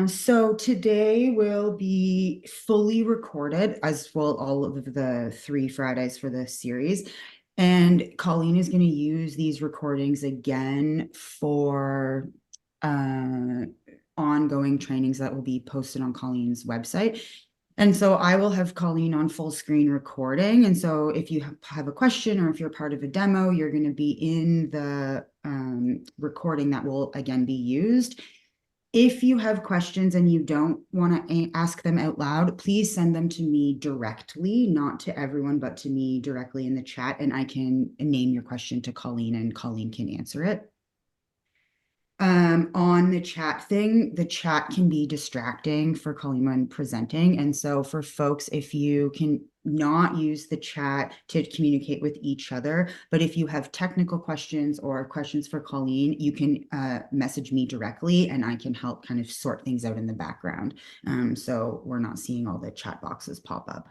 So today will be fully recorded, as will all of the 3 Fridays for the series. And Colleen is going to use these recordings again for uh, ongoing trainings that will be posted on Colleen's website. And so I will have Colleen on full screen recording. And so if you have a question or if you're part of a demo, you're going to be in the recording that will again be used. If you have questions and you don't want to ask them out loud, please send them to me directly, not to everyone, but to me directly in the chat, and I can name your question to Colleen and Colleen can answer it. On the chat thing, the chat can be distracting for Colleen when presenting. And so for folks, if you can not use the chat to communicate with each other, but if you have technical questions or questions for Colleen, you can message me directly and I can help kind of sort things out in the background. So we're not seeing all the chat boxes pop up.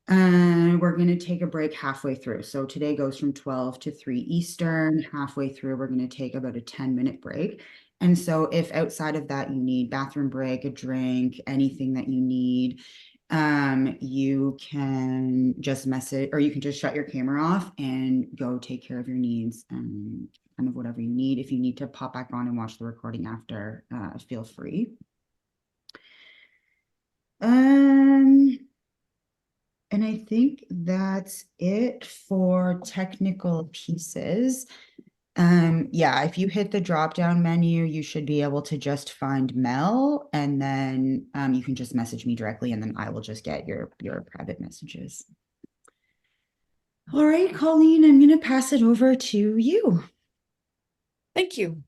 And we're going to take a break halfway through. So today goes from 12 to 3 Eastern. Halfway through, we're going to take about a 10-minute break. And so if outside of that you need bathroom break, a drink, anything that you need, you can just message or you can just shut your camera off and go take care of your needs and kind of whatever you need. If you need to pop back on and watch the recording after, feel free. And I think that's it for technical pieces. Yeah, if you hit the drop-down menu, you should be able to just find Mel, and then you can just message me directly, and then I will just get your private messages. All right, Colleen, I'm going to pass it over to you. Thank you.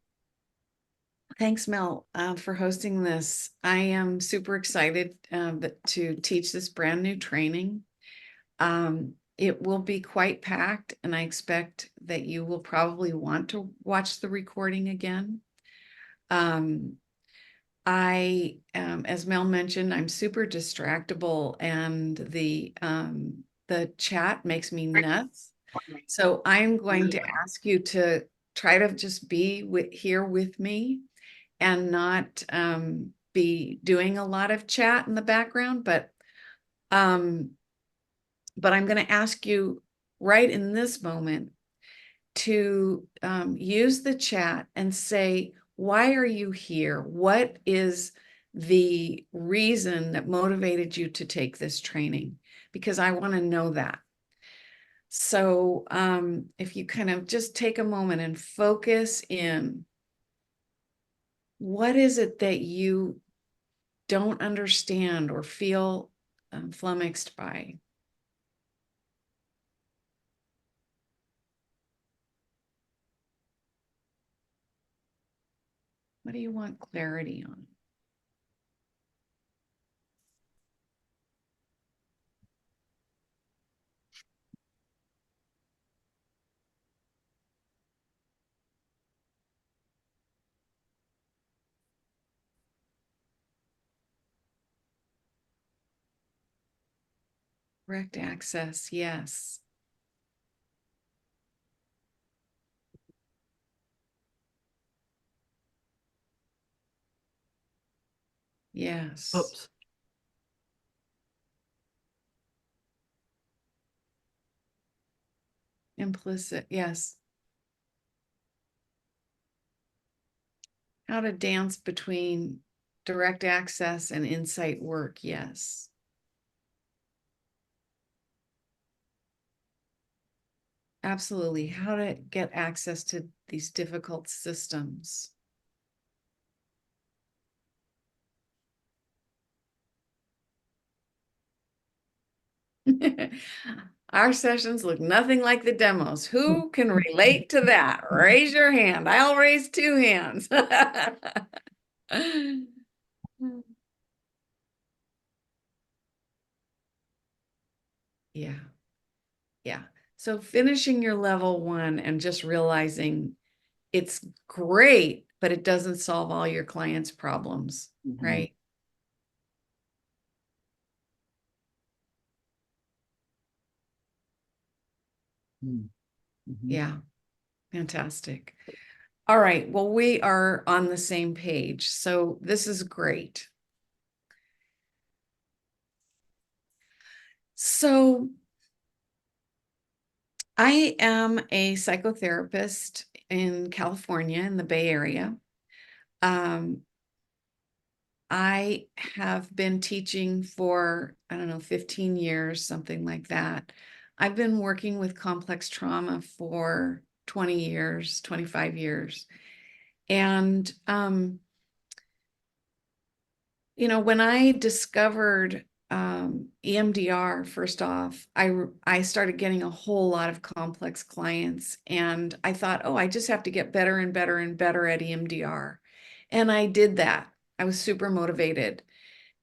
Thanks, Mel, for hosting this. I am super excited to teach this brand new training. It will be quite packed, and I expect that you will probably want to watch the recording again. As Mel mentioned, I'm super distractible, and the chat makes me nuts. So I'm going to ask you to try to just be here with me and not be doing a lot of chat in the background, but I'm going to ask you right in this moment to use the chat and say, why are you here? What is the reason that motivated you to take this training? Because I want to know that. So if you kind of just take a moment and focus in, what is it that you don't understand or feel flummoxed by? What do you want clarity on? Direct access, yes. Yes. Oops. Implicit, yes. How to dance between direct access and insight work, yes. Absolutely. How to get access to these difficult systems. Our sessions look nothing like the demos. Who can relate to that? Raise your hand. I'll raise 2 hands. Yeah. Yeah. So finishing your level 1 and just realizing it's great, but it doesn't solve all your clients' problems, right? Mm-hmm. Yeah. Fantastic. All right, well, we are on the same page, so this is great. So I am a psychotherapist in California, in the Bay Area. Um, I have been teaching for, I don't know, 15 years, something like that. I've been working with complex trauma for 20 years, 25 years. And, when I discovered EMDR, first off, I started getting a whole lot of complex clients, and I thought, oh, I just have to get better and better and better at EMDR. And I did that. I was super motivated.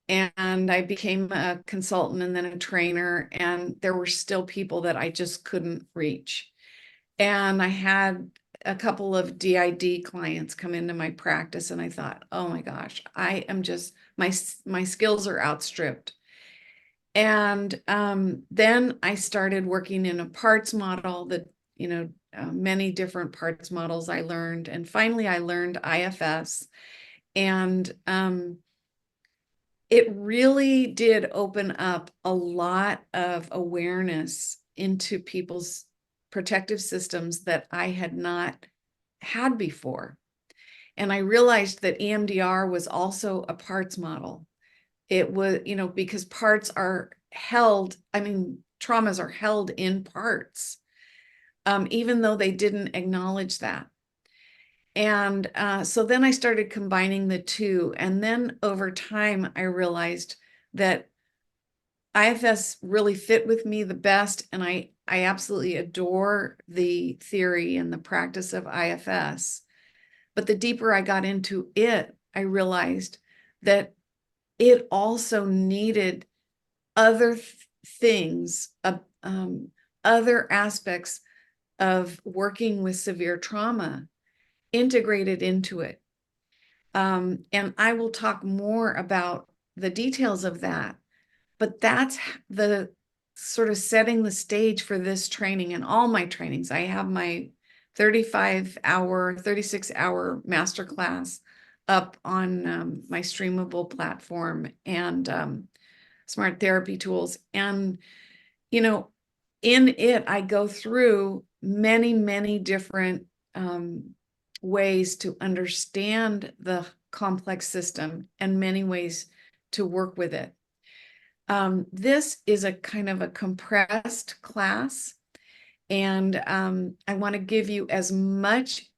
And I became a consultant and then a trainer, and there were still people that I just couldn't reach. And I had a couple of DID clients come into my practice, and I thought, oh my gosh, I am just, my skills are outstripped. And then I started working in a parts model that, many different parts models I learned. And finally, I learned IFS. And it really did open up a lot of awareness into people's protective systems that I had not had before. And I realized that EMDR was also a parts model. It was, because parts are held, traumas are held in parts, even though they didn't acknowledge that. And so then I started combining the two. And then over time, I realized that IFS really fit with me the best. And I absolutely adore the theory and the practice of IFS. But the deeper I got into it, I realized that it also needed other things, other aspects of working with severe trauma integrated into it. And I will talk more about the details of that, but that's the sort of setting the stage for this training and all my trainings. I have my 35-hour, 36-hour masterclass up on my streamable platform and Smart Therapy Tools. And, in it, I go through many, many different ways to understand the complex system and many ways to work with it. This is a kind of a compressed class, and I want to give you as much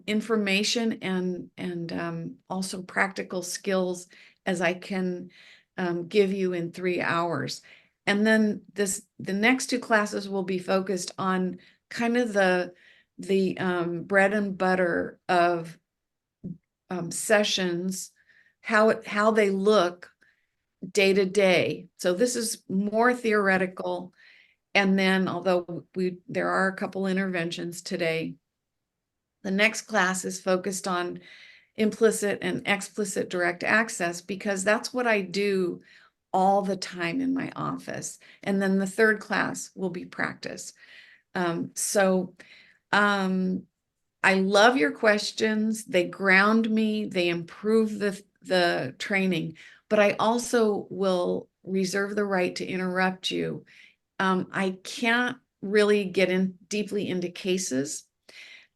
information and also practical skills as I can give you in 3 hours. And then the next two classes will be focused on kind of the bread and butter of sessions, how they look day to day. So this is more theoretical. And then, although there are a couple interventions today, the next class is focused on implicit and explicit direct access, because that's what I do all the time in my office. And then the third class will be practice. I love your questions. They ground me, they improve the training, but I also will reserve the right to interrupt you. I can't really get in deeply into cases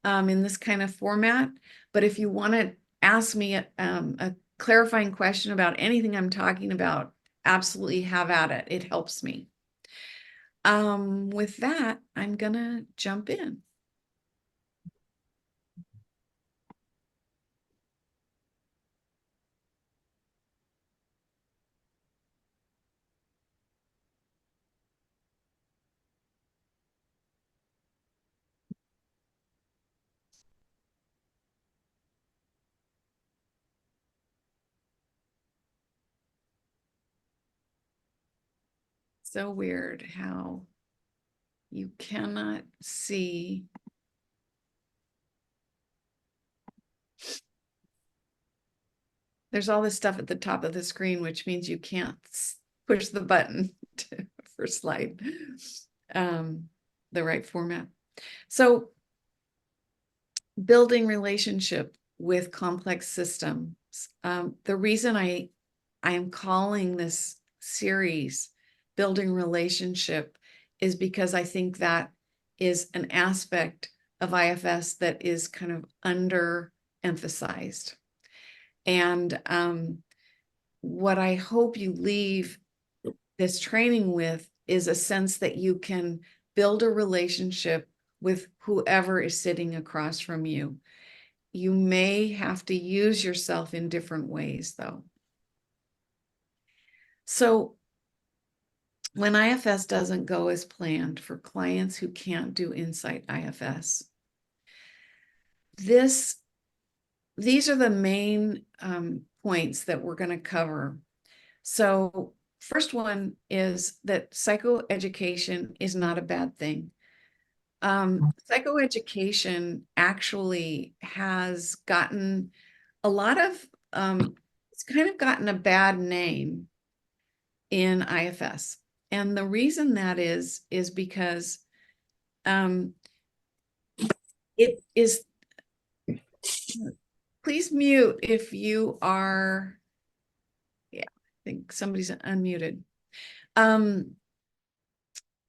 in this kind of format, but if you want to ask me a clarifying question about anything I'm talking about, absolutely have at it. It helps me. With that, I'm gonna jump in. So weird how you cannot see. There's all this stuff at the top of the screen, which means you can't push the button for slide the right format. So building relationship with complex systems. The reason I am calling this series Building Relationship is because I think that is an aspect of IFS that is kind of underemphasized. And what I hope you leave this training with is a sense that you can build a relationship with whoever is sitting across from you. You may have to use yourself in different ways, though. So when IFS doesn't go as planned for clients who can't do Insight IFS, these are the main points that we're going to cover. So first one is that psychoeducation is not a bad thing. Psychoeducation actually has gotten a lot of, it's kind of gotten a bad name in IFS. And the reason that is because it is, please mute if you are, yeah, I think somebody's unmuted. You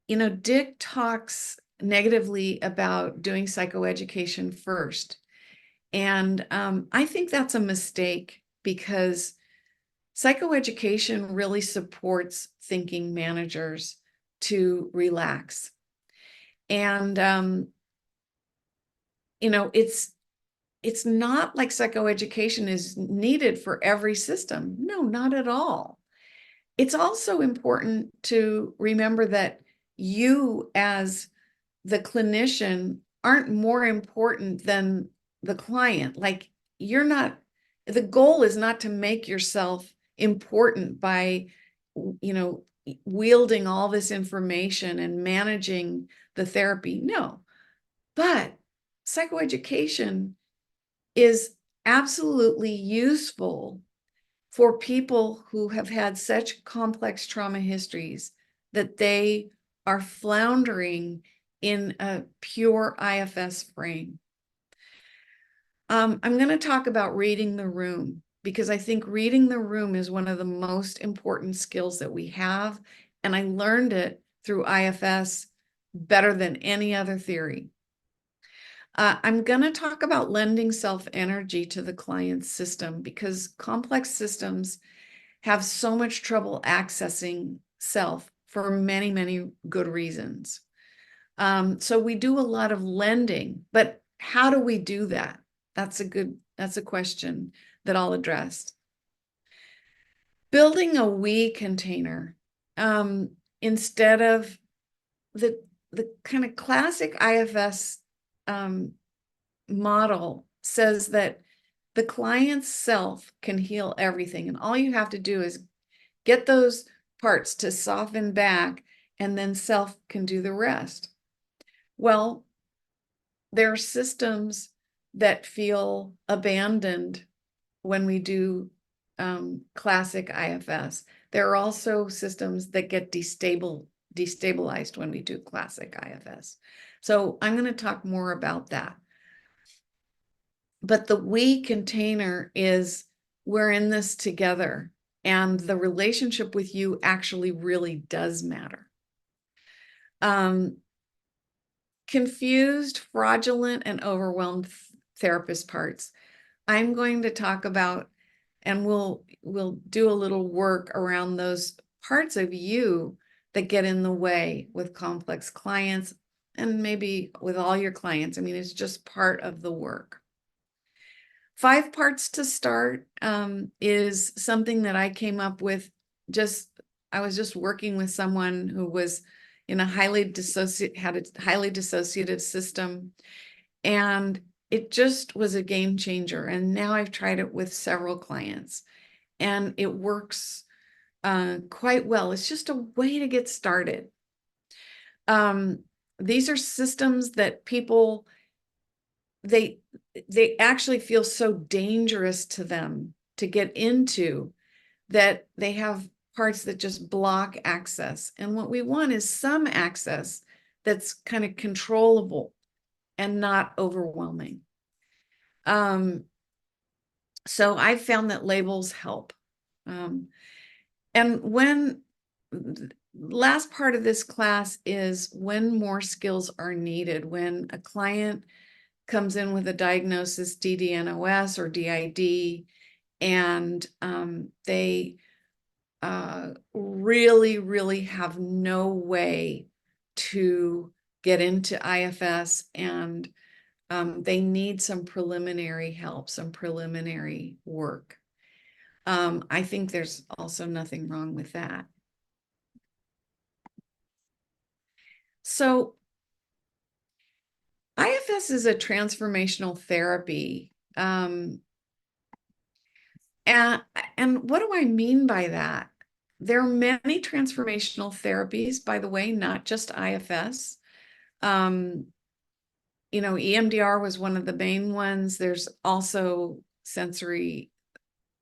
know, Dick talks negatively about doing psychoeducation first. And I think that's a mistake because psychoeducation really supports thinking managers to relax. And, you know, it's not like psychoeducation is needed for every system. No, not at all. It's also important to remember that you as the clinician aren't more important than the client. Like you're not, the goal is not to make yourself important by, you know, wielding all this information and managing the therapy. No, but psychoeducation is absolutely useful for people who have had such complex trauma histories that they are floundering in a pure IFS frame. I'm going to talk about reading the room because I think reading the room is one of the most important skills that we have. And I learned it through IFS better than any other theory. I'm going to talk about lending self-energy to the client's system because complex systems have so much trouble accessing self for many, many good reasons. So we do a lot of lending, but how do we do that? That's a question that I'll address. Building a we container, instead of the kind of classic IFS model says that the client's self can heal everything. And all you have to do is get those parts to soften back and then self can do the rest. Well, there are systems that feel abandoned when we do classic IFS. There are also systems that get destabilized when we do classic IFS. So I'm going to talk more about that. But the we container is we're in this together, and the relationship with you actually really does matter. Confused, fraudulent, and overwhelmed therapist parts. I'm going to talk about, and we'll do a little work around those parts of you that get in the way with complex clients and maybe with all your clients. I mean, it's just part of the work. 5 parts to start is something that I came up with I was just working with someone who was in a had a highly dissociative system, and it just was a game changer. And now I've tried it with several clients and it works quite well. It's just a way to get started. These are systems that people, they actually feel so dangerous to them to get into that they have parts that just block access. And what we want is some access that's kind of controllable and not overwhelming. So I found that labels help. And when last part of this class is when more skills are needed, when a client comes in with a diagnosis, DDNOS or DID, and they really, really have no way to get into IFS, and they need some preliminary help, some preliminary work. I think there's also nothing wrong with that. So IFS is a transformational therapy. And what do I mean by that? There are many transformational therapies, by the way, not just IFS. EMDR was one of the main ones. There's also sensory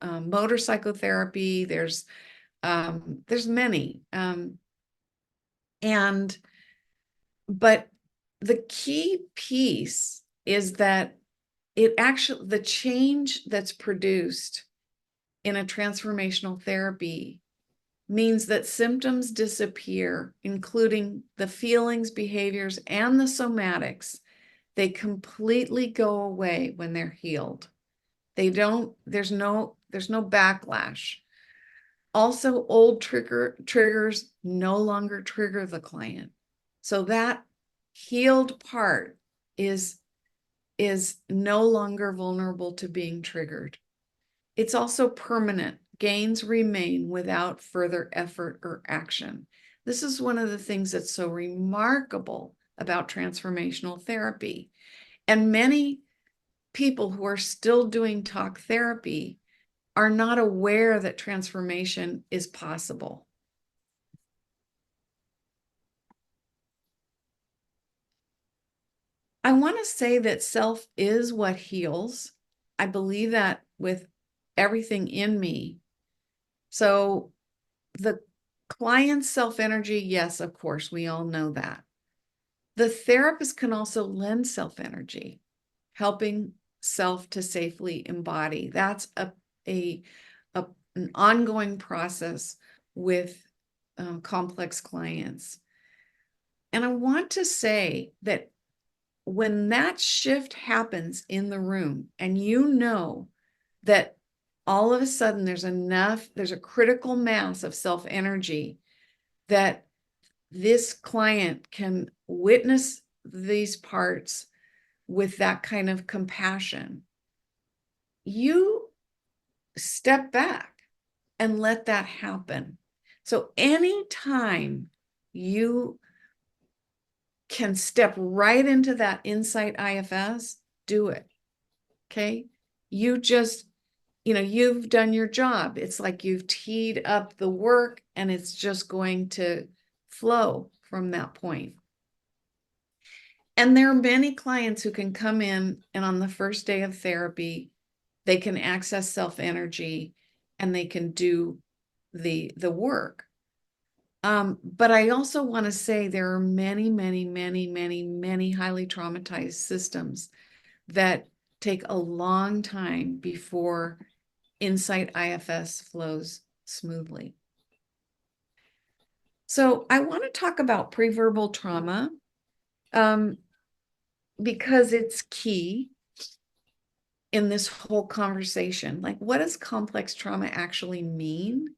motor psychotherapy. There's many. But the key piece is that the change that's produced in a transformational therapy means that symptoms disappear, including the feelings, behaviors, and the somatics. They completely go away when they're healed. There's no backlash. Also, old triggers no longer trigger the client. So that healed part is no longer vulnerable to being triggered. It's also permanent. Gains remain without further effort or action. This is one of the things that's so remarkable about transformational therapy. And many people who are still doing talk therapy are not aware that transformation is possible. I want to say that self is what heals. I believe that with everything in me. So the client's self-energy, yes, of course, we all know that. The therapist can also lend self-energy, helping self to safely embody. That's an ongoing process with complex clients. And I want to say that when that shift happens in the room, and you know that all of a sudden there's a critical mass of self-energy that this client can witness these parts with that kind of compassion, you step back and let that happen. So anytime you can step right into that insight IFS, do it. Okay. You've done your job. It's like you've teed up the work and it's just going to flow from that point. And there are many clients who can come in and on the first day of therapy, they can access self-energy and they can do the work. But I also want to say there are many, many, many, many, many highly traumatized systems that take a long time before Insight IFS flows smoothly. So I want to talk about pre-verbal trauma because it's key in this whole conversation. Like, what does complex trauma actually mean?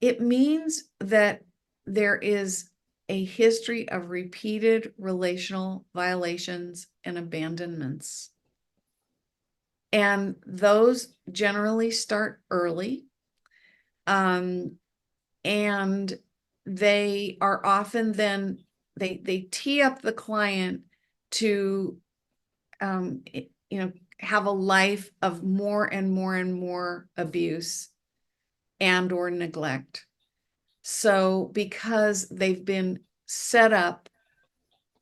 It means that there is a history of repeated relational violations and abandonments. And those generally start early. And they are often then, they tee up the client to, have a life of more and more and more abuse and or neglect. So because they've been set up,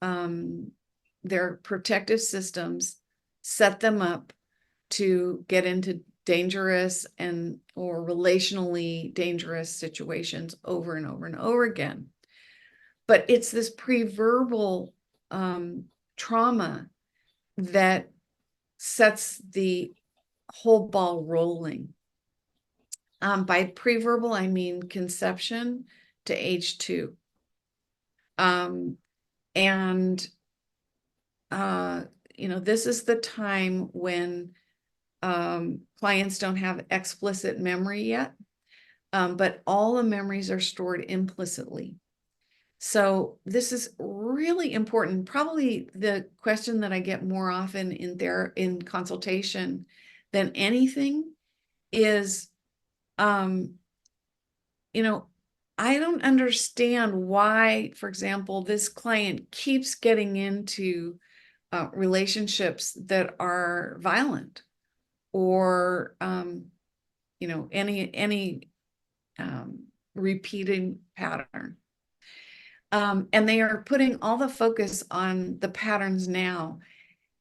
their protective systems set them up to get into dangerous or relationally dangerous situations over and over and over again. But it's this pre-verbal trauma that sets the whole ball rolling. By preverbal, I mean conception to age 2. And this is the time when clients don't have explicit memory yet, but all the memories are stored implicitly. So this is really important. Probably the question that I get more often in consultation than anything is, I don't understand why, for example, this client keeps getting into relationships that are violent, or any repeating pattern. And they are putting all the focus on the patterns now.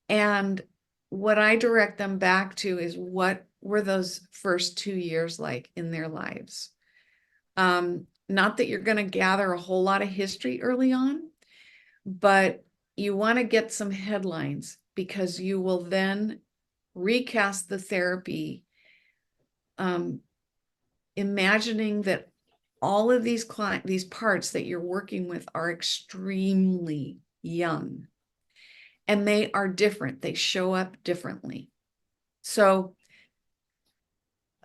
And what I direct them back to is, what were those first 2 years like in their lives? Not that you're going to gather a whole lot of history early on, but you want to get some headlines, because you will then recast the therapy, imagining that all of these parts that you're working with are extremely young, and they are different. They show up differently. So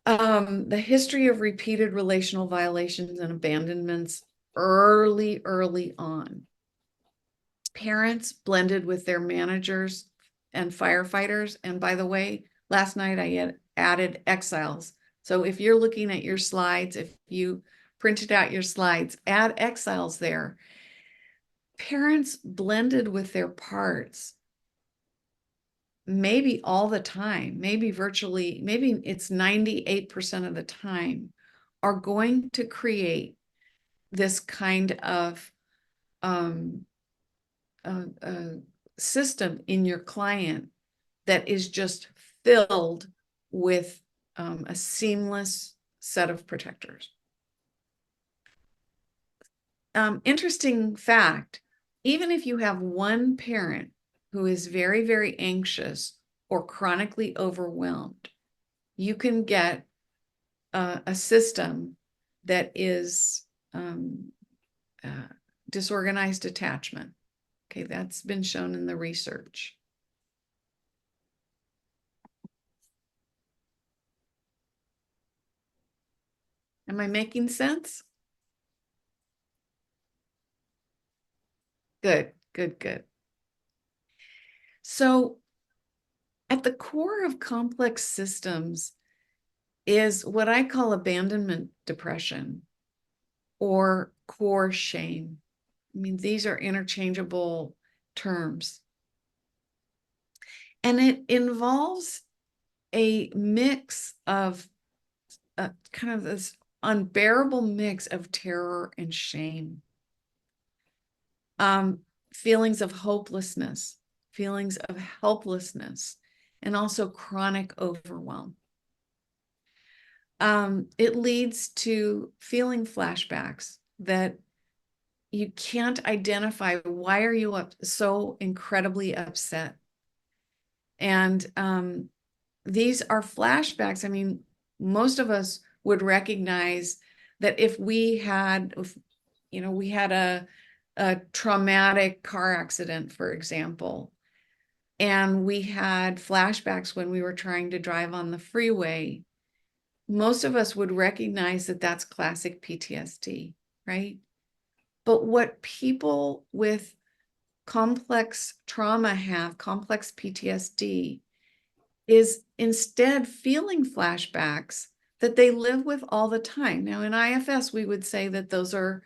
the history of repeated relational violations and abandonments early on. Parents blended with their managers and firefighters. And by the way, last night I added exiles. So if you're looking at your slides, if you printed out your slides, add exiles there. Parents blended with their parts, maybe all the time, maybe it's 98% of the time, are going to create this kind of system in your client that is just filled with a seamless set of protectors. Interesting fact, even if you have one parent who is very, very anxious or chronically overwhelmed, you can get a system that is disorganized attachment. Okay, that's been shown in the research. Am I making sense? Good, good, good. So at the core of complex systems is what I call abandonment depression, or core shame. I mean, these are interchangeable terms. And it involves a mix of kind of this unbearable mix of terror and shame. Feelings of hopelessness, feelings of helplessness, and also chronic overwhelm. It leads to feeling flashbacks that you can't identify. Why are you so incredibly upset? And these are flashbacks. I mean, most of us would recognize that if we had a traumatic car accident, for example, and we had flashbacks when we were trying to drive on the freeway, most of us would recognize that that's classic PTSD, right? But what people with complex trauma have, complex PTSD, is instead feeling flashbacks that they live with all the time. Now, in IFS, we would say that those are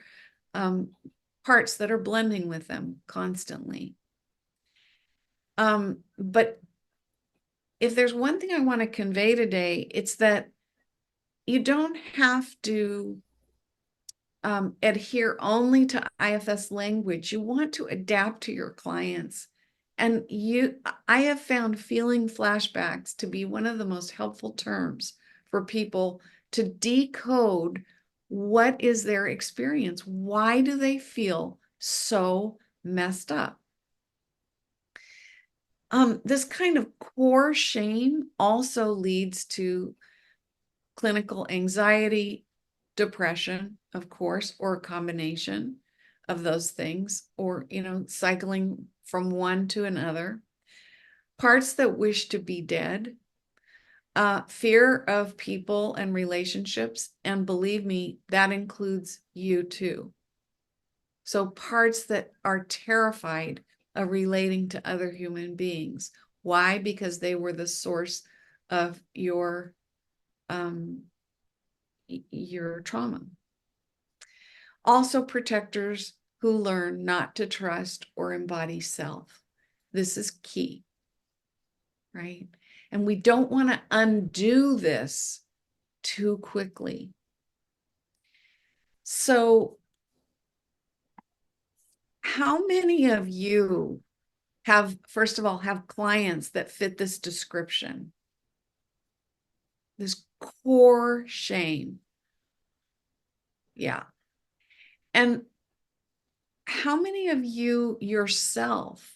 parts that are blending with them constantly. But if there's one thing I want to convey today, it's that you don't have to adhere only to IFS language. You want to adapt to your clients. And I have found feeling flashbacks to be one of the most helpful terms for people to decode what is their experience. Why do they feel so messed up? This kind of core shame also leads to clinical anxiety, depression, of course, or a combination of those things, or, cycling from one to another. Parts that wish to be dead, fear of people and relationships, and believe me, that includes you too. So parts that are terrified of relating to other human beings. Why? Because they were the source of your trauma. Also protectors who learn not to trust or embody self. This is key, right? And we don't want to undo this too quickly. So how many of you have, first of all, have clients that fit this description? This core shame. Yeah. And how many of you yourself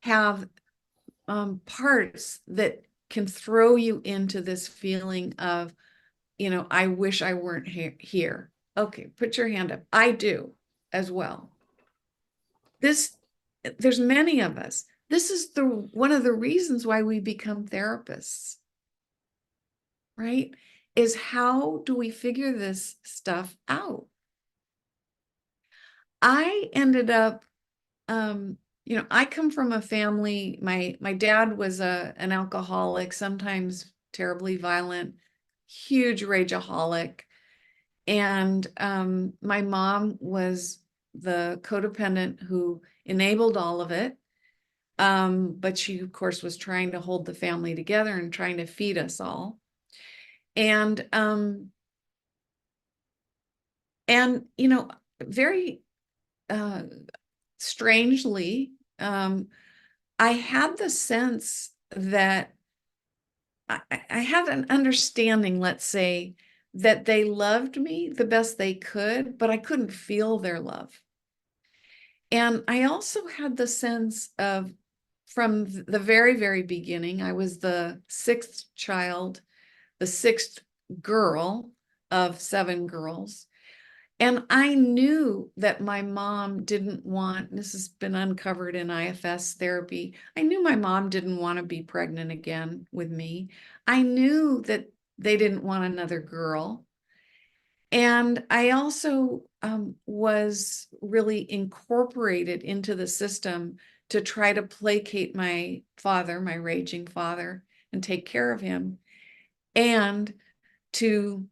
have parts that can throw you into this feeling of, I wish I weren't here. Okay, put your hand up. I do as well. There's many of us. This is one of the reasons why we become therapists, right? Is how do we figure this stuff out? I ended up, I come from a family, my dad was an alcoholic, sometimes terribly violent, huge rageaholic. And my mom was the codependent who enabled all of it. But she, of course, was trying to hold the family together and trying to feed us all. And very strangely, I had the sense that I had an understanding, let's say, that they loved me the best they could, but I couldn't feel their love. And I also had the sense of, from the very, very beginning, I was the sixth child, the sixth girl of 7 girls. And I knew that my mom didn't want, this has been uncovered in IFS therapy, I knew my mom didn't want to be pregnant again with me. I knew that they didn't want another girl. And I also was really incorporated into the system to try to placate my father, my raging father, and take care of him, and to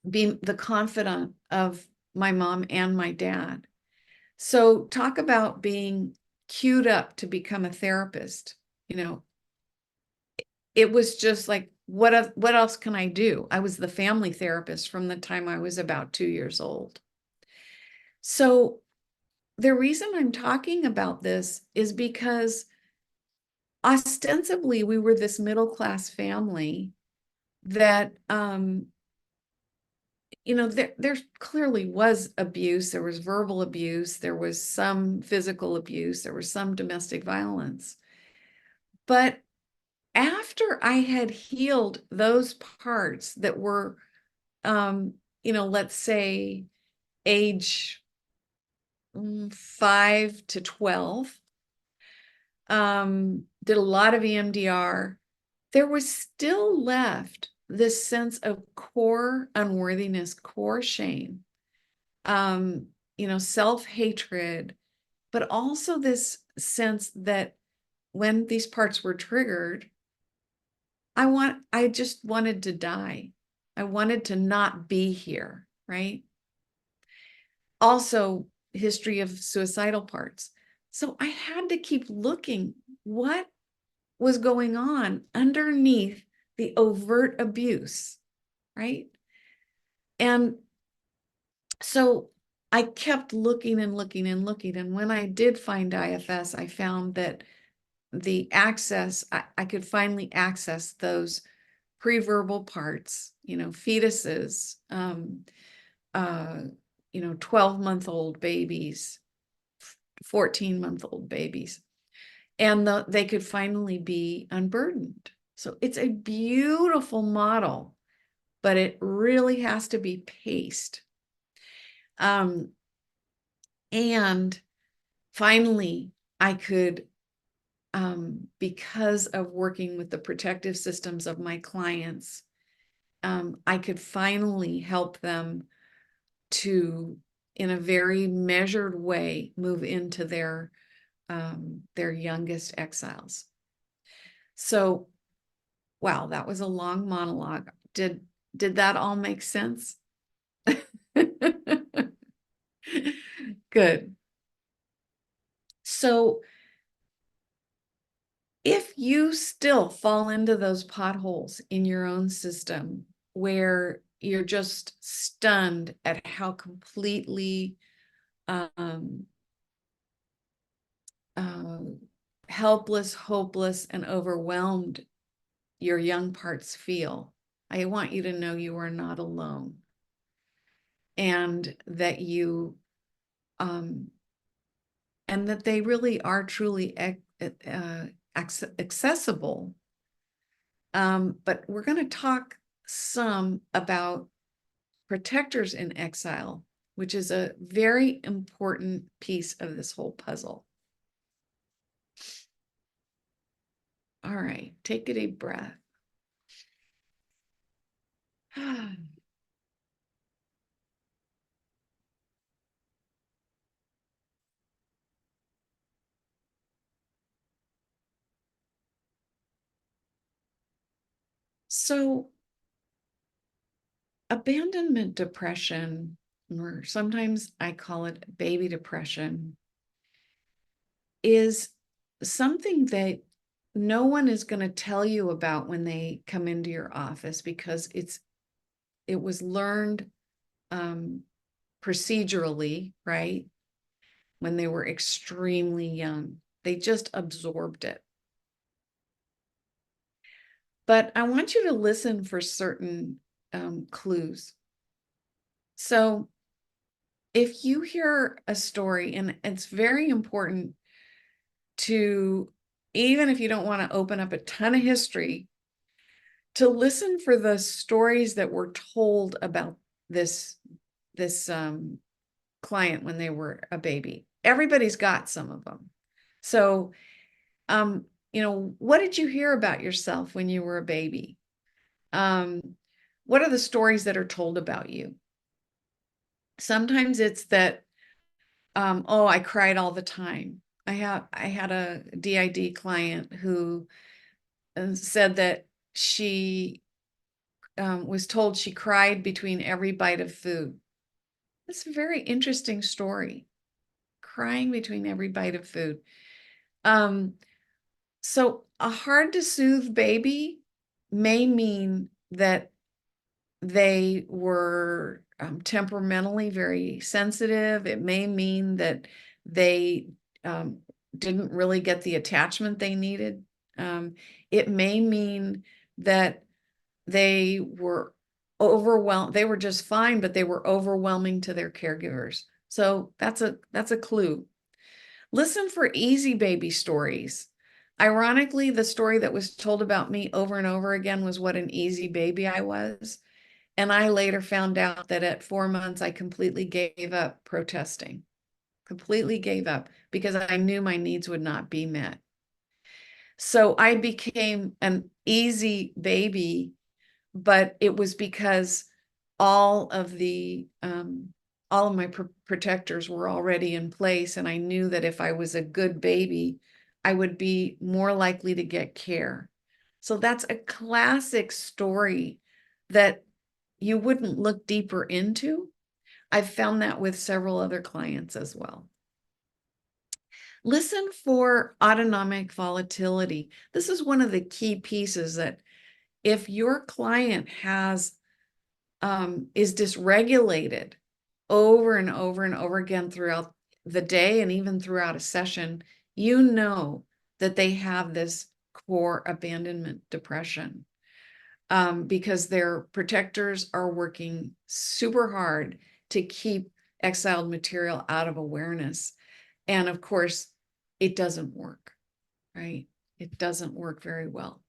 be the confidant of my mom and my dad. So talk about being queued up to become a therapist. It was just like, what else can I do? I was the family therapist from the time I was about 2 years old. So the reason I'm talking about this is because ostensibly we were this middle-class family that there clearly was abuse. There was verbal abuse, there was some physical abuse, there was some domestic violence. But after I had healed those parts that were, let's say age 5 to 12, did a lot of EMDR, there was still left this sense of core unworthiness, core shame, self-hatred, but also this sense that when these parts were triggered, I just wanted to die. I wanted to not be here, right? Also, history of suicidal parts. So I had to keep looking what was going on underneath the overt abuse, right? And so I kept looking and looking and looking. And when I did find IFS, I found that I could finally access those pre-verbal parts, fetuses, 12-month-old babies, 14-month-old babies. and they could finally be unburdened. So it's a beautiful model, but it really has to be paced. And finally, I could, because of working with the protective systems of my clients, I could finally help them to, in a very measured way, move into their youngest exiles. So, wow, that was a long monologue. Did that all make sense? Good. So if you still fall into those potholes in your own system where you're just stunned at how completely um, uh, helpless, hopeless, and overwhelmed your young parts feel, I want you to know you are not alone, and that and that they really are truly accessible. But we're going to talk some about protectors in exile, which is a very important piece of this whole puzzle. All right, take a deep breath. So, abandonment depression, or sometimes I call it baby depression, is something that no one is going to tell you about when they come into your office, because it was learned procedurally, right? When they were extremely young, they just absorbed it. But I want you to listen for certain clues. So if you hear a story, and it's very important to, even if you don't want to open up a ton of history, to listen for the stories that were told about this client when they were a baby. Everybody's got some of them. So, what did you hear about yourself when you were a baby? What are the stories that are told about you? Sometimes it's that, oh, I cried all the time. I had a DID client who said that she was told she cried between every bite of food. That's a very interesting story. Crying between every bite of food. So a hard to soothe baby may mean that they were temperamentally very sensitive. It may mean that they didn't really get the attachment they needed. It may mean that they were overwhelmed. They were just fine, but they were overwhelming to their caregivers. So that's a clue. Listen for easy baby stories. Ironically, the story that was told about me over and over again was what an easy baby I was. And I later found out that at 4 months, I completely gave up protesting, completely gave up, because I knew my needs would not be met. So I became an easy baby, but it was because all of my protectors were already in place. And I knew that if I was a good baby, I would be more likely to get care. So that's a classic story that you wouldn't look deeper into. I've found that with several other clients as well. Listen for autonomic volatility. This is one of the key pieces, that if your client is dysregulated over and over and over again throughout the day and even throughout a session, you know that they have this core abandonment depression, because their protectors are working super hard to keep exiled material out of awareness. And of course, it doesn't work. right? It doesn't work very well.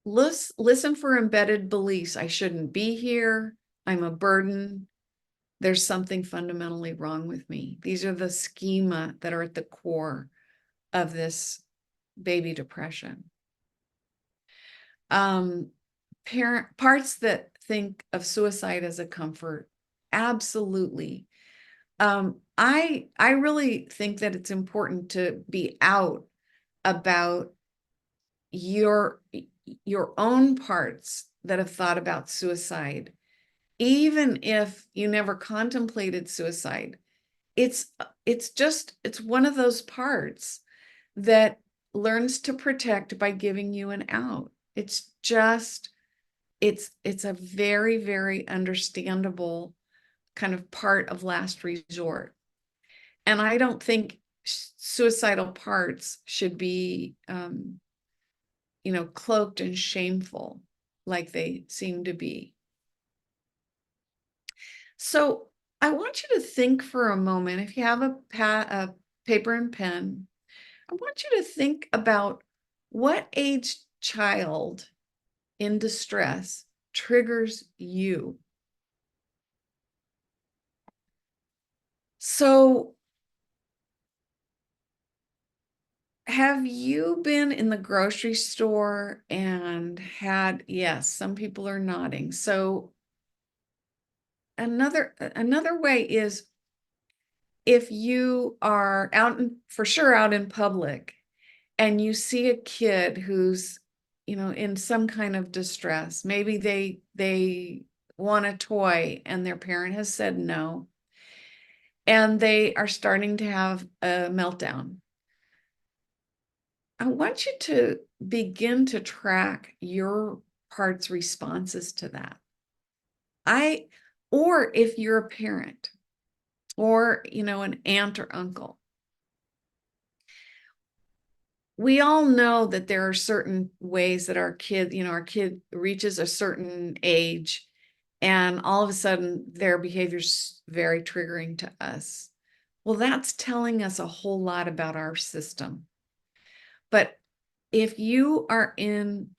Listen for embedded beliefs. I shouldn't be here. I'm a burden. There's something fundamentally wrong with me. These are the schema that are at the core of this baby depression. Parts that think of suicide as a comfort, absolutely. I really think that it's important to be out about your own parts that have thought about suicide, even if you never contemplated suicide. It's one of those parts that learns to protect by giving you an out. It's just it's a very, very understandable kind of part of last resort. And I don't think suicidal parts should be cloaked and shameful like they seem to be. So I want you to think for a moment, if you have a paper and pen, I want you to think about what age child in distress triggers you. So have you been in the grocery store and had, yes, some people are nodding. So another way is if you are for sure out in public and you see a kid who's, in some kind of distress, maybe they want a toy and their parent has said no, and they are starting to have a meltdown. I want you to begin to track your part's responses to that. Or if you're a parent or, an aunt or uncle, we all know that there are certain ways that our kid reaches a certain age and all of a sudden their behavior's very triggering to us. Well, that's telling us a whole lot about our system. But if you are in,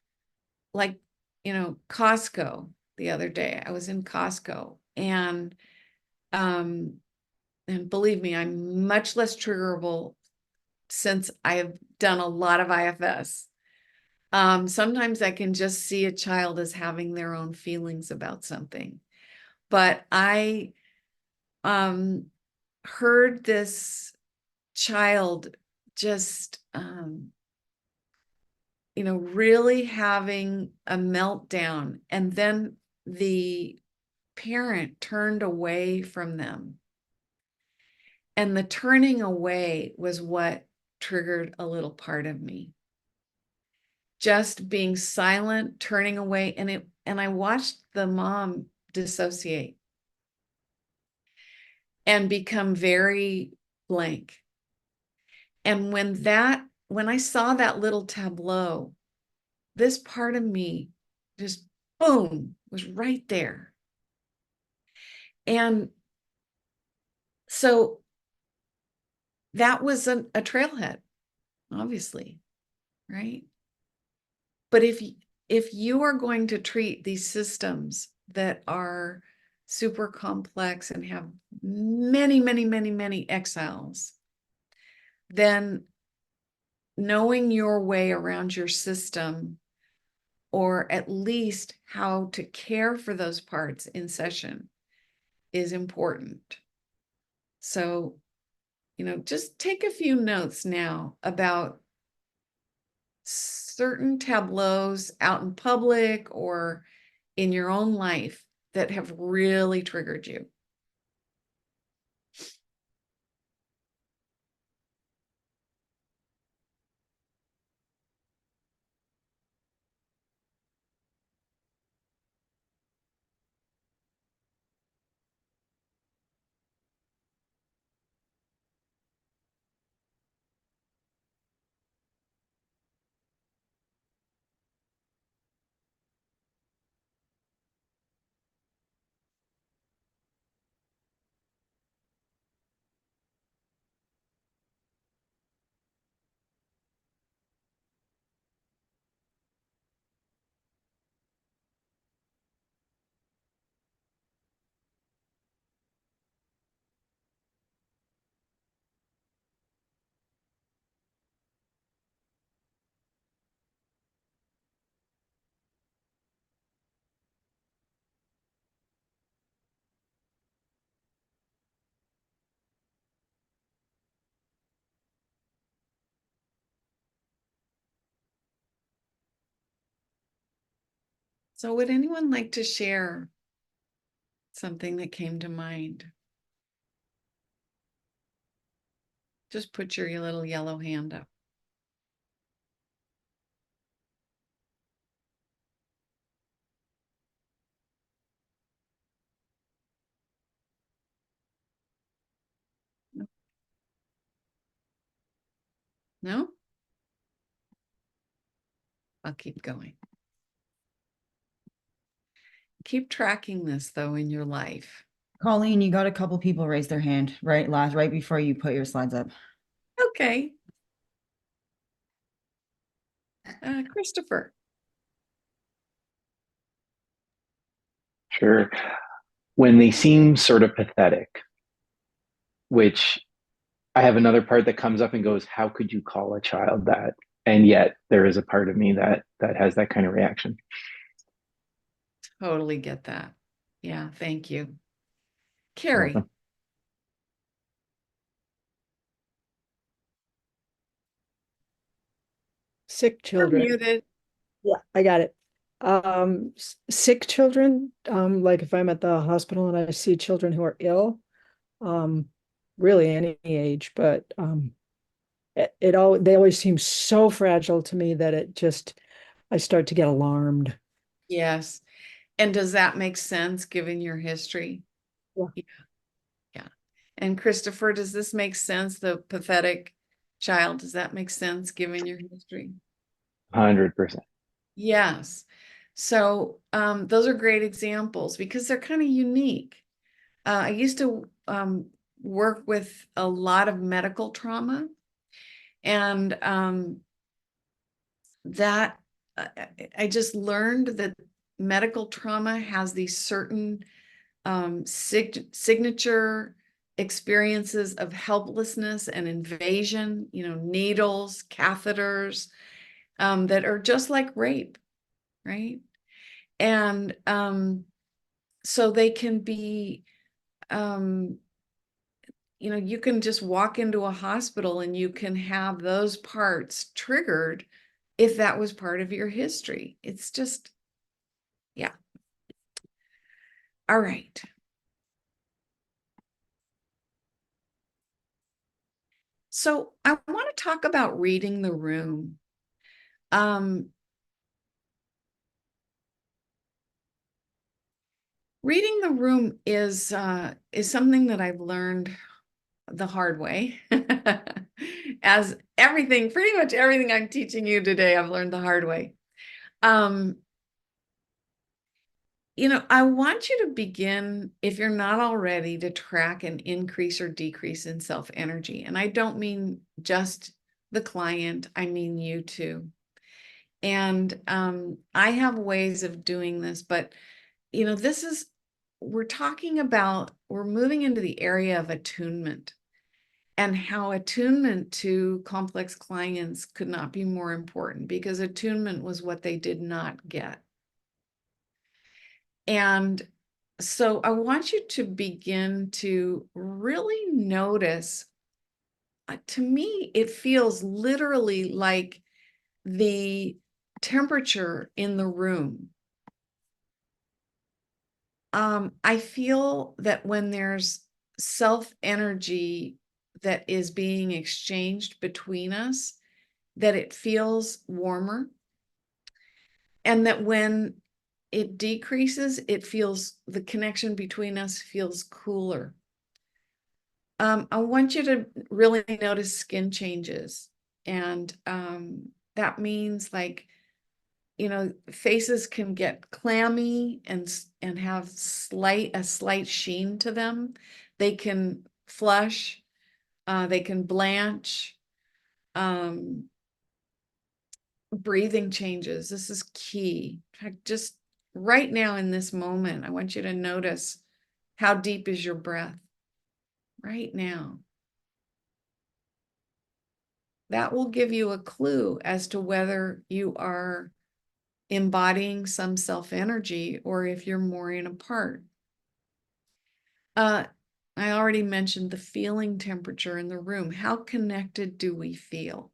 like, Costco the other day, I was in Costco and believe me, I'm much less triggerable since I have done a lot of IFS. Sometimes I can just see a child as having their own feelings about something. But I heard this child just, really having a meltdown. And then the parent turned away from them. And the turning away was what triggered a little part of me. Just being silent, turning away, and I watched the mom dissociate and become very blank. And when I saw that little tableau, this part of me just boom was right there. And so that was a trailhead, obviously, right? But if you are going to treat these systems that are super complex and have many, many, many, many exiles, then knowing your way around your system, or at least how to care for those parts in session, is important. So, just take a few notes now about certain tableaus out in public or in your own life that have really triggered you. So would anyone like to share something that came to mind? Just put your little yellow hand up. No? I'll keep going. Keep tracking this though in your life. Colleen, you got a couple people raise their hand right before you put your slides up. Okay. Christopher. Sure. When they seem sort of pathetic, which I have another part that comes up and goes, how could you call a child that? And yet there is a part of me that has that kind of reaction. Totally get that. Yeah, thank you. You're Carrie. welcome. Sick You're children. muted. Yeah, I got it. Sick children, like if I'm at the hospital and I see children who are ill, really any age, but they always seem so fragile to me that I start to get alarmed. Yes. And does that make sense given your history? Yeah. Yeah. And Christopher, does this make sense? The pathetic child, does that make sense given your history? 100%. Yes. So those are great examples because they're kind of unique. I used to work with a lot of medical trauma, and that I just learned that medical trauma has these certain signature experiences of helplessness and invasion, needles, catheters, that are just like rape, right? And so they can be, you can just walk into a hospital and you can have those parts triggered if that was part of your history. It's just, yeah. All right. So I want to talk about reading the room. Reading the room is something that I've learned the hard way. As pretty much everything I'm teaching you today, I've learned the hard way. I want you to begin, if you're not already, to track an increase or decrease in self-energy. And I don't mean just the client, I mean you too. And I have ways of doing this, but we're moving into the area of attunement, and how attunement to complex clients could not be more important, because attunement was what they did not get. And so I want you to begin to really notice, to me, it feels literally like the temperature in the room. I feel that when there's self-energy that is being exchanged between us, that it feels warmer. And that when it decreases, the connection between us feels cooler. I want you to really notice skin changes. And that means, like, faces can get clammy and have a slight sheen to them. They can flush, they can blanch. Breathing changes. This is key. In fact, just right now in this moment, I want you to notice, how deep is your breath right now? That will give you a clue as to whether you are embodying some self-energy or if you're more in a part. I already mentioned the feeling temperature in the room. How connected do we feel?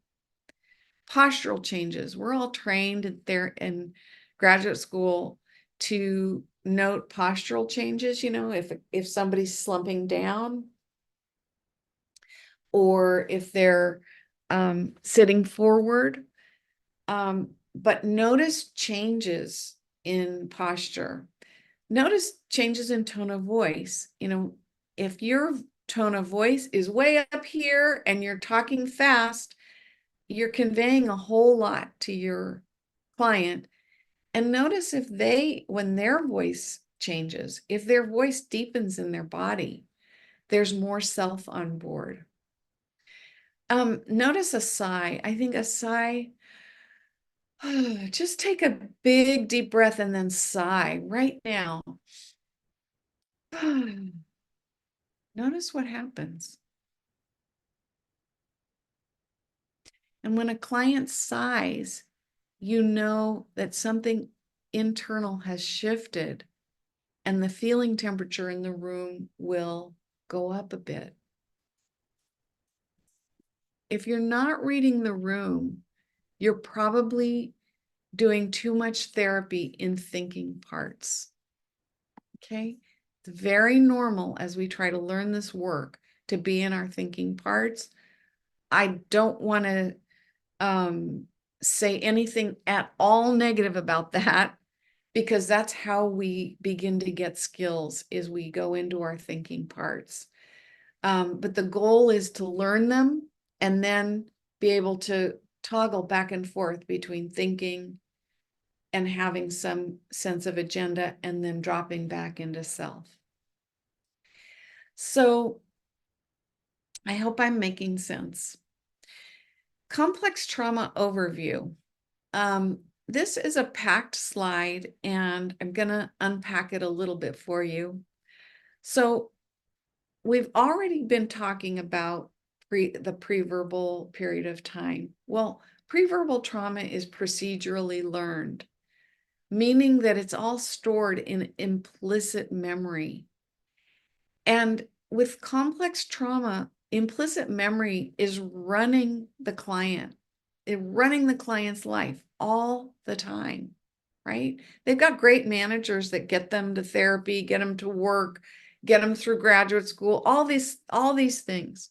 Postural changes. We're all trained there in graduate school to note postural changes, you know, if somebody's slumping down or if they're sitting forward. But notice changes in posture. Notice changes in tone of voice. You know, if your tone of voice is way up here and you're talking fast, you're conveying a whole lot to your client. And notice if when their voice changes, if their voice deepens in their body, there's more self on board. Notice a sigh. I think a sigh, just take a big deep breath and then sigh right now. Notice what happens. And when a client sighs, you know that something internal has shifted and the feeling temperature in the room will go up a bit. If you're not reading the room, you're probably doing too much therapy in thinking parts. Okay? It's very normal as we try to learn this work to be in our thinking parts. I don't want to say anything at all negative about that, because that's how we begin to get skills, is we go into our thinking parts. But the goal is to learn them and then be able to toggle back and forth between thinking and having some sense of agenda and then dropping back into self. So I hope I'm making sense. Complex trauma overview. This is a packed slide and I'm going to unpack it a little bit for you. So we've already been talking about the preverbal period of time. Well, preverbal trauma is procedurally learned, meaning that it's all stored in implicit memory. And with complex trauma, implicit memory is running the client, running the client's life all the time, right? They've got great managers that get them to therapy, get them to work, get them through graduate school, all these things.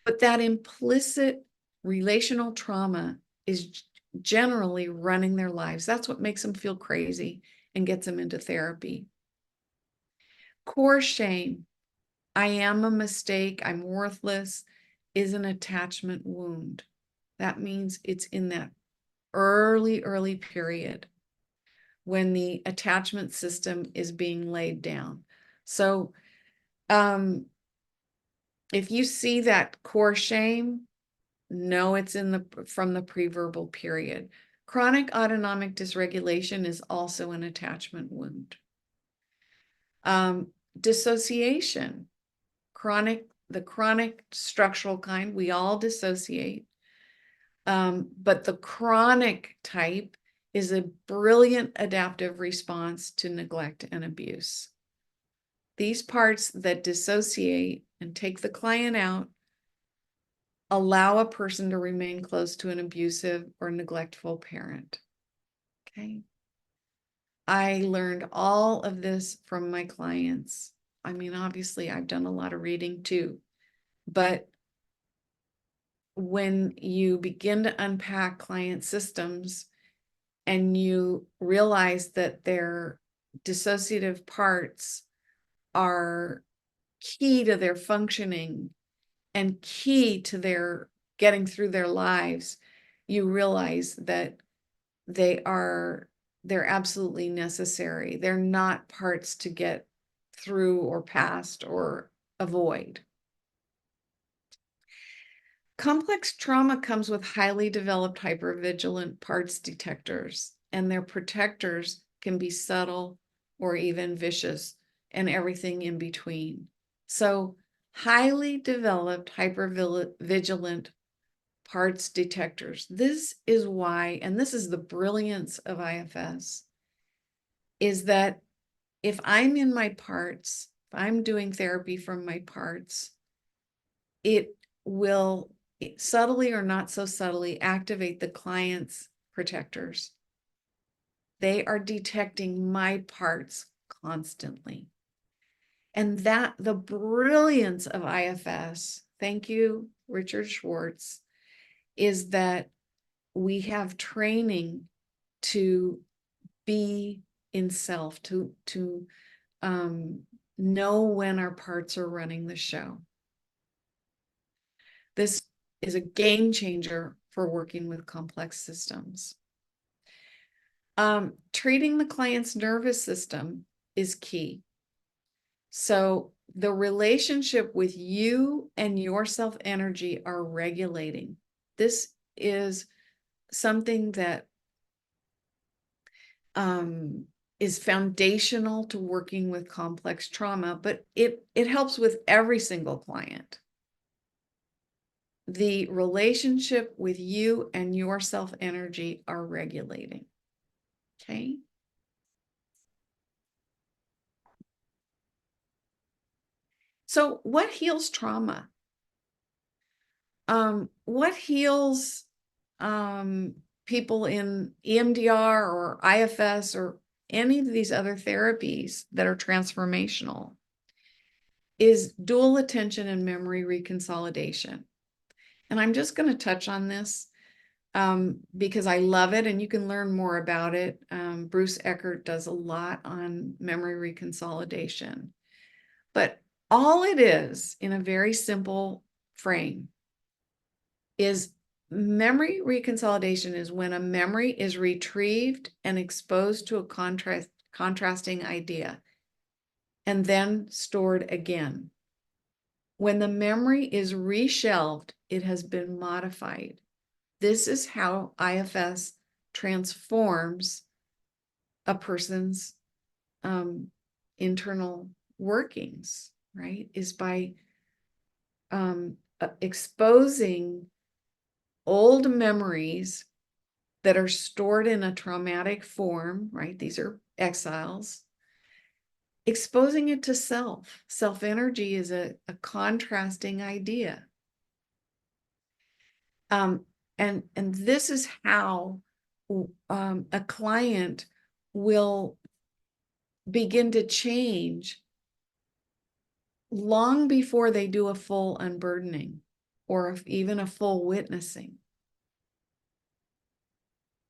But that implicit relational trauma is generally running their lives. That's what makes them feel crazy and gets them into therapy. Core shame, I am a mistake, I'm worthless, is an attachment wound. That means it's in that early period when the attachment system is being laid down. So if you see that core shame, know it's from the preverbal period. Chronic autonomic dysregulation is also an attachment wound. Dissociation, the chronic structural kind, we all dissociate. But the chronic type is a brilliant adaptive response to neglect and abuse. These parts that dissociate and take the client out allow a person to remain close to an abusive or neglectful parent. Okay. I learned all of this from my clients. I mean, obviously, I've done a lot of reading too, but when you begin to unpack client systems and you realize that their dissociative parts are key to their functioning and key to their getting through their lives, you realize that they're absolutely necessary. They're not parts to get through or past or avoid. Complex trauma comes with highly developed hypervigilant parts detectors, and their protectors can be subtle or even vicious and everything in between. So highly developed hypervigilant parts detectors. This is why, and this is the brilliance of IFS, is that if I'm in my parts, if I'm doing therapy from my parts, it will subtly or not so subtly activate the client's protectors. They are detecting my parts constantly. And that the brilliance of IFS, thank you, Richard Schwartz, is that we have training to be in self, to know when our parts are running the show. This is a game changer for working with complex systems. Treating the client's nervous system is key. So the relationship with you and your self-energy are regulating. This is something that is foundational to working with complex trauma, but it helps with every single client. The relationship with you and your self-energy are regulating. Okay. So what heals trauma? What heals people in EMDR or IFS or any of these other therapies that are transformational is dual attention and memory reconsolidation. And I'm just going to touch on this because I love it and you can learn more about it. Bruce Eckert does a lot on memory reconsolidation. But all it is, in a very simple frame, is memory reconsolidation is when a memory is retrieved and exposed to a contrasting idea and then stored again. When the memory is reshelved, it has been modified. This is how IFS transforms a person's internal workings, right? Is by exposing old memories that are stored in a traumatic form, right? These are exiles. Exposing it to self. Self-energy is a contrasting idea. And this is how a client will begin to change long before they do a full unburdening or even a full witnessing.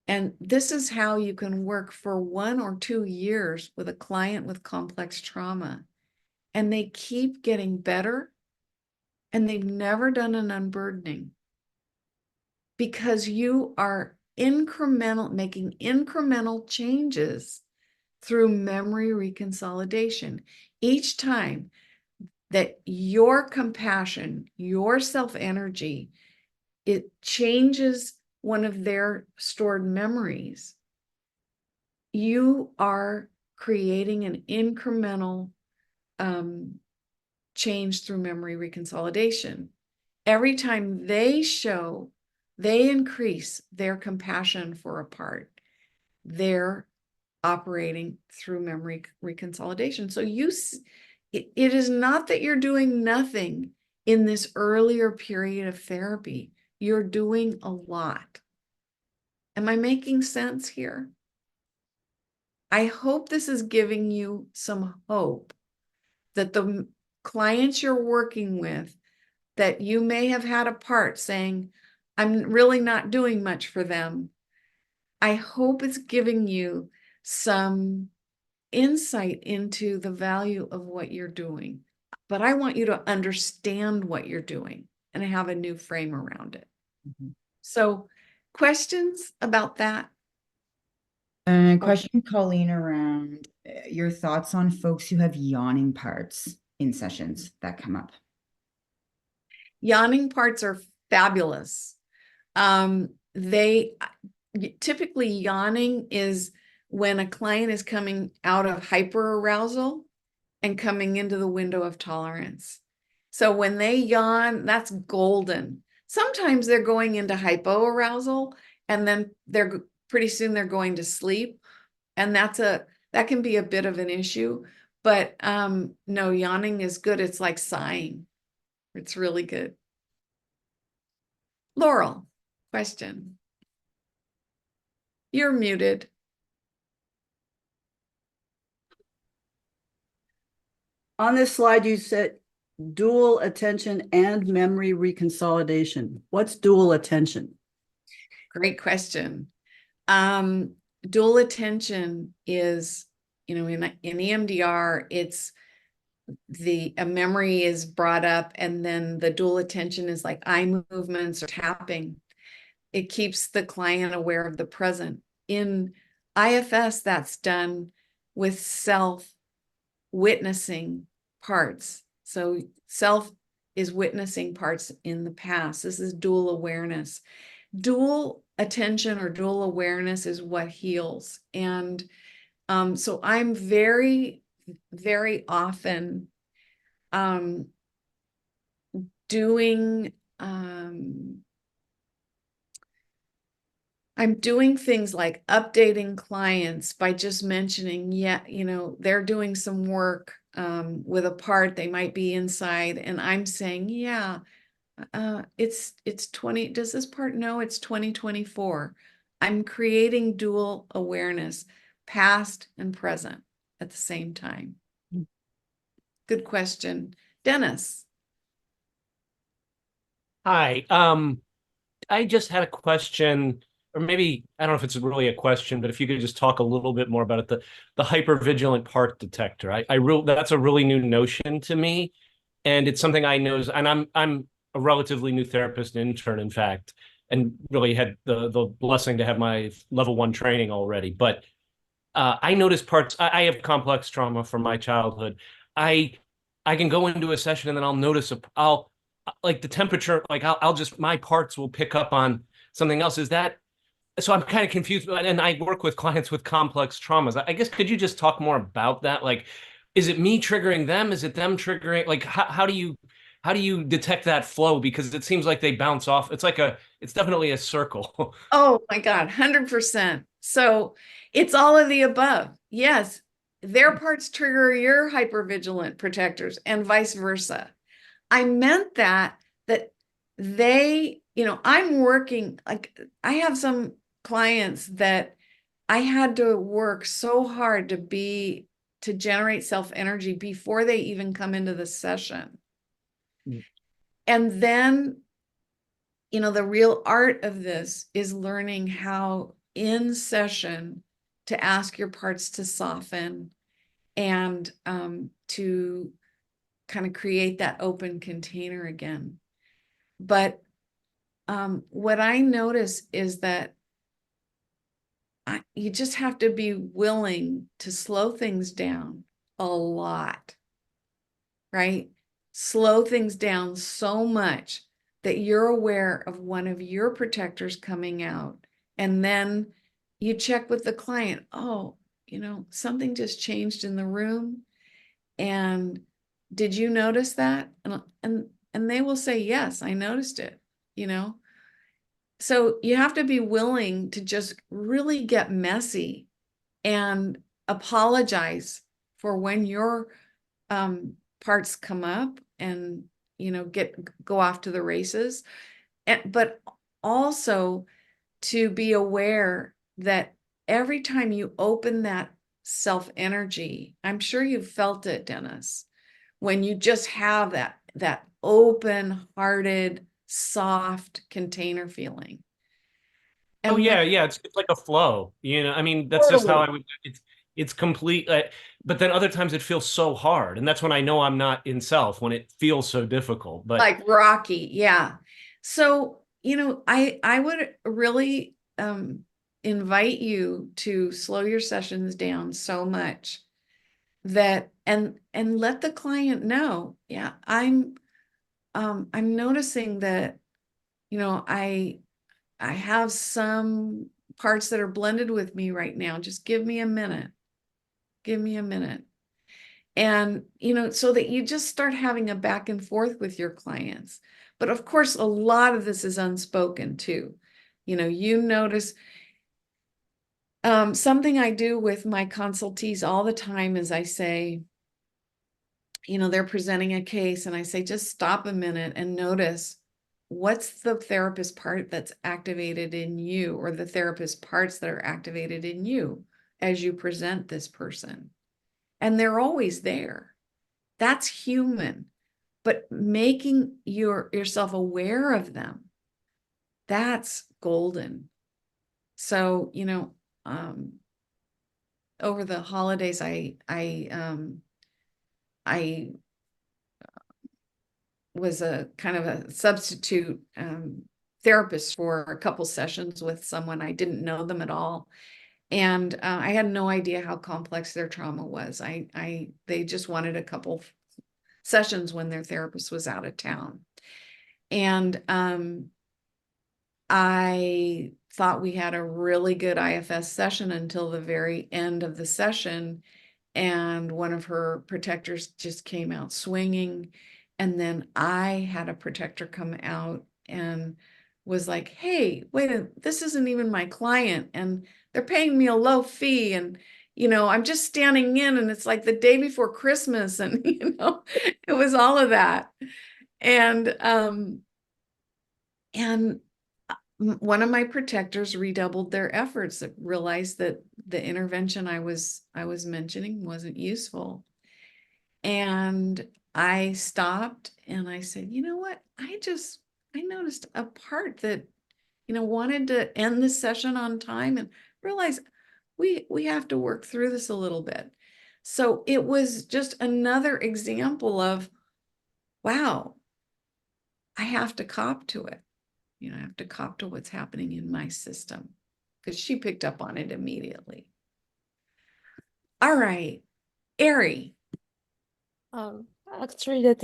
And this is how you can work for 1 or 2 years with a client with complex trauma. And they keep getting better and they've never done an unburdening because you are making incremental changes through memory reconsolidation. Each time that your compassion, your self-energy, it changes one of their stored memories, you are creating an incremental change through memory reconsolidation. Every time they increase their compassion for a part, they're operating through memory reconsolidation. So it is not that you're doing nothing in this earlier period of therapy. You're doing a lot. Am I making sense here? I hope this is giving you some hope that the clients you're working with, that you may have had a part saying, I'm really not doing much for them. I hope it's giving you some insight into the value of what you're doing. But I want you to understand what you're doing and have a new frame around it. Mhm. So, questions about that? Question, Colleen, around your thoughts on folks who have yawning parts in sessions that come up. Yawning parts are fabulous. They typically, yawning is when a client is coming out of hyperarousal and coming into the window of tolerance. So when they yawn, that's golden. Sometimes they're going into hypoarousal and then pretty soon they're going to sleep. And that can be a bit of an issue, but no, yawning is good. It's like sighing. It's really good. Laurel, question. You're muted. On this slide, you said dual attention and memory reconsolidation. What's dual attention? Great question. Dual attention is, in EMDR, it's a memory is brought up, and then the dual attention is like eye movements or tapping. It keeps the client aware of the present. In IFS, that's done with self-witnessing parts. So self is witnessing parts in the past. This is dual awareness. Dual attention or dual awareness is what heals. And so I'm very, very often doing I'm doing things like updating clients by just mentioning, they're doing some work with a part, they might be inside, and I'm saying, it's 20, does this part know it's 2024? I'm creating dual awareness, past and present at the same time. Good question. Dennis. Hi. I just had a question, or maybe I don't know if it's really a question, but if you could just talk a little bit more about it, the hypervigilant part detector. That's a really new notion to me, and it's something I know, and I'm a relatively new therapist intern, in fact, and really had the blessing to have my level 1 training already. But I notice parts. I have complex trauma from my childhood. I can go into a session and then I'll notice I'll like the temperature, like I'll just, my parts will pick up on something else. Is that, so I'm kind of confused, and I work with clients with complex traumas. I guess, could you just talk more about that? Like, is it me triggering them? Is it them triggering? Like, how do you detect that flow? Because it seems like they bounce off. It's definitely a circle. Oh my God, 100%. So it's all of the above. Yes, their parts trigger your hypervigilant protectors and vice versa. I meant that they, I'm working, like I have some clients that I had to work so hard to generate self-energy before they even come into the session. And then, the real art of this is learning how in session to ask your parts to soften and to kind of create that open container again. But what I notice is that you just have to be willing to slow things down a lot, right? Slow things down so much that you're aware of one of your protectors coming out. And then you check with the client, oh, something just changed in the room. And did you notice that? And they will say, yes, I noticed it, So you have to be willing to just really get messy and apologize for when your parts come up and, go off to the races. But also to be aware that every time you open that self-energy, I'm sure you've felt it, Dennis, when you just have that open-hearted, soft container feeling. Oh yeah, it's like a flow. I mean, that's just how I would. It's complete. But then other times it feels so hard, and that's when I know I'm not in self, when it feels so difficult. But like rocky, yeah. So I would really invite you to slow your sessions down so much that and let the client know, yeah, I'm noticing that I have some parts that are blended with me right now. Just give me a minute. Give me a minute. And so that you just start having a back and forth with your clients. But of course, a lot of this is unspoken too. You notice something I do with my consultees all the time is I say, they're presenting a case and I say, just stop a minute and notice what's the therapist part that's activated in you, or the therapist parts that are activated in you as you present this person. And they're always there. That's human. But making yourself aware of them, that's golden. So, over the holidays, I was a kind of a substitute therapist for a couple sessions with someone. I didn't know them at all. And I had no idea how complex their trauma was. They just wanted a couple sessions when their therapist was out of town. And I thought we had a really good IFS session until the very end of the session. And one of her protectors just came out swinging. And then I had a protector come out and was like, hey, this isn't even my client. And they're paying me a low fee. And, I'm just standing in, and it's like the day before Christmas. And, it was all of that. And one of my protectors redoubled their efforts, that realized that the intervention I was mentioning wasn't useful. And I stopped and I said, you know what? I noticed a part that, wanted to end this session on time, and realized we have to work through this a little bit. So it was just another example of, wow, I have to cop to it. I have to cop to what's happening in my system, because she picked up on it immediately. All right, Ari. Actually, that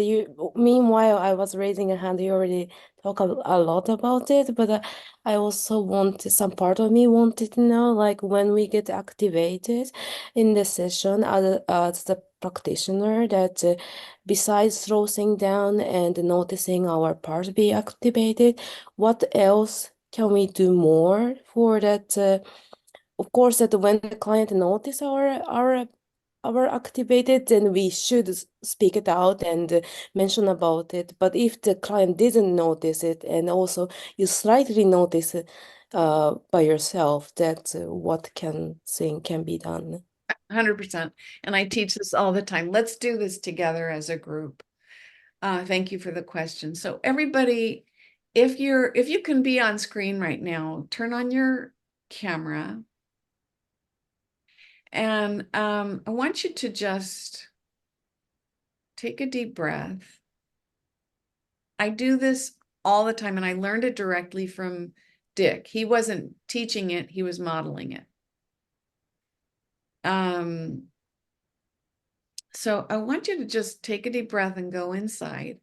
meanwhile, I was raising a hand. You already talk a lot about it, but I also wanted, some part of me wanted to know, like, when we get activated in the session as the practitioner, that besides throwing down and noticing our part be activated, what else can we do more for that? Of course, that when the client notice our activated, then we should speak it out and mention about it. But if the client didn't notice it, and also you slightly notice it by yourself, that what can be done. 100%. And I teach this all the time. Let's do this together as a group. Thank you for the question. So everybody, if you can be on screen right now, turn on your camera. And I want you to just take a deep breath. I do this all the time, and I learned it directly from Dick. He wasn't teaching it, he was modeling it. So I want you to just take a deep breath and go inside.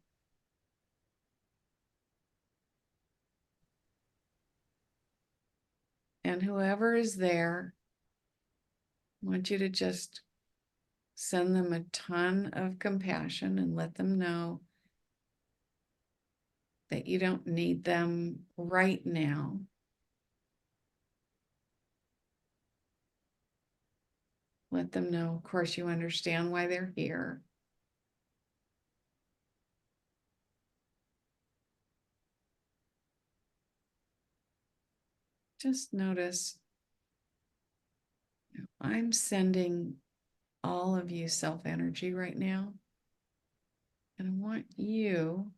And whoever is there, I want you to just send them a ton of compassion and let them know that you don't need them right now. Let them know, of course, you understand why they're here. Just notice, I'm sending all of you self-energy right now. And I want you,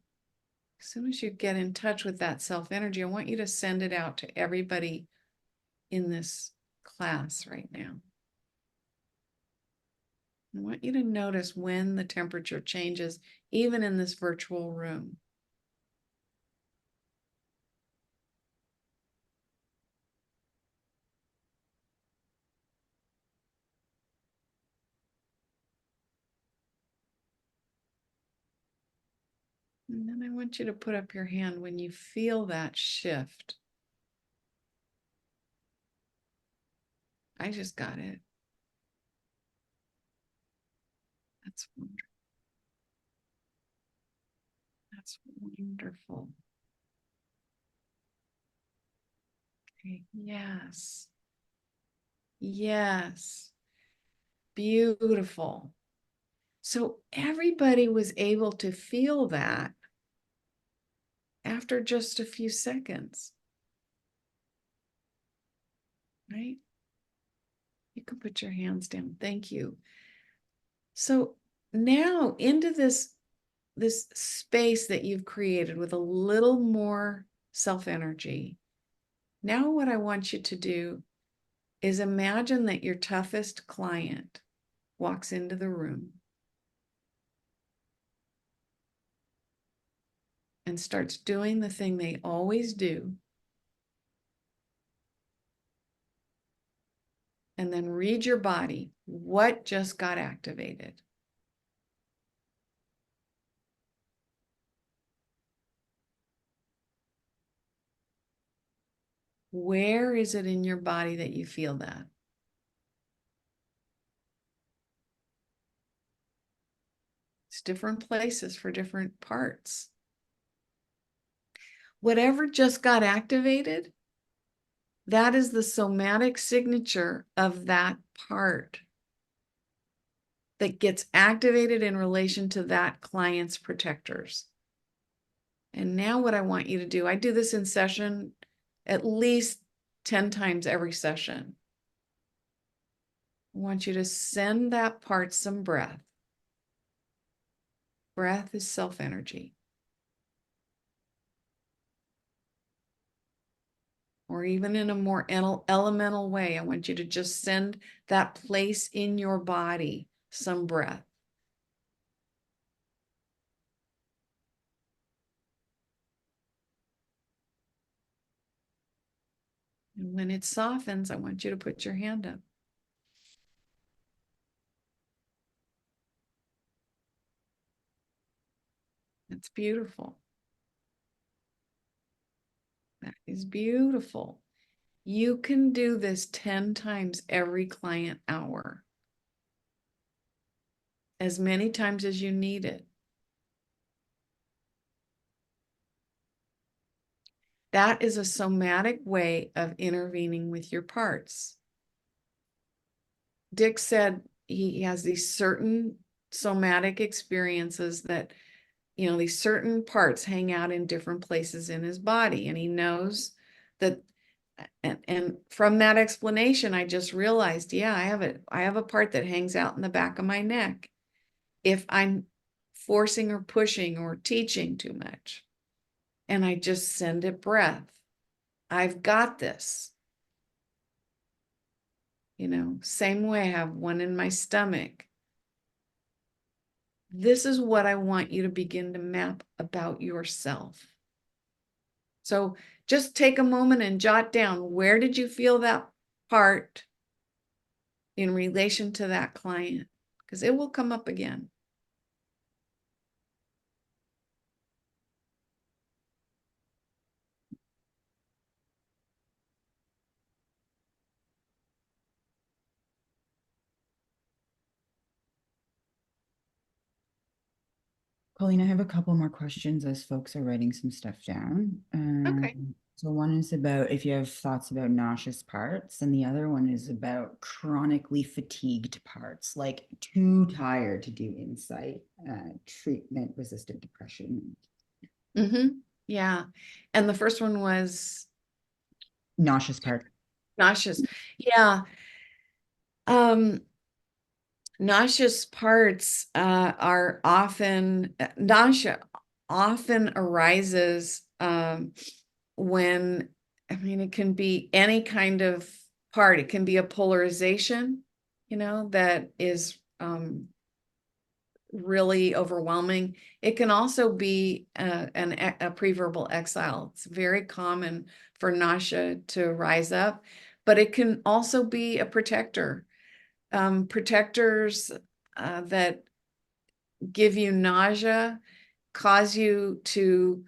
as soon as you get in touch with that self-energy, I want you to send it out to everybody in this class right now. I want you to notice when the temperature changes, even in this virtual room. And then I want you to put up your hand when you feel that shift. I just got it. That's wonderful. That's wonderful. Okay, yes. Yes. Beautiful. So everybody was able to feel that after just a few seconds, right? You can put your hands down. Thank you. So now into this space that you've created with a little more self-energy. Now what I want you to do is imagine that your toughest client walks into the room and starts doing the thing they always do. And then read your body. What just got activated? Where is it in your body that you feel that? It's different places for different parts. Whatever just got activated, that is the somatic signature of that part that gets activated in relation to that client's protectors. And now what I want you to do, I do this in session at least 10 times every session. I want you to send that part some breath. Breath is self-energy. Or even in a more elemental way, I want you to just send that place in your body some breath. And when it softens, I want you to put your hand up. That's beautiful. That is beautiful. You can do this 10 times every client hour. As many times as you need it. That is a somatic way of intervening with your parts. Dick said he has these certain somatic experiences that, you know, these certain parts hang out in different places in his body. And he knows that, and from that explanation, I just realized, yeah, I have a part that hangs out in the back of my neck if I'm forcing or pushing or teaching too much. And I just send it breath. I've got this. You know, same way I have one in my stomach. This is what I want you to begin to map about yourself. So just take a moment and jot down, where did you feel that part in relation to that client? Because it will come up again. Colleen, I have a couple more questions as folks are writing some stuff down. Okay. So one is about if you have thoughts about nauseous parts, and the other one is about chronically fatigued parts, like too tired to do insight, treatment-resistant depression. Yeah. And the first one was Nauseous part. nauseous. Yeah. Nauseous parts are often, nausea often arises when, I mean, it can be any kind of part. It can be a polarization, you know, that is really overwhelming. It can also be a preverbal exile. It's very common for nausea to rise up, but it can also be a protector. Protectors that give you nausea cause you to,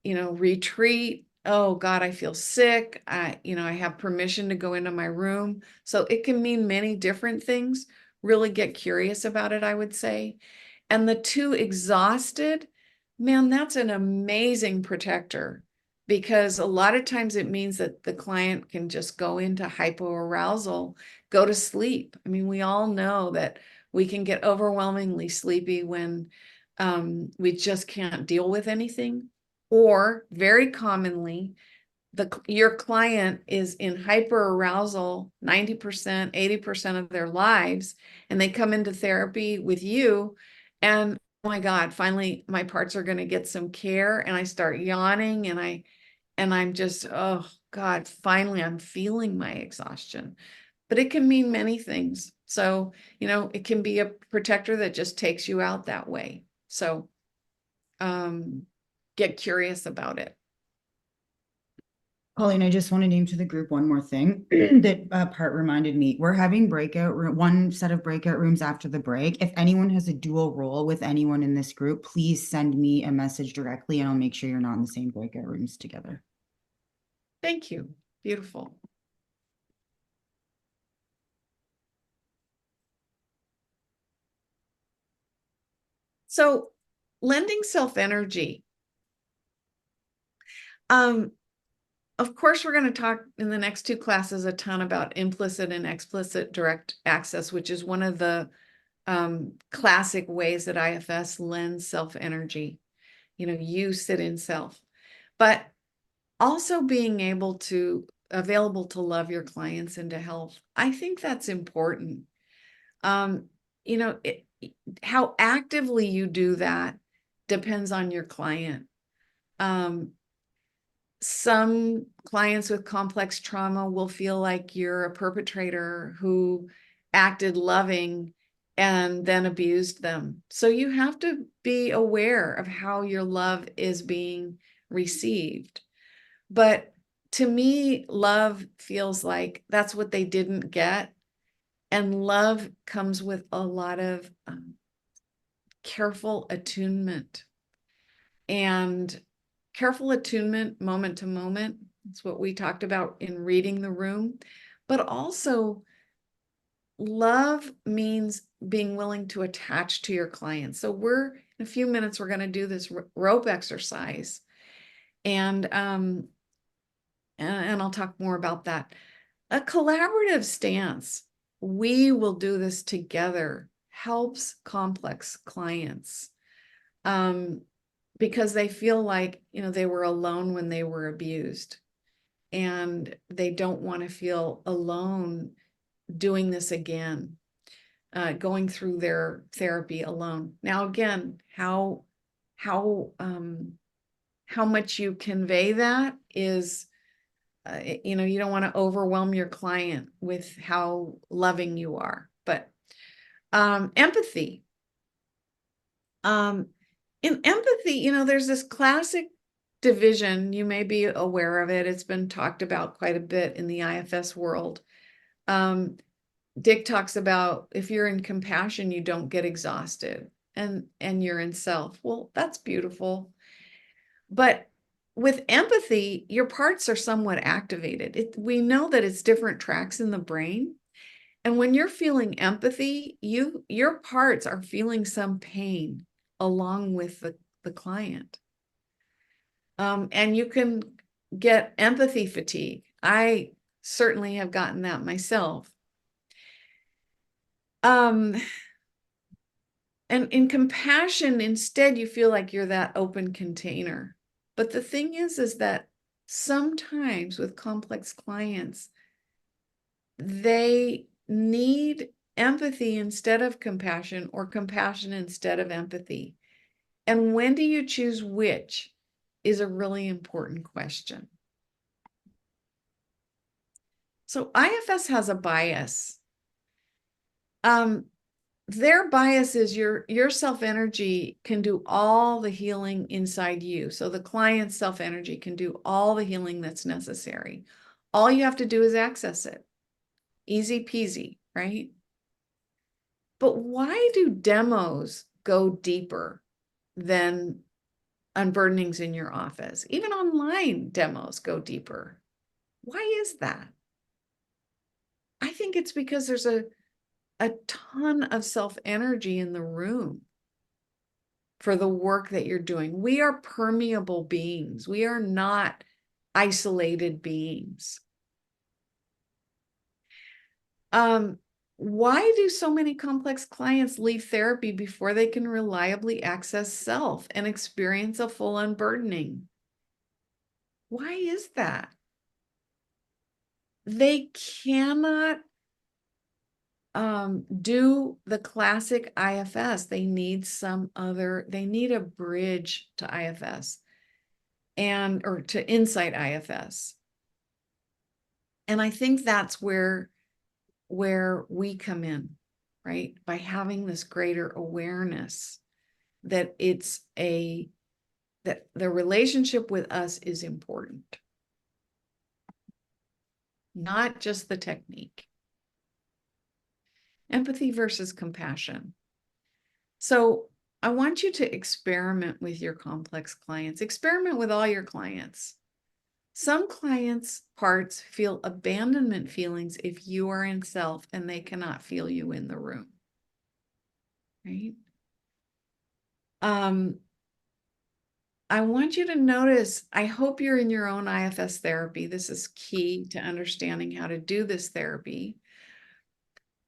you know, retreat. Oh God, I feel sick. I have permission to go into my room. So it can mean many different things. Really get curious about it, I would say. And the too exhausted, man, that's an amazing protector, because a lot of times it means that the client can just go into hypoarousal, go to sleep. I mean, we all know that we can get overwhelmingly sleepy when we just can't deal with anything. Or very commonly, your client is in hyperarousal 90%, 80% of their lives, and they come into therapy with you And oh my God, finally my parts are going to get some care, and I start yawning, and I'm just, oh God, finally I'm feeling my exhaustion. But it can mean many things. So, it can be a protector that just takes you out that way. So, get curious about it. Colleen, I just want to name to the group one more thing that part reminded me. We're having one set of breakout rooms after the break. If anyone has a dual role with anyone in this group, please send me a message directly and I'll make sure you're not in the same breakout rooms together. Thank you. Beautiful. So, lending self-energy. Of course, we're going to talk in the next two classes a ton about implicit and explicit direct access, which is one of the classic ways that IFS lends self-energy. You sit in self, but also being available to love your clients and to help. I think that's important. How actively you do that depends on your client. Some clients with complex trauma will feel like you're a perpetrator who acted loving and then abused them. So you have to be aware of how your love is being received. But to me, love feels like that's what they didn't get. And love comes with a lot of careful attunement. And careful attunement, moment to moment. That's what we talked about in reading the room. But also, love means being willing to attach to your clients. So in a few minutes, we're going to do this rope exercise. And I'll talk more about that. A collaborative stance, we will do this together, helps complex clients. Because they feel like, they were alone when they were abused, and they don't want to feel alone doing this again, going through their therapy alone. Now, again, how much you convey that is, you don't want to overwhelm your client with how loving you are, but empathy. In empathy, there's this classic division. You may be aware of it. It's been talked about quite a bit in the IFS world. Dick talks about if you're in compassion, you don't get exhausted, and you're in self. Well, that's beautiful. But with empathy, your parts are somewhat activated. We know that it's different tracks in the brain. And when you're feeling empathy, your parts are feeling some pain along with the client. And you can get empathy fatigue. I certainly have gotten that myself. And in compassion, instead, you feel like you're that open container. But the thing is that sometimes with complex clients, they need empathy instead of compassion, or compassion instead of empathy. And when do you choose which is a really important question. So IFS has a bias. Their bias is your self-energy can do all the healing inside you. So the client's self-energy can do all the healing that's necessary. All you have to do is access it. Easy peasy, right? But why do demos go deeper than unburdenings in your office? Even online demos go deeper. Why is that? I think it's because there's a ton of self-energy in the room for the work that you're doing. We are permeable beings. We are not isolated beings. Why do so many complex clients leave therapy before they can reliably access self and experience a full unburdening? Why is that? They cannot do the classic IFS. They need they need a bridge to IFS or to Insight IFS. And I think that's where we come in, right? By having this greater awareness that that the relationship with us is important, not just the technique. Empathy versus compassion. So I want you to experiment with your complex clients. Experiment with all your clients. Some clients' parts feel abandonment feelings if you are in self and they cannot feel you in the room, right? I want you to notice, I hope you're in your own IFS therapy. This is key to understanding how to do this therapy.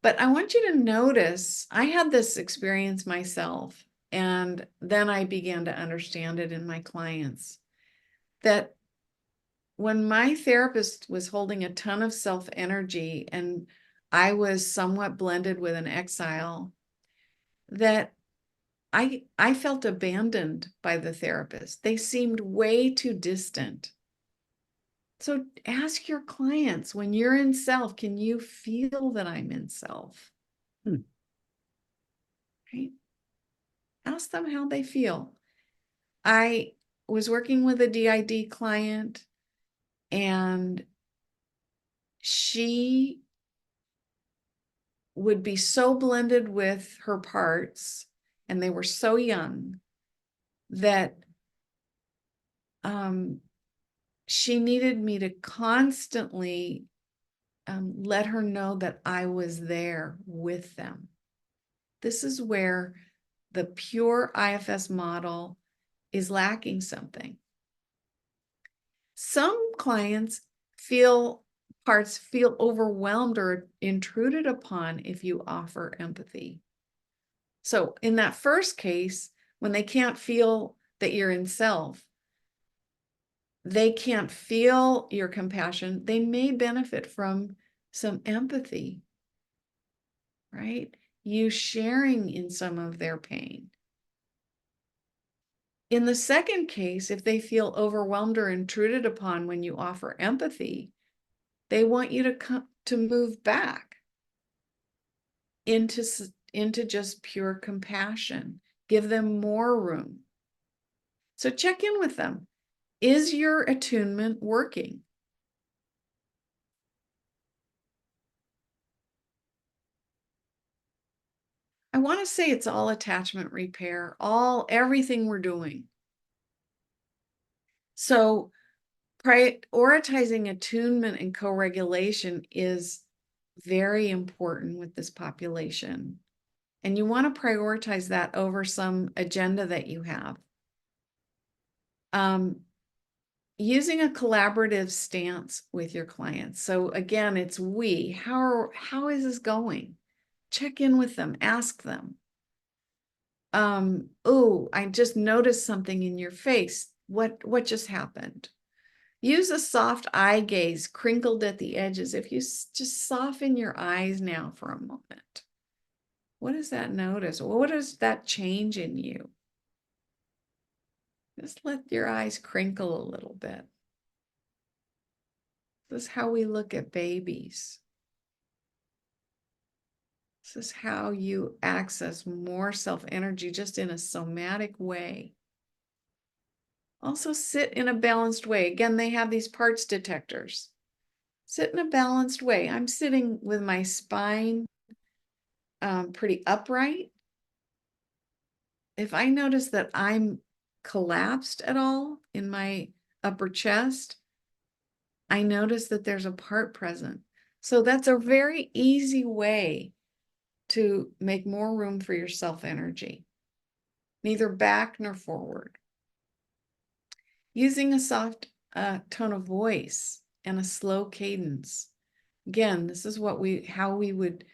But I want you to notice, I had this experience myself, and then I began to understand it in my clients, that when my therapist was holding a ton of self energy and I was somewhat blended with an exile, that I felt abandoned by the therapist. They seemed way too distant. So ask your clients, when you're in self, can you feel that I'm in self? Right? Ask them how they feel. I was working with a DID client, and she would be so blended with her parts, and they were so young, that she needed me to constantly let her know that I was there with them. This is where the pure IFS model is lacking something. Some clients feel overwhelmed or intruded upon if you offer empathy. So in that first case, when they can't feel that you're in self, they can't feel your compassion, they may benefit from some empathy, right? You sharing in some of their pain. In the second case, if they feel overwhelmed or intruded upon when you offer empathy, they want you to move back into just pure compassion. Give them more room. So check in with them. Is your attunement working? I want to say it's all attachment repair, everything we're doing. So prioritizing attunement and co-regulation is very important with this population. And you want to prioritize that over some agenda that you have. Using a collaborative stance with your clients. So again, it's we. How is this going? Check in with them, ask them. Oh, I just noticed something in your face. What just happened? Use a soft eye gaze, crinkled at the edges. If you just soften your eyes now for a moment, what does that notice? What does that change in you? Just let your eyes crinkle a little bit. This is how we look at babies. This is how you access more self-energy just in a somatic way. Also sit in a balanced way. Again, they have these parts detectors. Sit in a balanced way. I'm sitting with my spine pretty upright. If I notice that I'm collapsed at all in my upper chest, I notice that there's a part present. So that's a very easy way to make more room for your self-energy, neither back nor forward. Using a soft tone of voice and a slow cadence. Again, this is how we would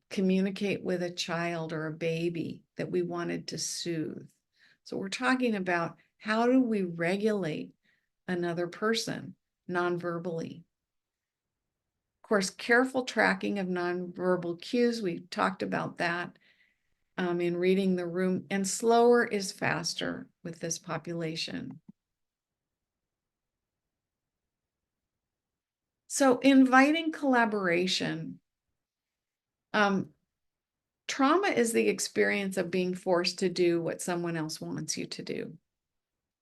communicate with a child or a baby that we wanted to soothe. So we're talking about how do we regulate another person non-verbally. course, careful tracking of nonverbal cues. We've talked about that in reading the room, and slower is faster with this population. So inviting collaboration. Trauma is the experience of being forced to do what someone else wants you to do.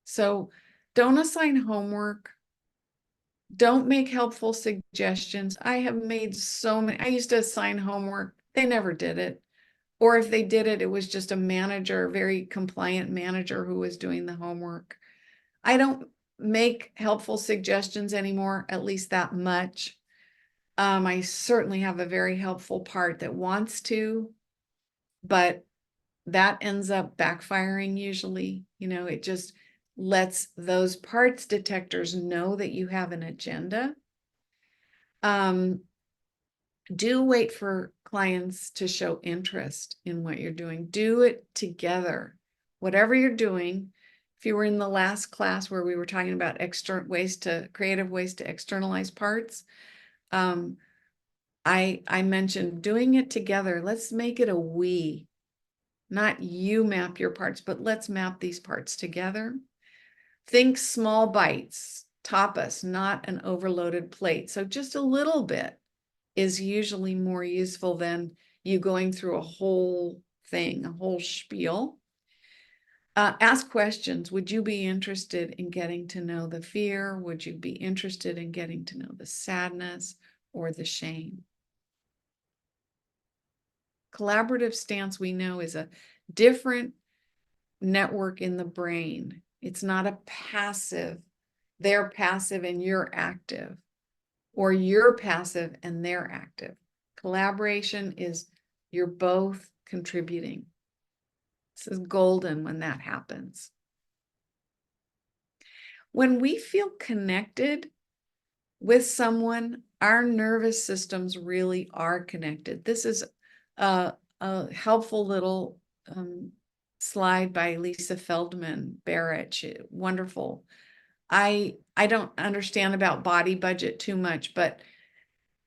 So don't assign homework. Don't make helpful suggestions. I have made so many. I used to assign homework. They never did it. Or if they did it, it was just a manager, a very compliant manager who was doing the homework. I don't make helpful suggestions anymore, at least that much. I certainly have a very helpful part that wants to, but that ends up backfiring usually. You know, it just lets those parts detectors know that you have an agenda. Do wait for clients to show interest in what you're doing. Do it together. Whatever you're doing, if you were in the last class where we were talking about creative ways to externalize parts, I mentioned doing it together. Let's make it a we. Not you map your parts, but let's map these parts together. Think small bites, tapas, not an overloaded plate. So just a little bit is usually more useful than you going through a whole thing, a whole spiel. Ask questions. Would you be interested in getting to know the fear? Would you be interested in getting to know the sadness or the shame? Collaborative stance, we know, is a different network in the brain. It's not a passive. They're passive and you're active, or you're passive and they're active. Collaboration is you're both contributing. This is golden when that happens. When we feel connected with someone, our nervous systems really are connected. This is a helpful little slide by Lisa Feldman Barrett. Wonderful. I don't understand about body budget too much, but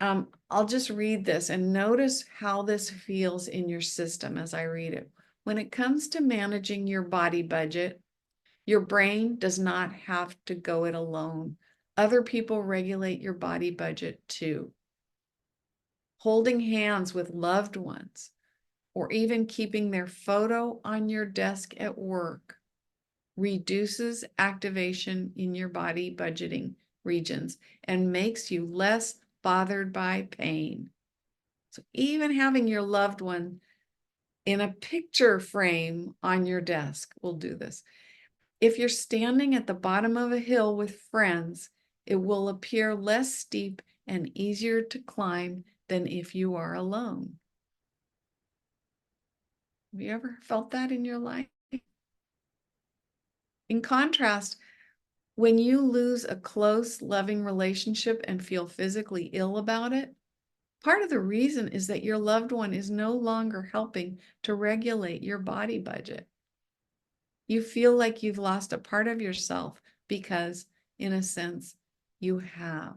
I'll just read this and notice how this feels in your system as I read it. When it comes to managing your body budget, your brain does not have to go it alone. Other people regulate your body budget too. Holding hands with loved ones, or even keeping their photo on your desk at work, reduces activation in your body budgeting regions and makes you less bothered by pain. So even having your loved one in a picture frame on your desk will do this. If you're standing at the bottom of a hill with friends, it will appear less steep and easier to climb than if you are alone. Have you ever felt that in your life? In contrast, when you lose a close, loving relationship and feel physically ill about it, part of the reason is that your loved one is no longer helping to regulate your body budget. You feel like you've lost a part of yourself because, in a sense, you have.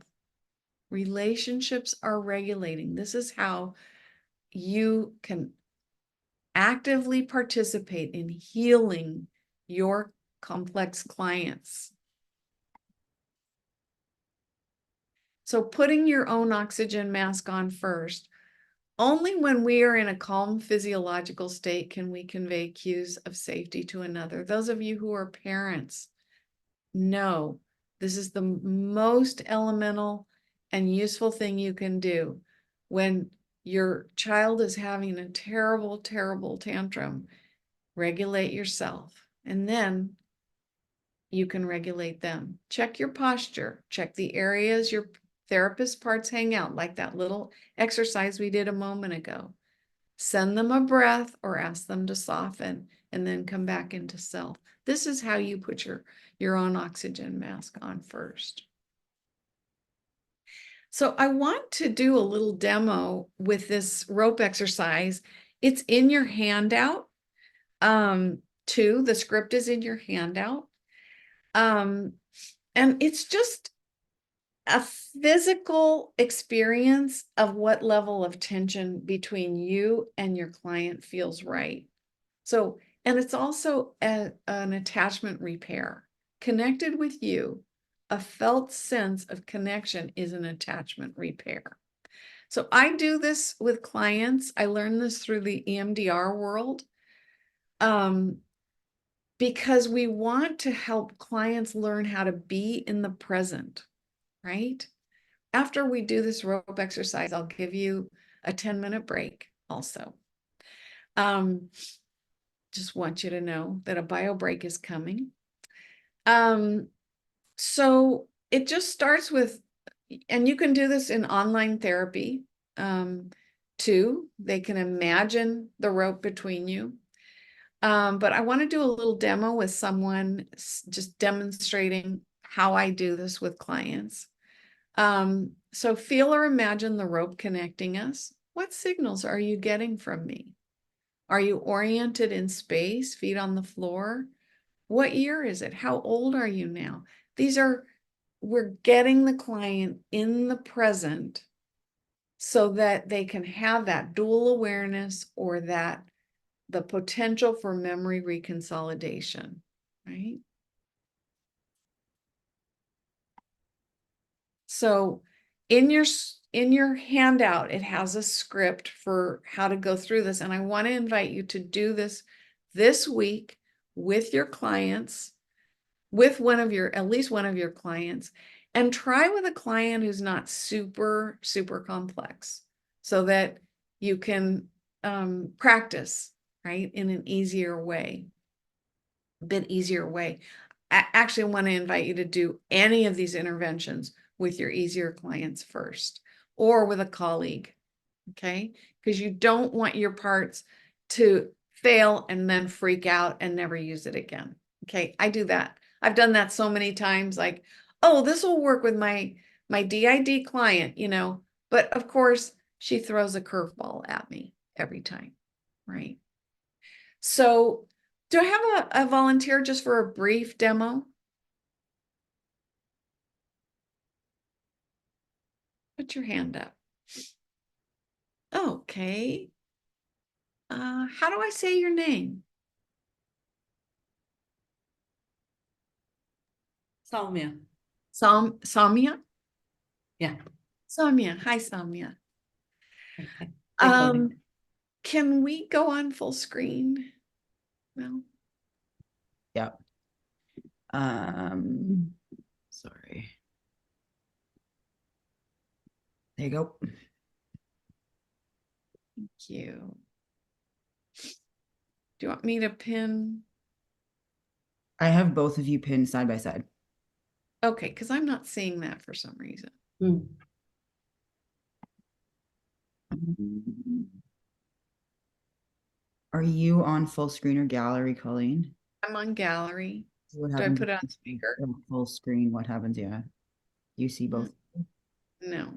Relationships are regulating. This is how you can actively participate in healing your complex clients. So putting your own oxygen mask on first. Only when we are in a calm physiological state can we convey cues of safety to another. Those of you who are parents know this is the most elemental and useful thing you can do. When your child is having a terrible, terrible tantrum, regulate yourself, and then you can regulate them. Check your posture, check the areas your therapist parts hang out, like that little exercise we did a moment ago. Send them a breath or ask them to soften and then come back into self. This is how you put your own oxygen mask on first. So I want to do a little demo with this rope exercise. It's in your handout too. The script is in your handout. And it's just a physical experience of what level of tension between you and your client feels right. So, and it's also an attachment repair. Connected with you, a felt sense of connection is an attachment repair. So I do this with clients. I learned this through the EMDR world. Because we want to help clients learn how to be in the present, right? After we do this rope exercise, I'll give you a 10-minute break also. Just want you to know that a bio break is coming. So it just starts with, and you can do this in online therapy too. They can imagine the rope between you. But I want to do a little demo with someone, just demonstrating how I do this with clients. So feel or imagine the rope connecting us. What signals are you getting from me? Are you oriented in space, feet on the floor? What year is it? How old are you now? We're getting the client in the present so that they can have that dual awareness or the potential for memory reconsolidation, right? So in your handout, it has a script for how to go through this. And I want to invite you to do this week with your clients, with at least one of your clients, and try with a client who's not super, super complex so that you can practice, right, in an easier way, a bit easier way. I actually want to invite you to do any of these interventions with your easier clients first or with a colleague, okay? Because you don't want your parts to fail and then freak out and never use it again, okay? I do that. I've done that so many times, like, oh, this will work with my DID client, but of course she throws a curveball at me every time, right? So do I have a volunteer just for a brief demo? Put your hand up. Okay. How do I say your name? Salmia. Samia? Yeah. Samia. Hi, Samia. Hi. Can we go on full screen? No. Yep. Sorry. There you go. Thank you. Do you want me to pin? I have both of you pinned side by side. Okay, because I'm not seeing that for some reason. Are you on full screen or gallery, Colleen? I'm on gallery. What Do I happens put it if on speaker? you're on full screen? What happens? Yeah. You see both. No.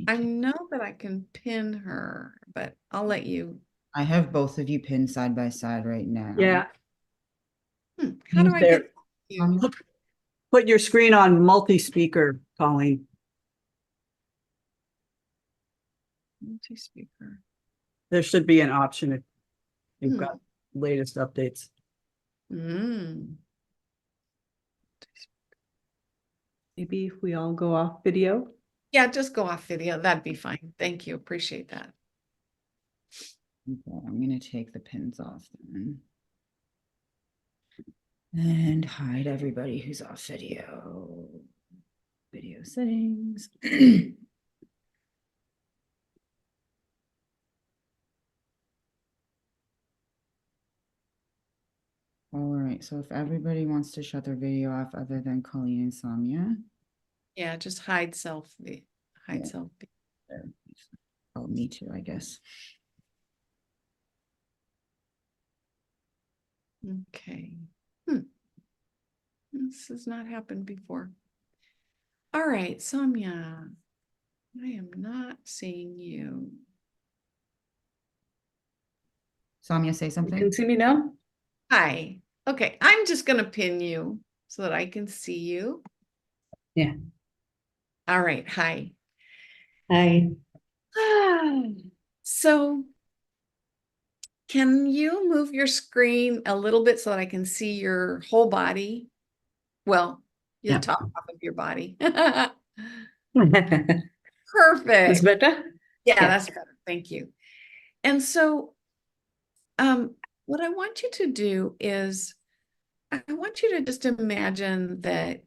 I know that I can pin her, but I'll let you. I have both of you pinned side by side right now. Yeah. How do I There. get you? Put your screen on multi-speaker, Colleen. Multi-speaker. There should be an option if you've got latest updates. Maybe if we all go off video. Yeah, just go off video. That'd be fine. Thank you. Appreciate that. Okay, I'm going to take the pins off then. And hide everybody who's off video. Video settings. All right, so if everybody wants to shut their video off other than Colleen and Samia. Yeah, just hide self. Hide self. Oh, me too, I guess. Okay. This has not happened before. All right, Samia. I am not seeing you. Soumya, say You something. can see me now? Hi. Okay, I'm just gonna pin you so that I can see you. Yeah. All right, hi. Hi. So can you move your screen a little bit so that I can see your whole body? Well, the Yeah. top half of your body. That's Perfect. better? Yeah, Yeah. that's better. Thank you. And so, what I want you to do is I want you to just imagine that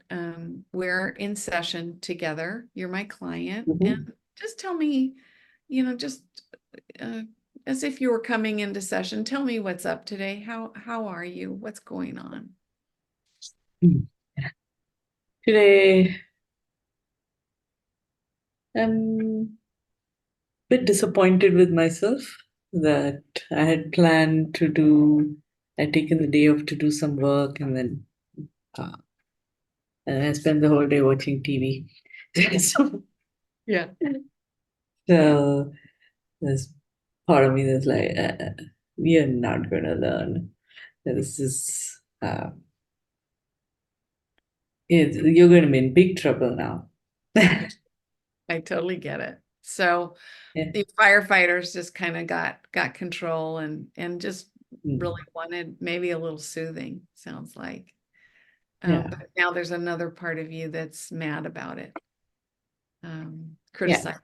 we're in session together. You're my client, Mhm. and just tell me, just uh, as if you were coming into session. Tell me what's up today. How are you? What's going on? Today, I'm a bit disappointed with myself that I had planned to do, I'd taken the day off to do some work and I spent the whole day watching TV. So, Yeah. so there's part of me that's like, we are not going to learn. This is, you're going to be in big trouble now. I totally get it. So Yeah. the firefighters just kind of got control and just Mm. really wanted maybe a little soothing, sounds like. Yeah. But now there's another part of you that's mad about it. Yeah. Criticize.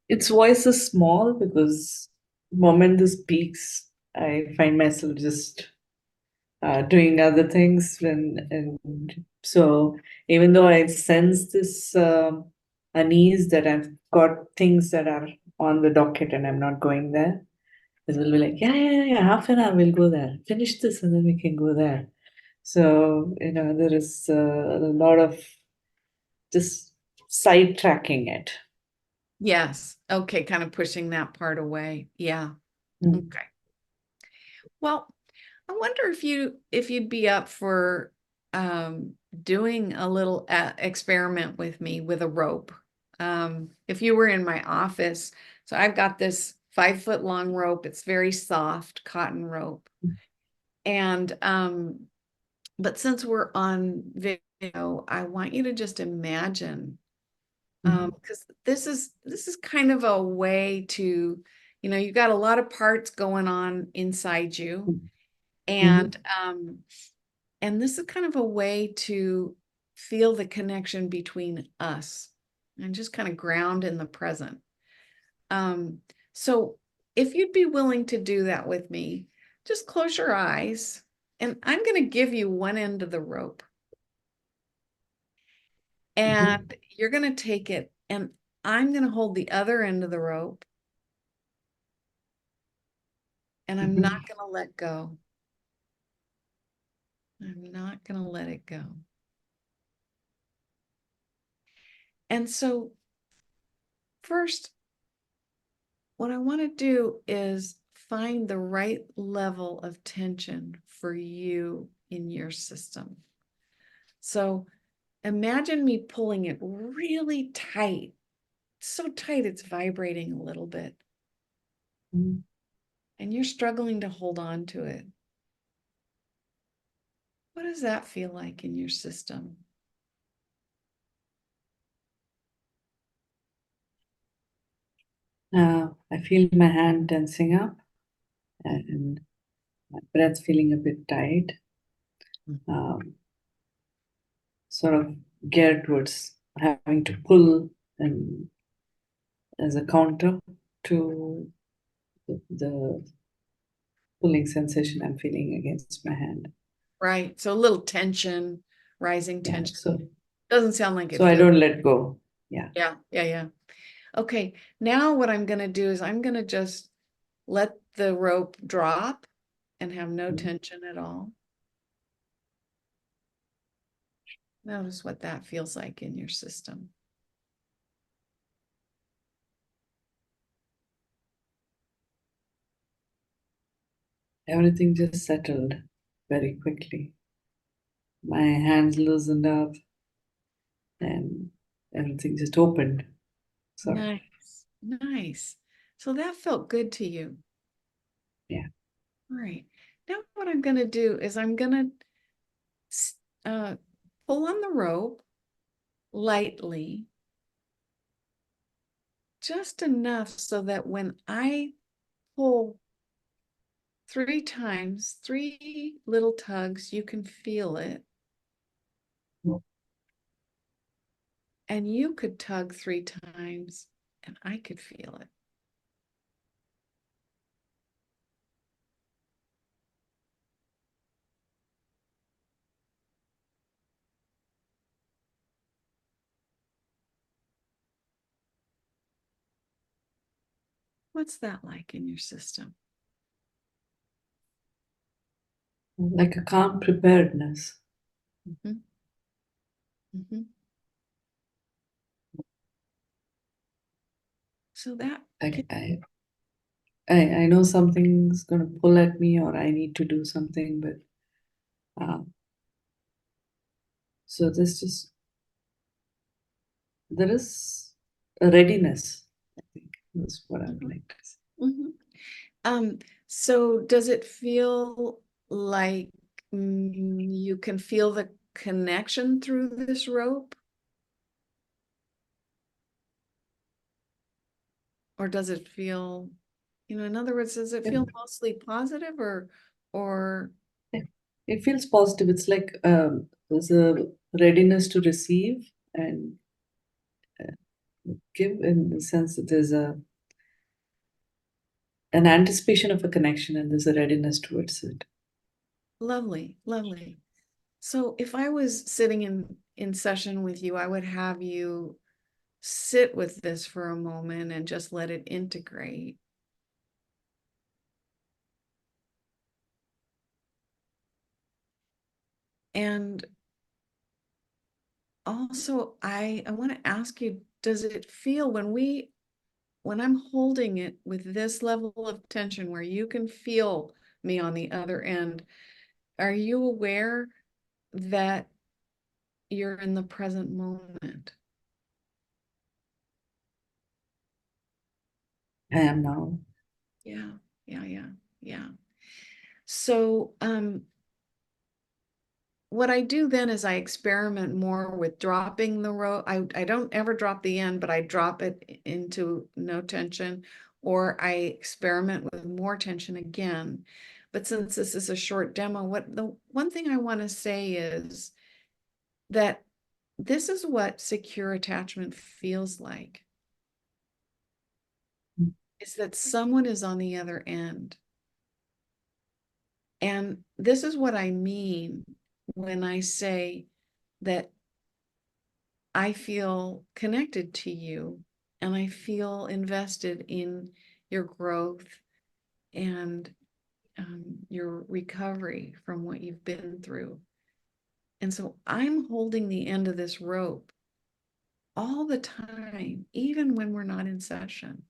Its voice is small because the moment this peaks, I find myself just doing other things, and so even though I sense this unease that I've got things that are on the docket and I'm not going there, it will be like, yeah, half an hour we'll go there, finish this, and then we can go there. So there is a lot of just sidetracking it. Yes. Okay. Kind of pushing that part away. Yeah. Mm. Okay. Well, I wonder if you'd be up for doing a little experiment with me with a rope. If you were in my office, so I've got this 5 foot long rope. It's very soft cotton rope. And but since we're on video, I want you to just imagine because this is kind of a way to, you've got a lot of parts going on inside you, and this is kind of a way to feel the connection between us and just kind of ground in the present. So if you'd be willing to do that with me, just close your eyes and I'm going to give you one end of the rope. And you're going to take it and I'm going to hold the other end of the rope. And I'm not going to let go. I'm not going to let it go. And so first, what I want to do is find the right level of tension for you in your system. So imagine me pulling it really tight, so tight it's vibrating a little bit. And you're struggling to hold on to it. What does that feel like in your system? I feel my hand tensing up and my breath feeling a bit tight. Sort of geared towards having to pull and as a counter to the pulling sensation I'm feeling against my hand. Right. So a little tension, rising Yeah, tension. so Doesn't sound like it I feels. don't let go. Yeah. Yeah. Okay. Now what I'm going to do is I'm going to just let the rope drop and have no tension at all. Notice what that feels like in your system. Everything just settled very quickly. My hands loosened up and everything just opened. So Nice. So that felt good to you. yeah. All right. Now what I'm going to do is I'm going to pull on the rope lightly, just enough so that when I pull 3 times, 3 little tugs, you can feel it. And you could tug 3 times and I could feel it. What's that like in your system? Like a calm preparedness. Mm-hmm. Mm-hmm. So that Like I know something's gonna pull at me, or I need to do something, but so there is a readiness, I think is what I would like to say. So does it feel like you can feel the connection through this rope? Or does it feel, in other words, does it feel mostly positive or It feels positive. It's like there's a readiness to receive and give, in the sense that there's an anticipation of a connection and there's a readiness towards it. lovely, lovely. So if I was sitting in session with you, I would have you sit with this for a moment and just let it integrate. And also, I want to ask you, does it feel when I'm holding it with this level of tension where you can feel me on the other end, are you aware that you're in the present moment? I am now. Yeah, yeah. So, what I do then is I experiment more with dropping the rope. I don't ever drop the end, but I drop it into no tension, or I experiment with more tension again. But since this is a short demo, the one thing I want to say is that this is what secure attachment feels like. Is that someone is on the other end. And this is what I mean when I say that I feel connected to you and I feel invested in your growth and your recovery from what you've been through. And so I'm holding the end of this rope all the time, even when we're not in session.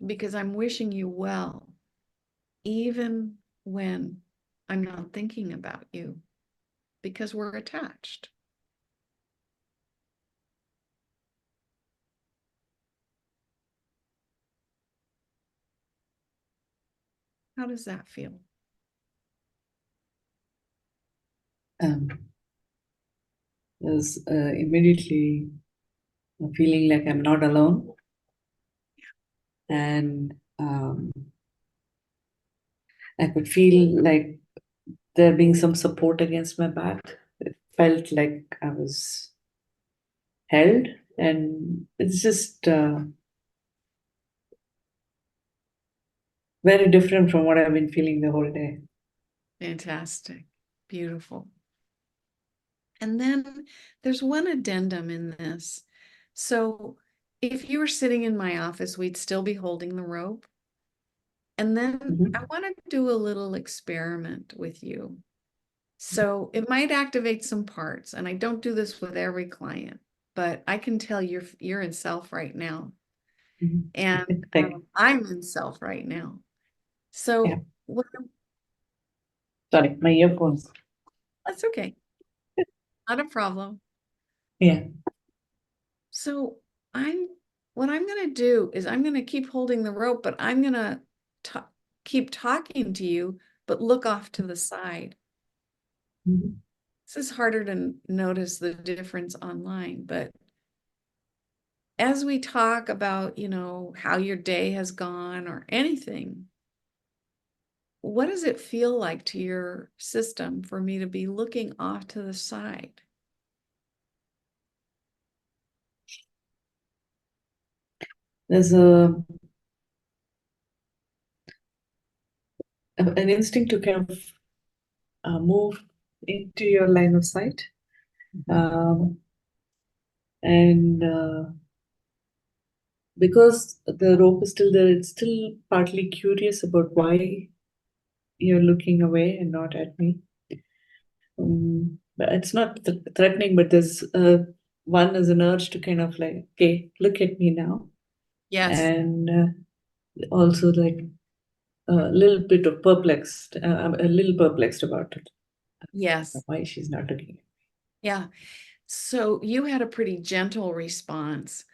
Because I'm wishing you well, even when I'm not thinking about you, because we're attached. How does that feel? There's immediately a feeling like I'm not alone. And I could feel like there being some support against my back. It felt like I was held, and it's just very different from what I've been feeling the whole day. Fantastic. Beautiful. And then there's one addendum in this. So if you were sitting in my office, we'd still be holding the rope. And then I want to do a little experiment with you. So it might activate some parts, and I don't do this with every client, but I can tell you're in self right now. And I'm in self right now. So Sorry, my earphones. That's okay. Not a problem. Yeah. So I'm what I'm going to do is I'm going to keep holding the rope, but I'm going to keep talking to you, but look off to the side. Mhm. This is harder to notice the difference online, but as we talk about, you know, how your day has gone or anything, what does it feel like to your system for me to be looking off to the side? There's an instinct to kind of move into your line of sight. And because the rope is still there, it's still partly curious about why you're looking away and not at me. But it's not threatening, but there's one is an urge to kind of like, okay, look at me now. Yes. And also like a little bit of perplexed. I'm a little perplexed about it. Yes. Why she's not looking at me. Yeah. So you had a pretty gentle response.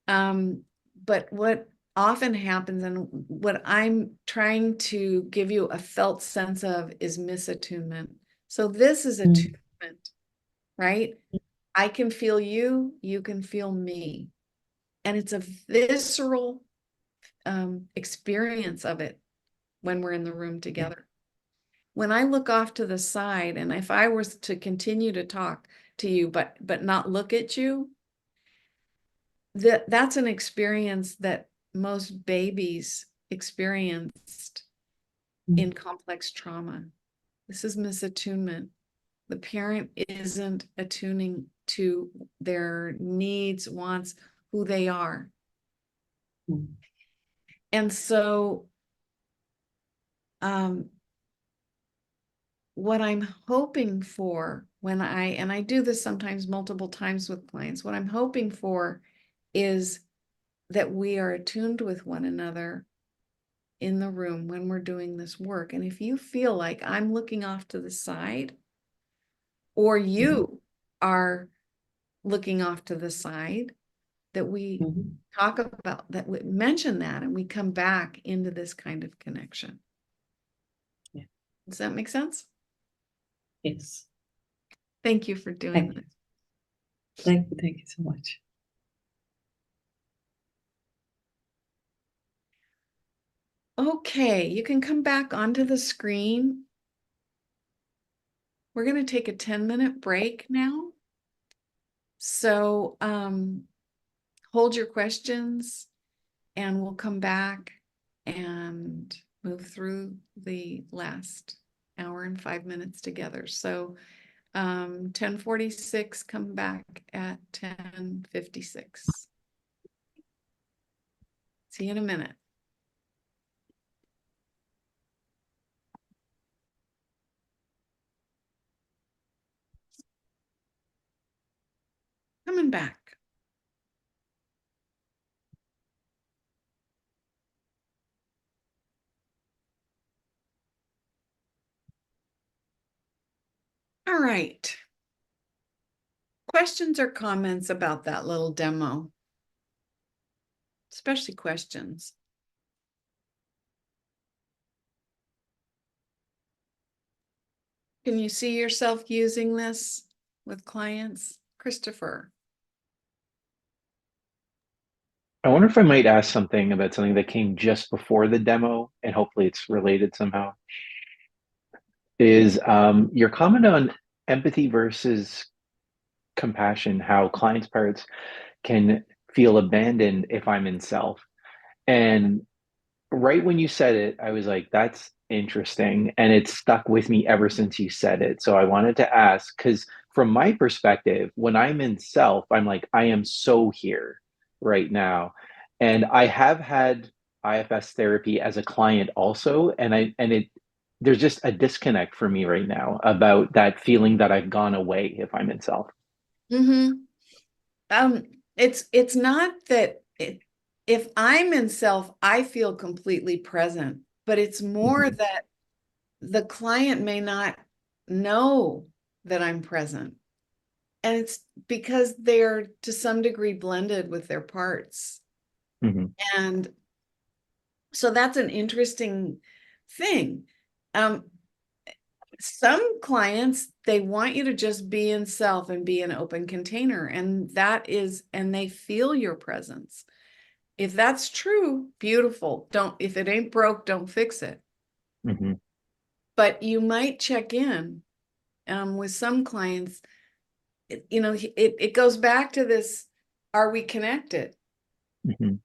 But what often happens, and what I'm trying to give you a felt sense of, is misattunement. So this is attunement, right? I can feel you, you can feel me. And it's a visceral experience of it when we're in the room together. When I look off to the side, and if I was to continue to talk to you, but not look at you, that's an experience that most babies experienced in complex trauma. This is misattunement. The parent isn't attuning to their needs, wants, who they are. And so what I'm hoping for when I do this sometimes multiple times with clients, what I'm hoping for is that we are attuned with one another in the room when we're doing this work. And if you feel like I'm looking off to the side, or you are looking off to the side, that we talk about that, we mention that, and we come back into this kind of connection. Yeah. Does that make sense? Yes. Thank you for doing this. Thank you so much. Okay, you can come back onto the screen. We're going to take a 10-minute break now. So hold your questions and we'll come back and move through the last hour and 5 minutes together. So 10:46, come back at 10:56. See you in a minute. Coming back. All right. Questions or comments about that little demo? Especially questions. Can you see yourself using this with clients? Christopher. I wonder if I might ask something about something that came just before the demo, and hopefully it's related somehow. Is your comment on empathy versus compassion, how clients' parts can feel abandoned if I'm in self. And right when you said it, I was like, that's interesting. And it's stuck with me ever since you said it. So I wanted to ask, because from my perspective, when I'm in self, I'm like, I am so here right now. And I have had IFS therapy as a client also. There's just a disconnect for me right now about that feeling that I've gone away if I'm in self. It's not that if I'm in self, I feel completely present, but it's more that the client may not know that I'm present. And it's because they're to some degree blended with their parts. Mhm. And so that's an interesting thing. Some clients, they want you to just be in self and be an open container, and they feel your presence. If that's true, beautiful. If it ain't broke, don't fix it. Mhm. But you might check in with some clients. It goes back to this: are we connected Mhm.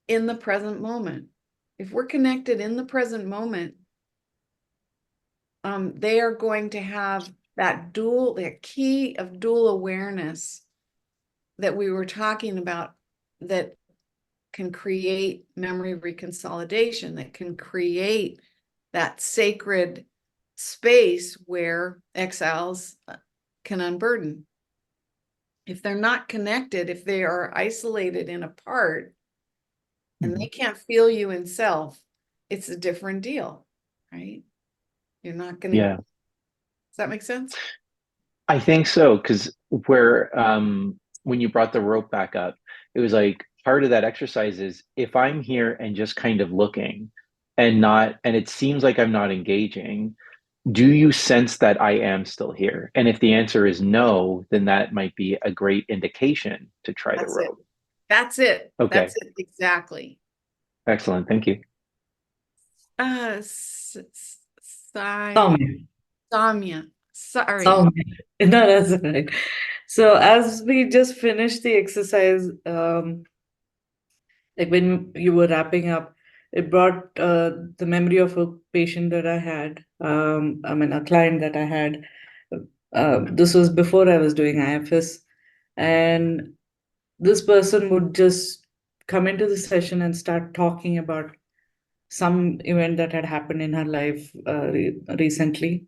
in the present moment? If we're connected in the present moment, they are going to have that key of dual awareness that we were talking about, that can create memory reconsolidation, that can create that sacred space where exiles can unburden. If they're not connected, if they are isolated and apart, and they can't feel you in self, it's a different deal, right? You're not going to. Yeah. Does that make sense? I think so, because when you brought the rope back up, it was like part of that exercise is if I'm here and just kind of looking and it seems like I'm not engaging, do you sense that I am still here? And if the answer is no, then that might be a great indication to try the That's it. rope. That's it. Okay, That's it. Exactly. excellent. Thank you. Soumya. Samya. Sorry. Soumya. No, that's right. So as we just finished the exercise, like when you were wrapping up, it brought the memory of a patient that I had. I mean, a client that I had. This was before I was doing IFS, and this person would just come into the session and start talking about some event that had happened in her life recently,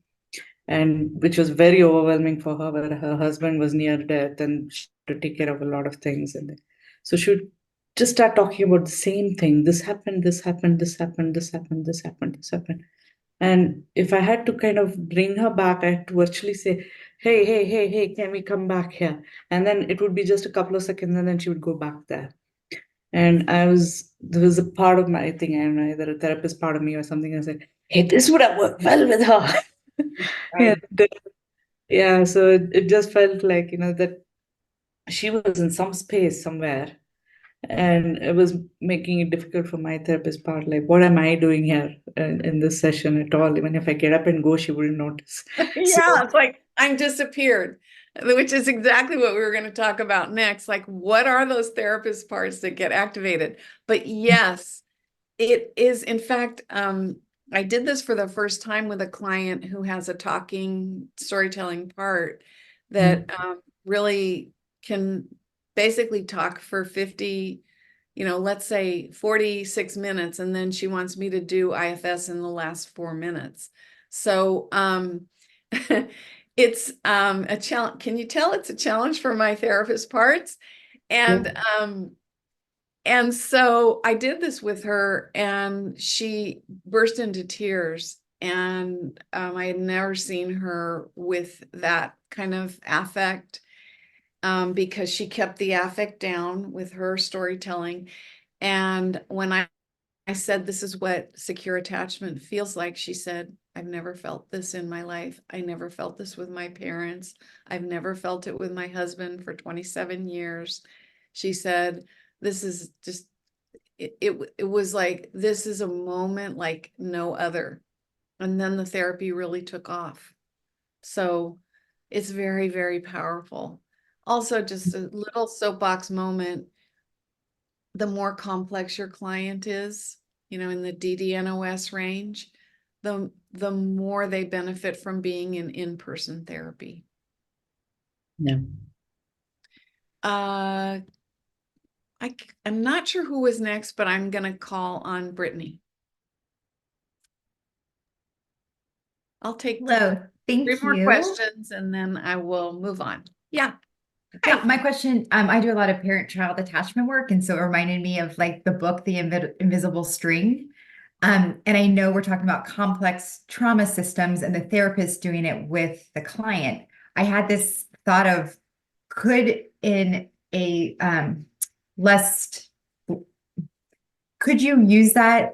and which was very overwhelming for her, where her husband was near death and she had to take care of a lot of things. And so she would just start talking about the same thing. This happened, this happened, this happened, this happened, this happened, this happened. And if I had to kind of bring her back, I had to virtually say, hey, hey, hey, hey, can we come back here? And then it would be just a couple of seconds and then she would go back there. And there was a part of my, I think, I don't know, either a therapist part of me or something. I said, hey, this would have worked well with her. Right. Yeah, so it just felt like, that she was in some space somewhere, and it was making it difficult for my therapist part. Like, what am I doing here in this session at all? Even if I get up and go, she wouldn't notice. Yeah, it's like I'm disappeared, which is exactly what we were going to talk about next. Like, what are those therapist parts that get activated? But yes, it is. In fact, I did this for the first time with a client who has a talking storytelling part that really can basically talk for 50, let's say 46 minutes, and then she wants me to do IFS in the last 4 minutes. So it's a challenge. Can you tell it's a challenge for my therapist parts? And so I did this with her, and she burst into tears. And I had never seen her with that kind of affect, because she kept the affect down with her storytelling. And when I said, this is what secure attachment feels like, she said, I've never felt this in my life. I never felt this with my parents. I've never felt it with my husband for 27 years. She said, this is just, it was like, this is a moment like no other. And then the therapy really took off. So it's very, very powerful. Also, just a little soapbox moment. The more complex your client is, in the DDNOS range, the more they benefit from being in in-person therapy. Yeah. I'm not sure who was next, but I'm going to call on Brittany. I'll take Hello, thank 3 more you. questions and then I will move on. Yeah. Great. My question, I do a lot of parent-child attachment work, and so it reminded me of like the book, The Invisible String. And I know we're talking about complex trauma systems and the therapist doing it with the client. I had this thought of, could in a less could you use that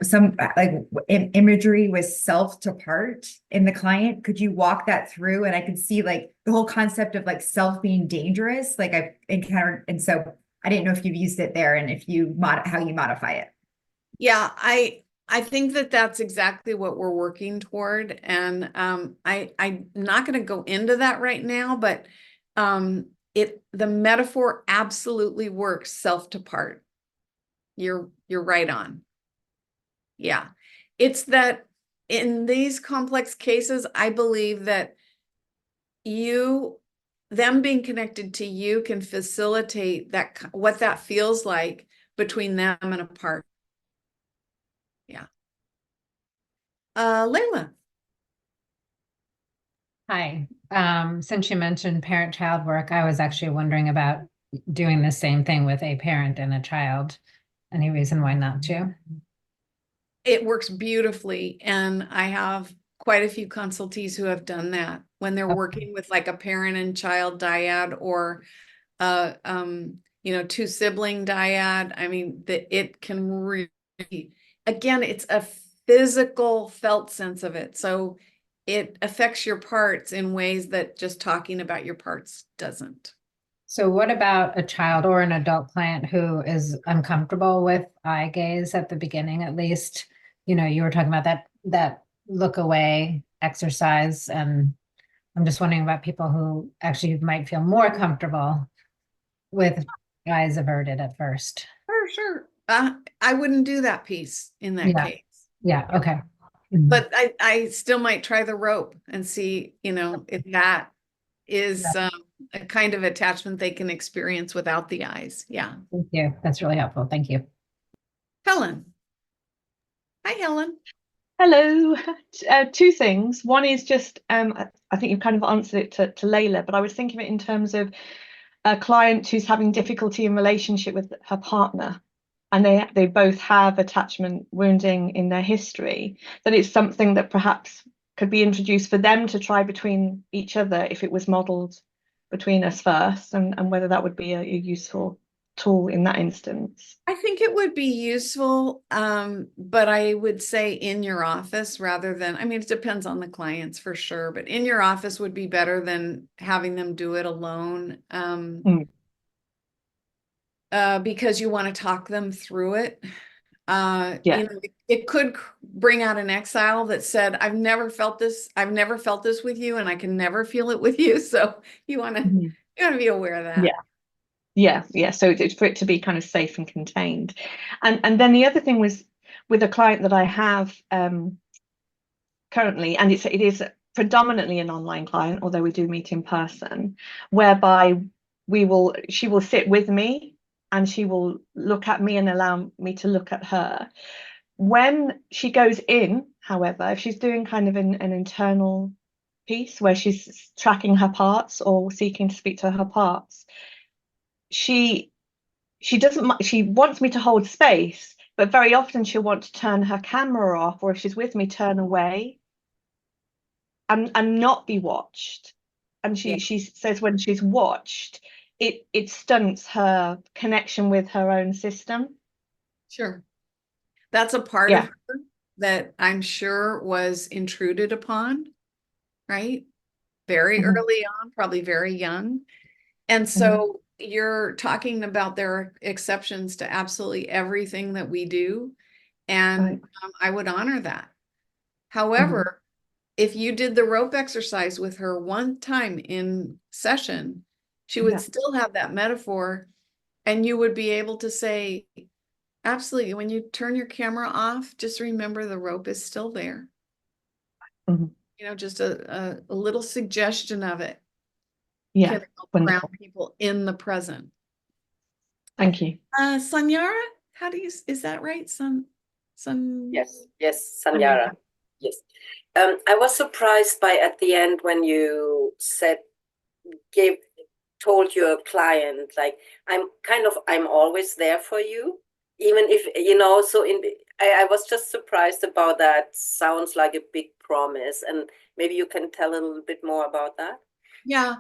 in imagery with self to part in the client? Could you walk that through? And I could see like the whole concept of like self being dangerous, like I've encountered. And so I didn't know if you've used it there and if you how you modify it. Yeah, I think that that's exactly what we're working toward. And I'm not going to go into that right now, but the metaphor absolutely works self to part. You're right on. Yeah. It's that in these complex cases, I believe that them being connected to you can facilitate that, what that feels like between them and a partner. Yeah. Layla. Hi. Since you mentioned parent-child work, I was actually wondering about doing the same thing with a parent and a child. Any reason why not to? It works beautifully. And I have quite a few consultees who have done that when they're working with like a parent and child dyad or two sibling dyad. I mean, it can really, again, it's a physical felt sense of it. So it affects your parts in ways that just talking about your parts doesn't. So what about a child or an adult client who is uncomfortable with eye gaze at the beginning, at least? You know, you were talking about that look away exercise, and I'm just wondering about people who actually might feel more comfortable with eyes averted at first. Sure. I wouldn't do that piece in that case. Yeah. Okay. But I still might try the rope and see, if that is a kind of attachment they can experience without the eyes. Yeah. Thank you. That's really helpful. Thank you. Helen. Hi, Helen. Hello. Two things. One is just, I think you've kind of answered it to Layla, but I was thinking of it in terms of a client who's having difficulty in relationship with her partner, and they both have attachment wounding in their history, that it's something that perhaps could be introduced for them to try between each other if it was modeled between us first, and whether that would be a useful tool in that instance. I think it would be useful, but I would say in your office rather than, it depends on the clients for sure, but in your office would be better than having them do it alone. Because you want to talk them through it. It could bring out an exile that said, I've never felt this with you, and I can never feel it with you. So you want to be aware of that. Yeah. So it's for it to be kind of safe and contained. And then the other thing was with a client that I have currently, and it is predominantly an online client, although we do meet in person, whereby she will sit with me and she will look at me and allow me to look at her. When she goes in, however, if she's doing kind of an internal piece where she's tracking her parts or seeking to speak to her parts, she wants me to hold space, but very often she'll want to turn her camera off, or if she's with me, turn away and not be watched. And she says when she's watched, it stunts her connection with her own system. Sure. That's a part of her that I'm sure was intruded upon, right? Very early on, probably very young. And so you're talking about there are exceptions to absolutely everything that we do. And I would honor that. However, if you did the rope exercise with her one time in session, she would still have that metaphor, and you would be able to say, absolutely, when you turn your camera off, just remember the rope is still there. Just a little suggestion of it. Can help ground people in the present. Thank you. Sanyara, is that right? Yes, Sanyara. Yes. I was surprised by at the end when you told your client, like, I'm always there for you, even if, so I was just surprised about that. Sounds like a big promise, and maybe you can tell a little bit more about that. Yeah.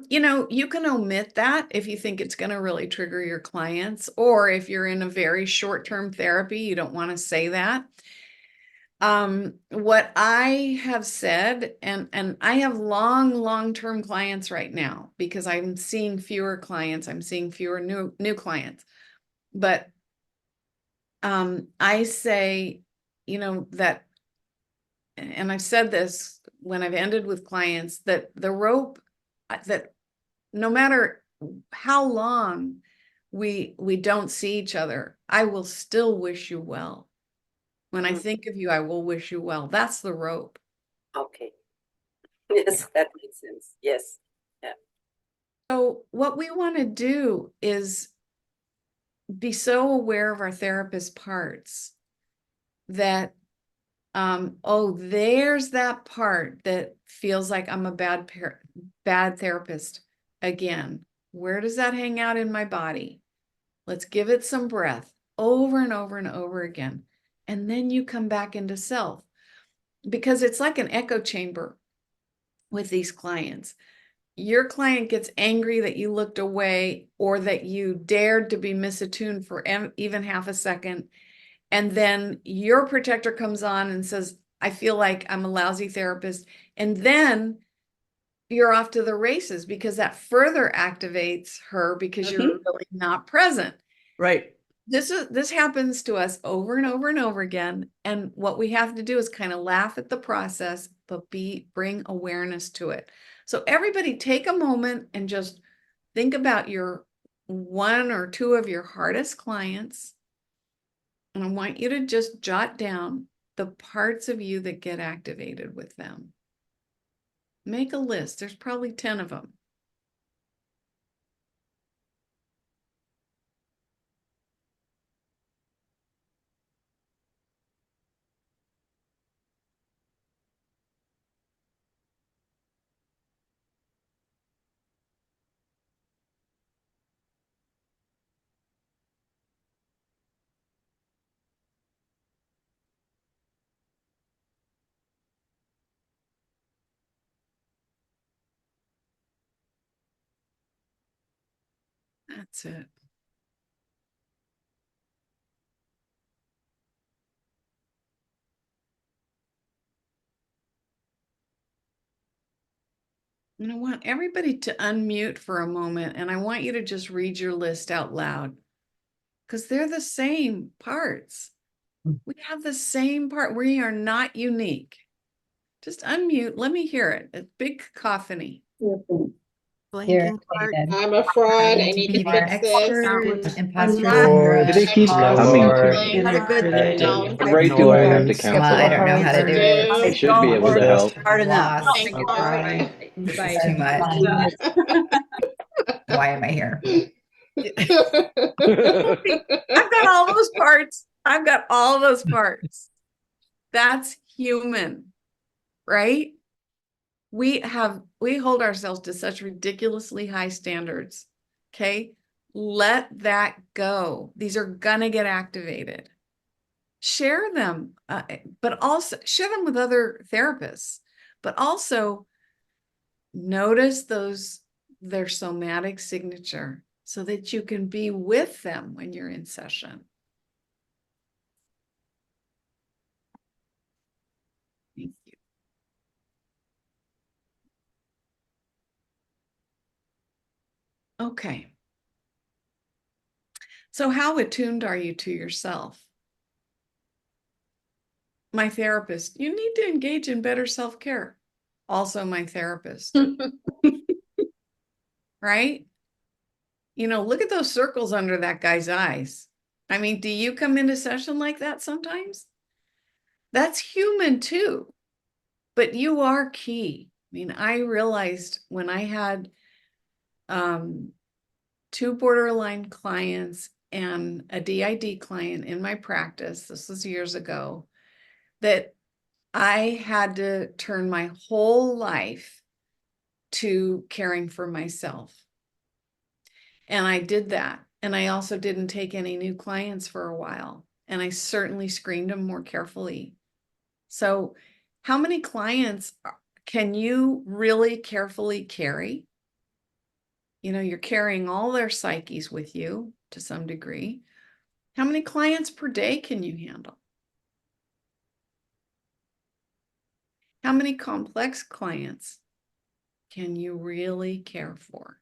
You know, you can omit that if you think it's going to really trigger your clients, or if you're in a very short-term therapy, you don't want to say that. What I have said, and I have long-term clients right now because I'm seeing fewer clients, I'm seeing fewer new clients. But I say, you know, that, and I've said this when I've ended with clients, that the rope, that no matter how long we don't see each other, I will still wish you well. When I think of you, I will wish you well. That's the rope. Okay. Yes, that makes sense. Yes. Yeah. So what we want to do is be so aware of our therapist parts that, oh, there's that part that feels like I'm a bad therapist again. Where does that hang out in my body? Let's give it some breath over and over and over again. And then you come back into self, because it's like an echo chamber with these clients. Your client gets angry that you looked away or that you dared to be misattuned for even half a second. And then your protector comes on and says, I feel like I'm a lousy therapist. And then you're off to the races because that further activates her because you're really not present. Right. This happens to us over and over and over again. And what we have to do is kind of laugh at the process, but bring awareness to it. So everybody take a moment and just think about your one or two of your hardest clients. And I want you to just jot down the parts of you that get activated with them. Make a list. There's probably 10 of them. That's it. And I want everybody to unmute for a moment, and I want you to just read your list out loud, because they're the same parts. We have the same part. We are not unique. Just unmute. Let me hear it. A big cacophony. Irritated. I'm a fraud. I To need be to the fix this. expert, imposter Lord, syndrome. they keep coming to me. Not a good thing. No. What right do I have to Well, cancel I don't know out? how to do it. I should be able to help. Hard enough. Lost. Thank you. This is Bye. too much. Why am I here? I've got all those parts. I've got all those parts. That's human, right? We hold ourselves to such ridiculously high standards. Okay. Let that go. These are gonna get activated. Share them, but also share them with other therapists, but also notice their somatic signature so that you can be with them when you're in session. Thank you. Okay. So how attuned are you to yourself? My therapist, you need to engage in better self-care. Also my therapist. Right? You know, look at those circles under that guy's eyes. I mean, do you come into session like that sometimes? That's human too, but you are key. I mean, I realized when I had 2 borderline clients and a DID client in my practice, this was years ago, that I had to turn my whole life to caring for myself. And I did that. And I also didn't take any new clients for a while. And I certainly screened them more carefully. So how many clients can you really carefully carry You know, you're carrying all their psyches with you to some degree. How many clients per day can you handle? How many complex clients can you really care for?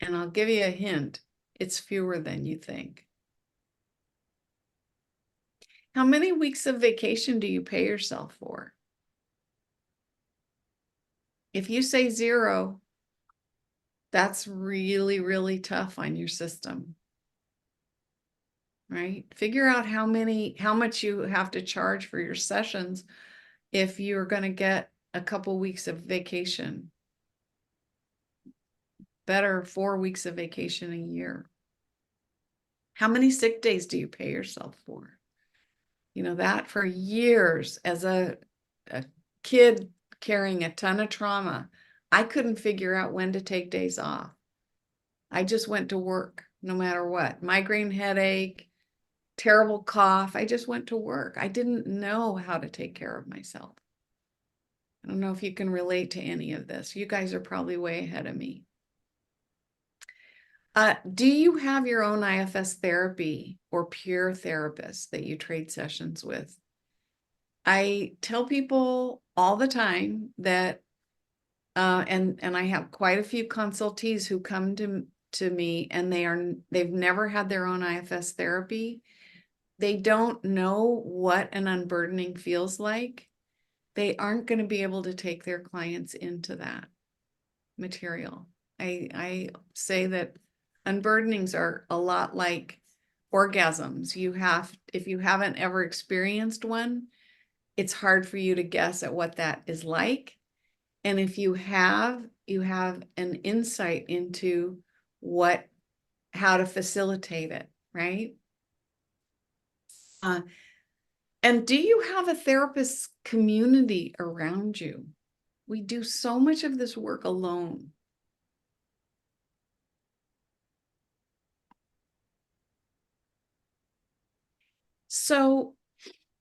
And I'll give you a hint, it's fewer than you think. How many weeks of vacation do you pay yourself for? If you say 0, that's really, really tough on your system, right? Figure out how much you have to charge for your sessions if you're going to get a couple weeks of vacation. Better 4 weeks of vacation a year. How many sick days do you pay yourself for? You know, that for years as a kid carrying a ton of trauma, I couldn't figure out when to take days off. I just went to work no matter what. Migraine headache, terrible cough. I just went to work. I didn't know how to take care of myself. I don't know if you can relate to any of this. You guys are probably way ahead of me. Do you have your own IFS therapy or peer therapist that you trade sessions with? I tell people all the time that, and I have quite a few consultees who come to me and they've never had their own IFS therapy. They don't know what an unburdening feels like. They aren't going to be able to take their clients into that material. I say that unburdenings are a lot like orgasms. If you haven't ever experienced one, it's hard for you to guess at what that is like. And if you have an insight into how to facilitate it, right? And do you have a therapist community around you? We do so much of this work alone. So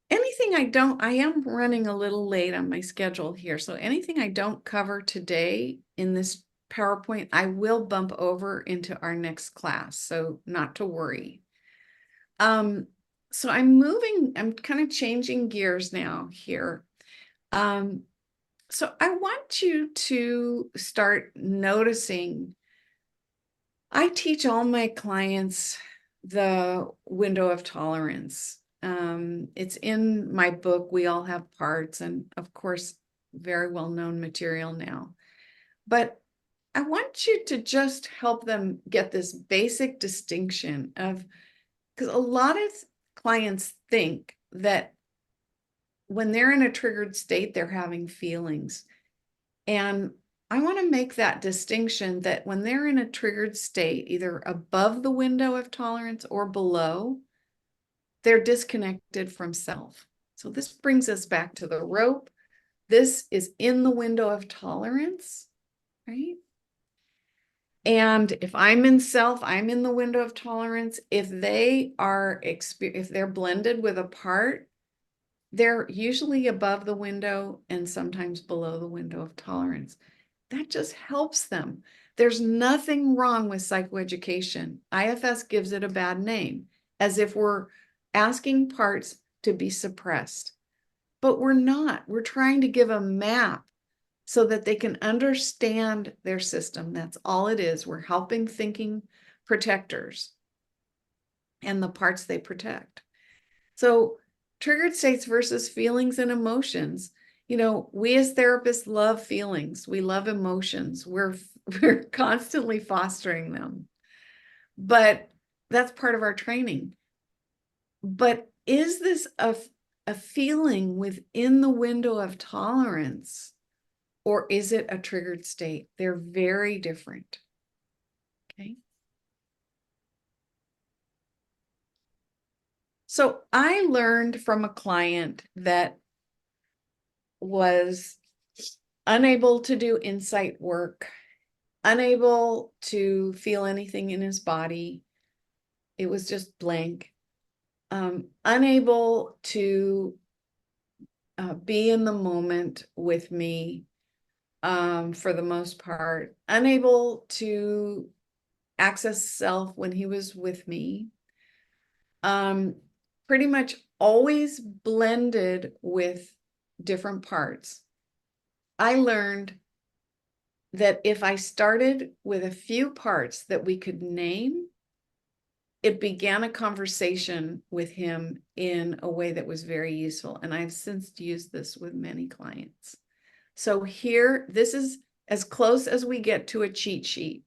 anything I am running a little late on my schedule here. So anything I don't cover today in this PowerPoint, I will bump over into our next class. So not to worry. So I'm kind of changing gears now here. So I want you to start noticing. I teach all my clients the window of tolerance. It's in my book, We All Have Parts, and of course, very well-known material now. But I want you to just help them get this basic distinction of, because a lot of clients think that when they're in a triggered state, they're having feelings. And I want to make that distinction that when they're in a triggered state, either above the window of tolerance or below, they're disconnected from self. So this brings us back to the rope. This is in the window of tolerance, right? And if I'm in self, I'm in the window of tolerance. If they're blended with a part, they're usually above the window and sometimes below the window of tolerance. That just helps them. There's nothing wrong with psychoeducation. IFS gives it a bad name, as if we're asking parts to be suppressed. But we're not. We're trying to give a map so that they can understand their system. That's all it is. We're helping thinking protectors and the parts they protect. So triggered states versus feelings and emotions. You know, we as therapists love feelings. We love emotions. We're constantly fostering them. But that's part of our training. But is this a feeling within the window of tolerance, or is it a triggered state? They're very different. Okay. So I learned from a client that was unable to do insight work, unable to feel anything in his body. It was just blank. Unable to be in the moment with me. for the most part, unable to access self when he was with me. Pretty much always blended with different parts. I learned that if I started with a few parts that we could name, it began a conversation with him in a way that was very useful. And I've since used this with many clients. So here, this is as close as we get to a cheat sheet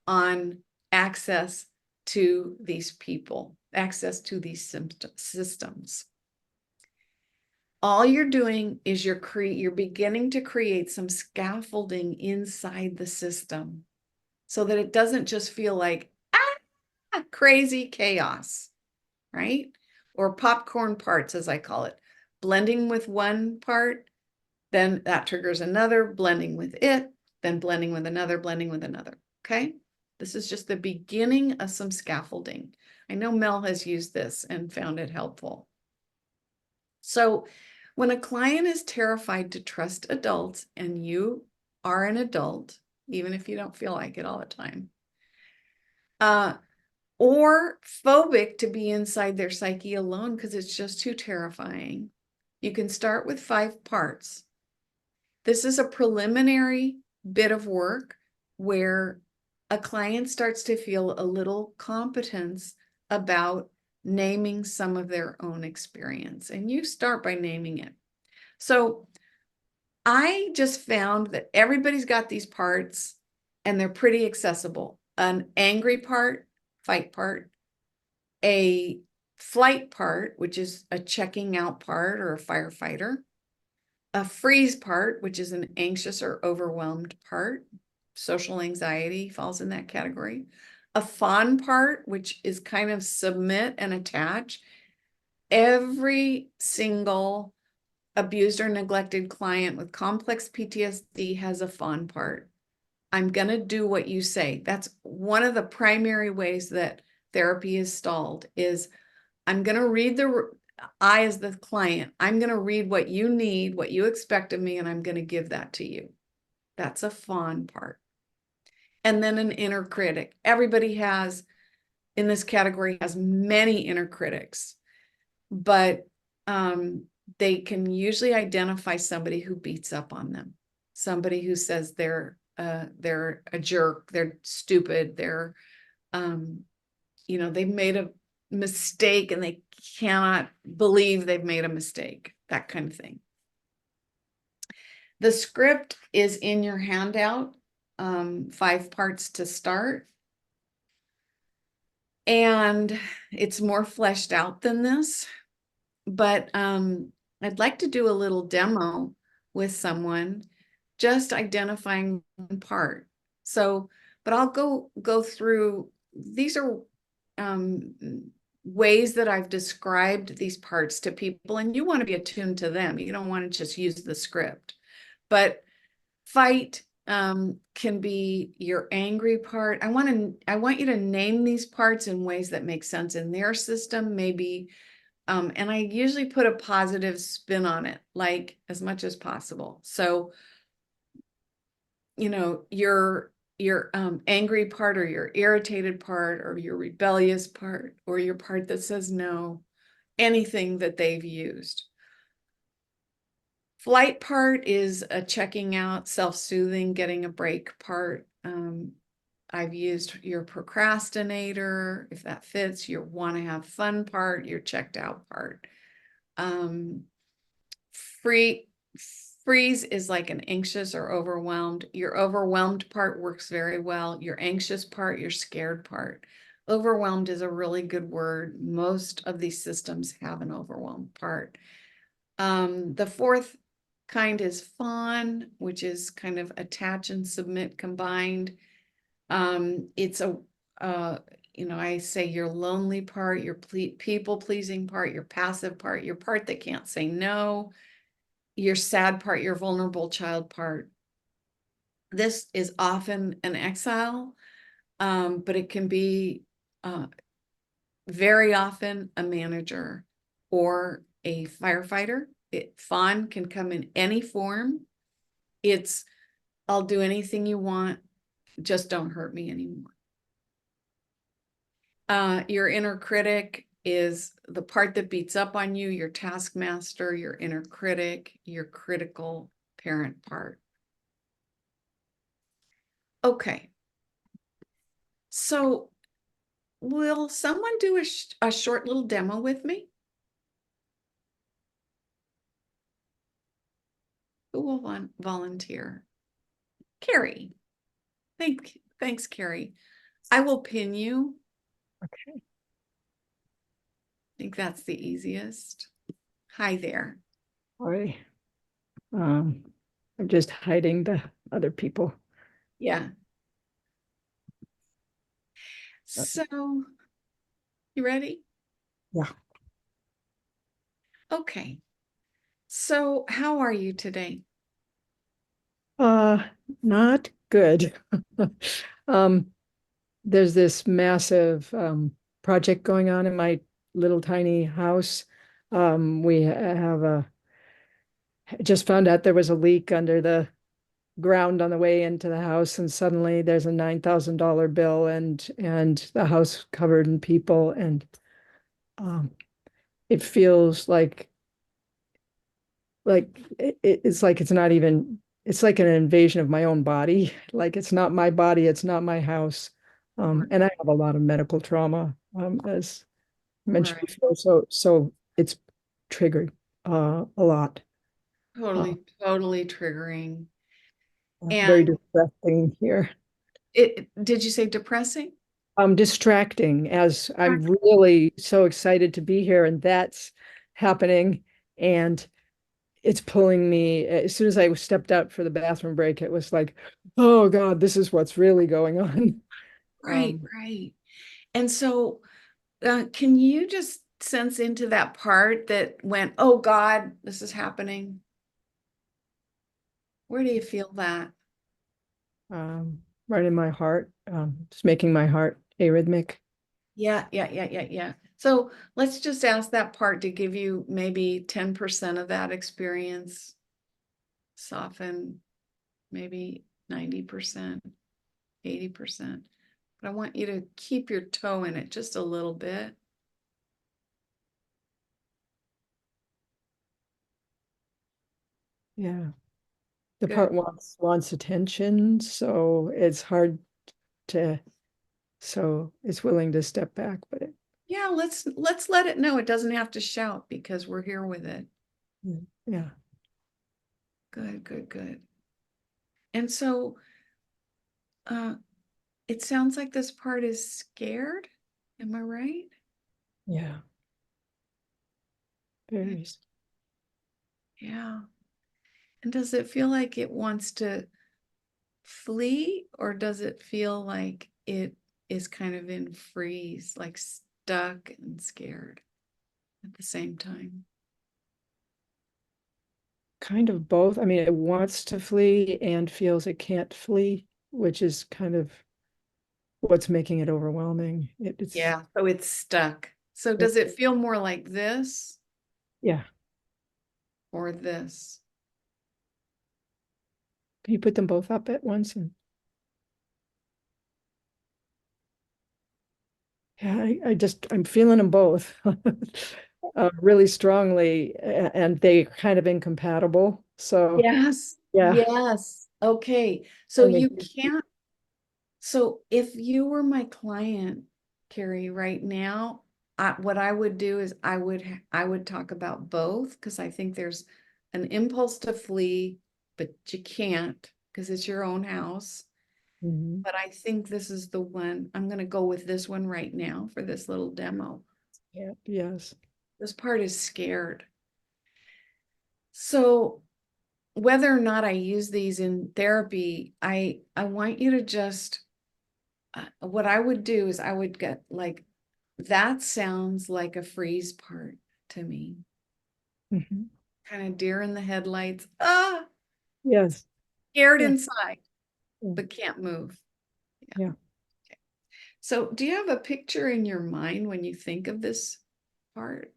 on access to these people, access to these systems. All you're doing is you're beginning to create some scaffolding inside the system so that it doesn't just feel like crazy chaos, right? Or popcorn parts, as I call it, blending with one part, then that triggers another, blending with it, then blending with another, blending with another, okay? This is just the beginning of some scaffolding. I know Mel has used this and found it helpful. So when a client is terrified to trust adults, and you are an adult, even if you don't feel like it all the time, or phobic to be inside their psyche alone because it's just too terrifying, you can start with 5 parts. This is a preliminary bit of work where a client starts to feel a little competence about naming some of their own experience. And you start by naming it. So I just found that everybody's got these parts and they're pretty accessible. An angry part, fight part, a flight part, which is a checking out part or a firefighter, a freeze part, which is an anxious or overwhelmed part. Social anxiety falls in that category. A fawn part, which is kind of submit and attach. Every single abused or neglected client with complex PTSD has a fawn part. I'm going to do what you say. That's one of the primary ways that therapy is stalled, is I'm going to read I, as the client, I'm going to read what you need, what you expect of me, and I'm going to give that to you. That's a fawn part. And then an inner critic. Everybody has, in this category, has many inner critics, but they can usually identify somebody who beats up on them, somebody who says they're a jerk, they're stupid, they're, they've made a mistake and they cannot believe they've made a mistake, that kind of thing. The script is in your handout, 5 parts to start. And it's more fleshed out than this, but I'd like to do a little demo with someone, just identifying one part. So, but I'll go through, these are ways that I've described these parts to people, and you want to be attuned to them. You don't want to just use the script. But fight can be your angry part. I want you to name these parts in ways that make sense in their system, maybe. And I usually put a positive spin on it, like as much as possible. So, your angry part, or your irritated part, or your rebellious part, or your part that says no, anything that they've used. Flight part is a checking out, self-soothing, getting a break part. I've used your procrastinator, if that fits, your want to have fun part, your checked out part. Freeze is like an anxious or overwhelmed. Your overwhelmed part works very well. Your anxious part, your scared part. Overwhelmed is a really good word. Most of these systems have an overwhelmed part. The 4th kind is fawn, which is kind of attach and submit combined. It's I say your lonely part, your people-pleasing part, your passive part, your part that can't say no, your sad part, your vulnerable child part. This is often an exile, but it can be very often a manager or a firefighter. Fawn can come in any form. It's I'll do anything you want. Just don't hurt me anymore. Your inner critic is the part that beats up on you, your taskmaster, your inner critic, your critical parent part. Okay. So will someone do a short little demo with me? Who will volunteer? Carrie. Thanks, Carrie. I will pin you. Okay. I think that's the easiest. Hi there. Sorry. I'm just hiding the other people. Yeah. So, you ready? Yeah. Okay. So, how are you today? Not good. There's this massive project going on in my little tiny house. We have just found out there was a leak under the ground on the way into the house, and suddenly there's a $9,000 bill and the house covered in people, and it feels like it's like it's not even, it's like an invasion of my own body. Like it's not my body, it's not my house. And I have a lot of medical trauma, as mentioned Right. before, so it's triggered a lot. Totally triggering. Very And distressing here. did you say depressing? Distracting, as I'm really so excited to be here, and that's happening, and it's pulling me. As soon as I stepped out for the bathroom break, it was like, oh God, this is what's really going on. Right, right. And so, can you just sense into that part that went, oh God, this is happening? Where do you feel that? Right in my heart, just making my heart arrhythmic. Yeah. So let's just ask that part to give you maybe 10% of that experience. Soften, maybe 90%, 80%. But I want you to keep your toe in it just a little bit. Yeah. The Good. part wants attention, so it's hard to, so it's willing to step back, but Yeah, let's let it know. It doesn't have to shout because we're here with it. yeah. Good. And so it sounds like this part is scared. Am I right? Yeah. Very. Yeah. And does it feel like it wants to flee, or does it feel like it is kind of in freeze, like stuck and scared at the same time? Kind of both. I mean, it wants to flee and feels it can't flee, which is kind of what's making it overwhelming. It's Yeah, so it's stuck. So does it feel more like this yeah. or this? Can you put them both up at once? And yeah, I'm feeling them both really strongly, and they kind of incompatible. So Yes. yeah. Yes. Okay. So And they- you can't. So if you were my client, Carrie, right now, what I would do is I would talk about both, because I think there's an impulse to flee, but you can't because it's your own house. Mhm. But I think this is the one. I'm going to go with this one right now for this little demo. Yeah, yes. This part is scared. So whether or not I use these in therapy, I want you to just, what I would do is I would get like, that sounds like a freeze part to me. Mhm. Kind of deer in the headlights, Yes. scared Yeah. inside, Mm. but can't move. Yeah. Okay. So do you have a picture in your mind when you think of this part?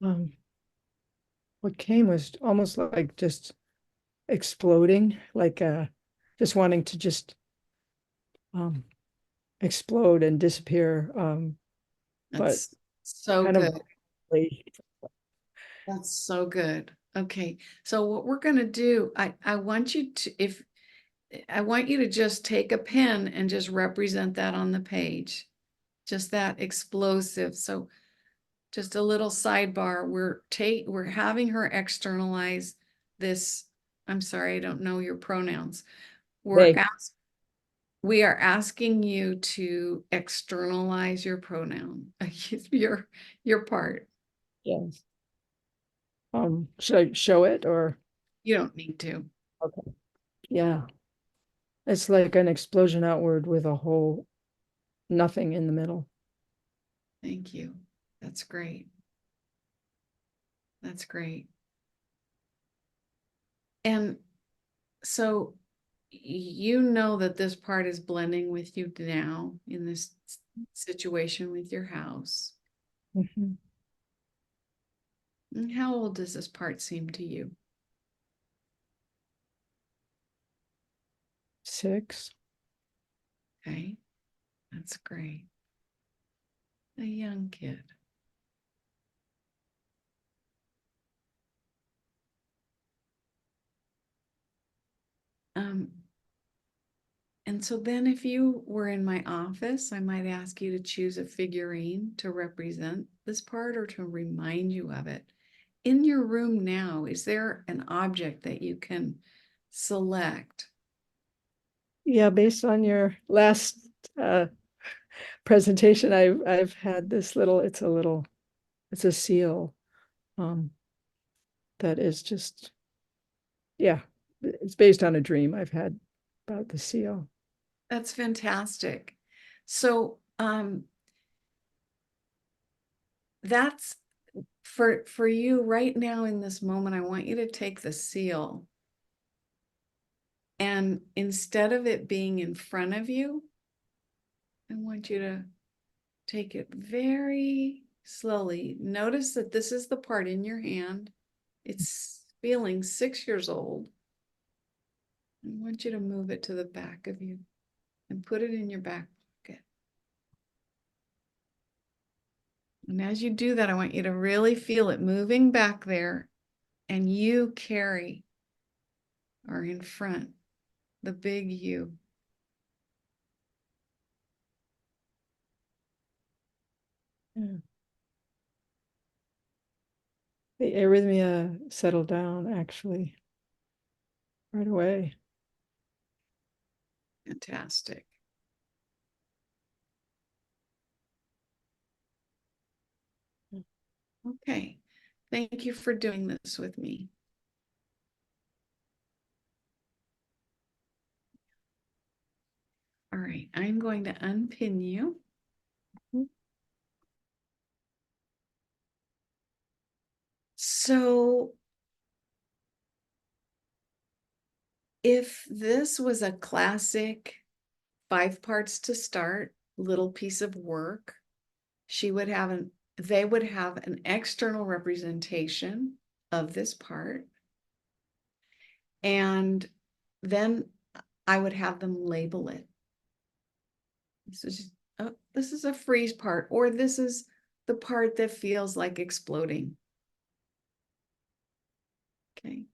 What came was almost like just exploding, like just wanting to just explode and disappear. But That's so kind of good. That's so good. Okay. So what we're going to do, I want you to, I want you to just take a pen and just represent that on the page. Just that explosive. So just a little sidebar. We're having her externalize this. I'm sorry, I don't know your pronouns. They. We are asking you to externalize your pronoun, your part. Yes. Should I show it or? You don't need to. Okay. Yeah. It's like an explosion outward with a whole nothing in the middle. Thank you. That's great. That's great. And so you know that this part is blending with you now in this situation with your house. Mm-hmm. And how old does this part seem to you? 6. Okay, that's great. A young kid. And so then if you were in my office, I might ask you to choose a figurine to represent this part or to remind you of it. In your room now, is there an object that you can select? Yeah, based on your last presentation, I've had this little, it's a seal that is just, yeah, it's based on a dream I've had about the seal. That's fantastic. So that's for you right now in this moment. I want you to take the seal, and instead of it being in front of you, I want you to take it very slowly. Notice that this is the part in your hand. It's feeling 6 years old. I want you to move it to the back of you and put it in your back pocket. And as you do that, I want you to really feel it moving back there, and you carry or in front, the big you. Yeah. The arrhythmia settled down actually right away. Fantastic. Okay. Thank you for doing this with me. All right, I'm going to unpin you. So if this was a classic 5 parts to start little piece of work, they would have an external representation of this part. And then I would have them label it. This is a freeze part, or this is the part that feels like exploding. Okay,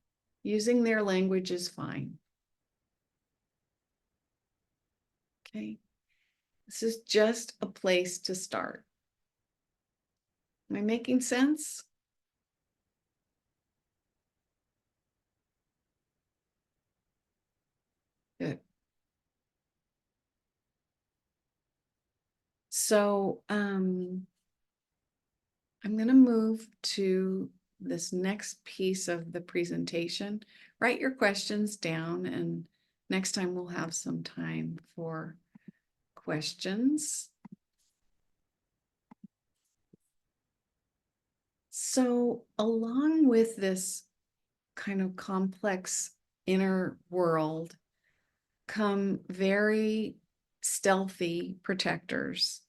using their language is fine. Okay, this is just a place to start. Am I making sense? Good. So I'm going to move to this next piece of the presentation. Write your questions down, and next time we'll have some time for questions. So along with this kind of complex inner world come very stealthy protectors.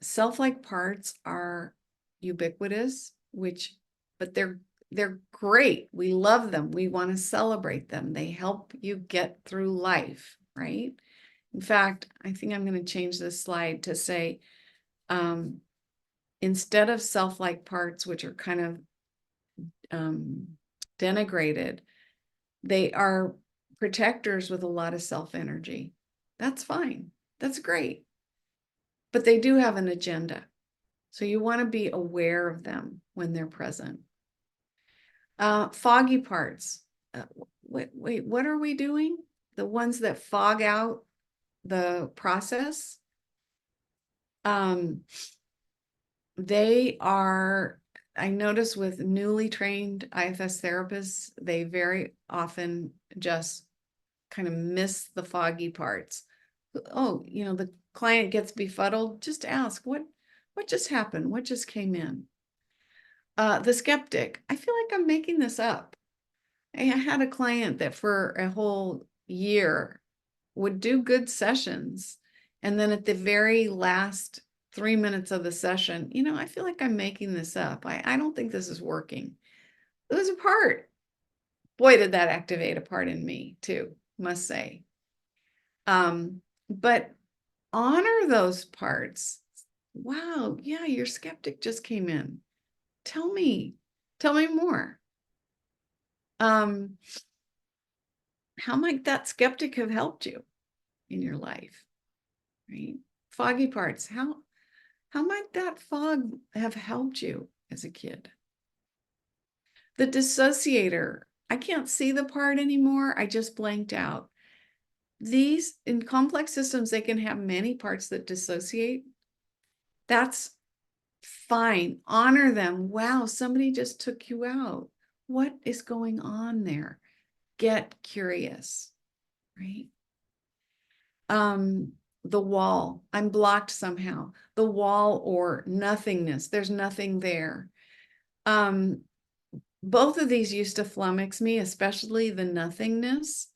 Self-like parts are ubiquitous, but they're great. We love them. We want to celebrate them. They help you get through life, right? In fact, I think I'm going to change this slide to say, instead of self-like parts, which are kind of denigrated, they are protectors with a lot of self-energy. That's fine. That's great. But they do have an agenda. So you want to be aware of them when they're present. Foggy parts. Wait, what are we doing? The ones that fog out the process? They are, I notice with newly trained IFS therapists, they very often just kind of miss the foggy parts. Oh, the client gets befuddled, just ask, what just happened? What just came in? The skeptic, I feel like I'm making this up. I had a client that for a whole year would do good sessions. And then at the very last 3 minutes of the session, I feel like I'm making this up. I don't think this is working. It was a part. Boy, did that activate a part in me too, must say. But honor those parts. Wow, yeah, your skeptic just came in. Tell me more. How might that skeptic have helped you in your life, right? Foggy parts, how might that fog have helped you as a kid? The dissociator, I can't see the part anymore. I just blanked out. These, in complex systems, they can have many parts that dissociate. That's fine. Honor them. Wow, somebody just took you out. What is going on there? Get curious, right? The wall, I'm blocked somehow. The wall or nothingness, there's nothing there. Both of these used to flummox me, especially the nothingness.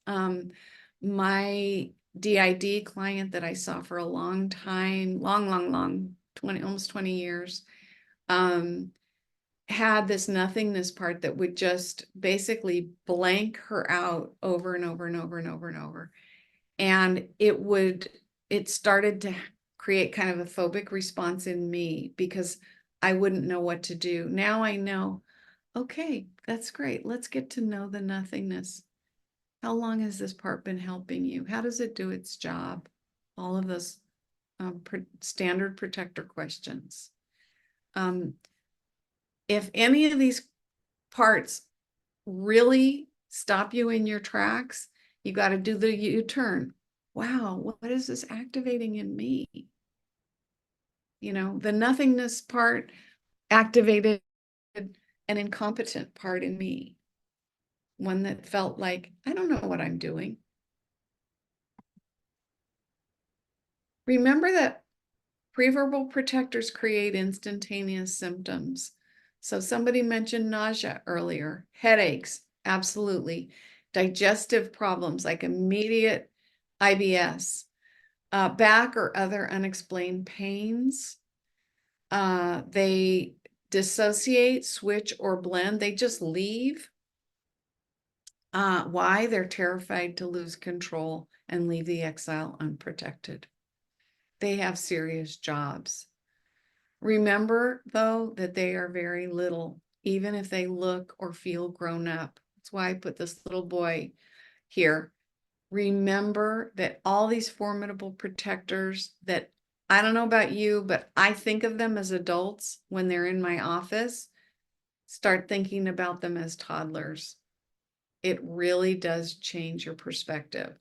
My DID client that I saw for a long time, long, 20, almost 20 years, had this nothingness part that would just basically blank her out over and over and over and over and over. And it started to create kind of a phobic response in me because I wouldn't know what to do. Now I know, okay, that's great. Let's get to know the nothingness. How long has this part been helping you? How does it do its job? All of those standard protector questions. If any of these parts really stop you in your tracks, you got to do the U-turn. Wow, what is this activating in me? The nothingness part activated an incompetent part in me. One that felt like, I don't know what I'm doing. Remember that preverbal protectors create instantaneous symptoms. So somebody mentioned nausea earlier, headaches, absolutely. Digestive problems like immediate IBS, back or other unexplained pains. They dissociate, switch, or blend. They just leave. Why? They're terrified to lose control and leave the exile unprotected. They have serious jobs. Remember, though, that they are very little, even if they look or feel grown up. That's why I put this little boy here. Remember that all these formidable protectors that, I don't know about you, but I think of them as adults when they're in my office. Start thinking about them as toddlers. It really does change your perspective.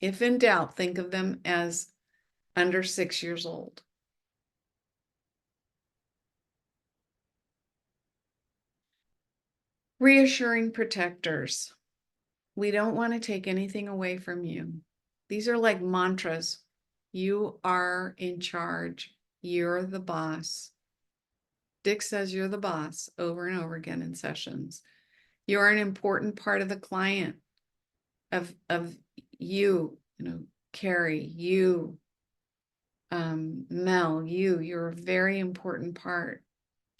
If in doubt, think of them as under 6 years old. Reassuring protectors. We don't want to take anything away from you. These are like mantras. You are in charge. You're the boss. Dick says you're the boss over and over again in sessions. You're an important part of the client, of you, Carrie, you, Mel, you're a very important part,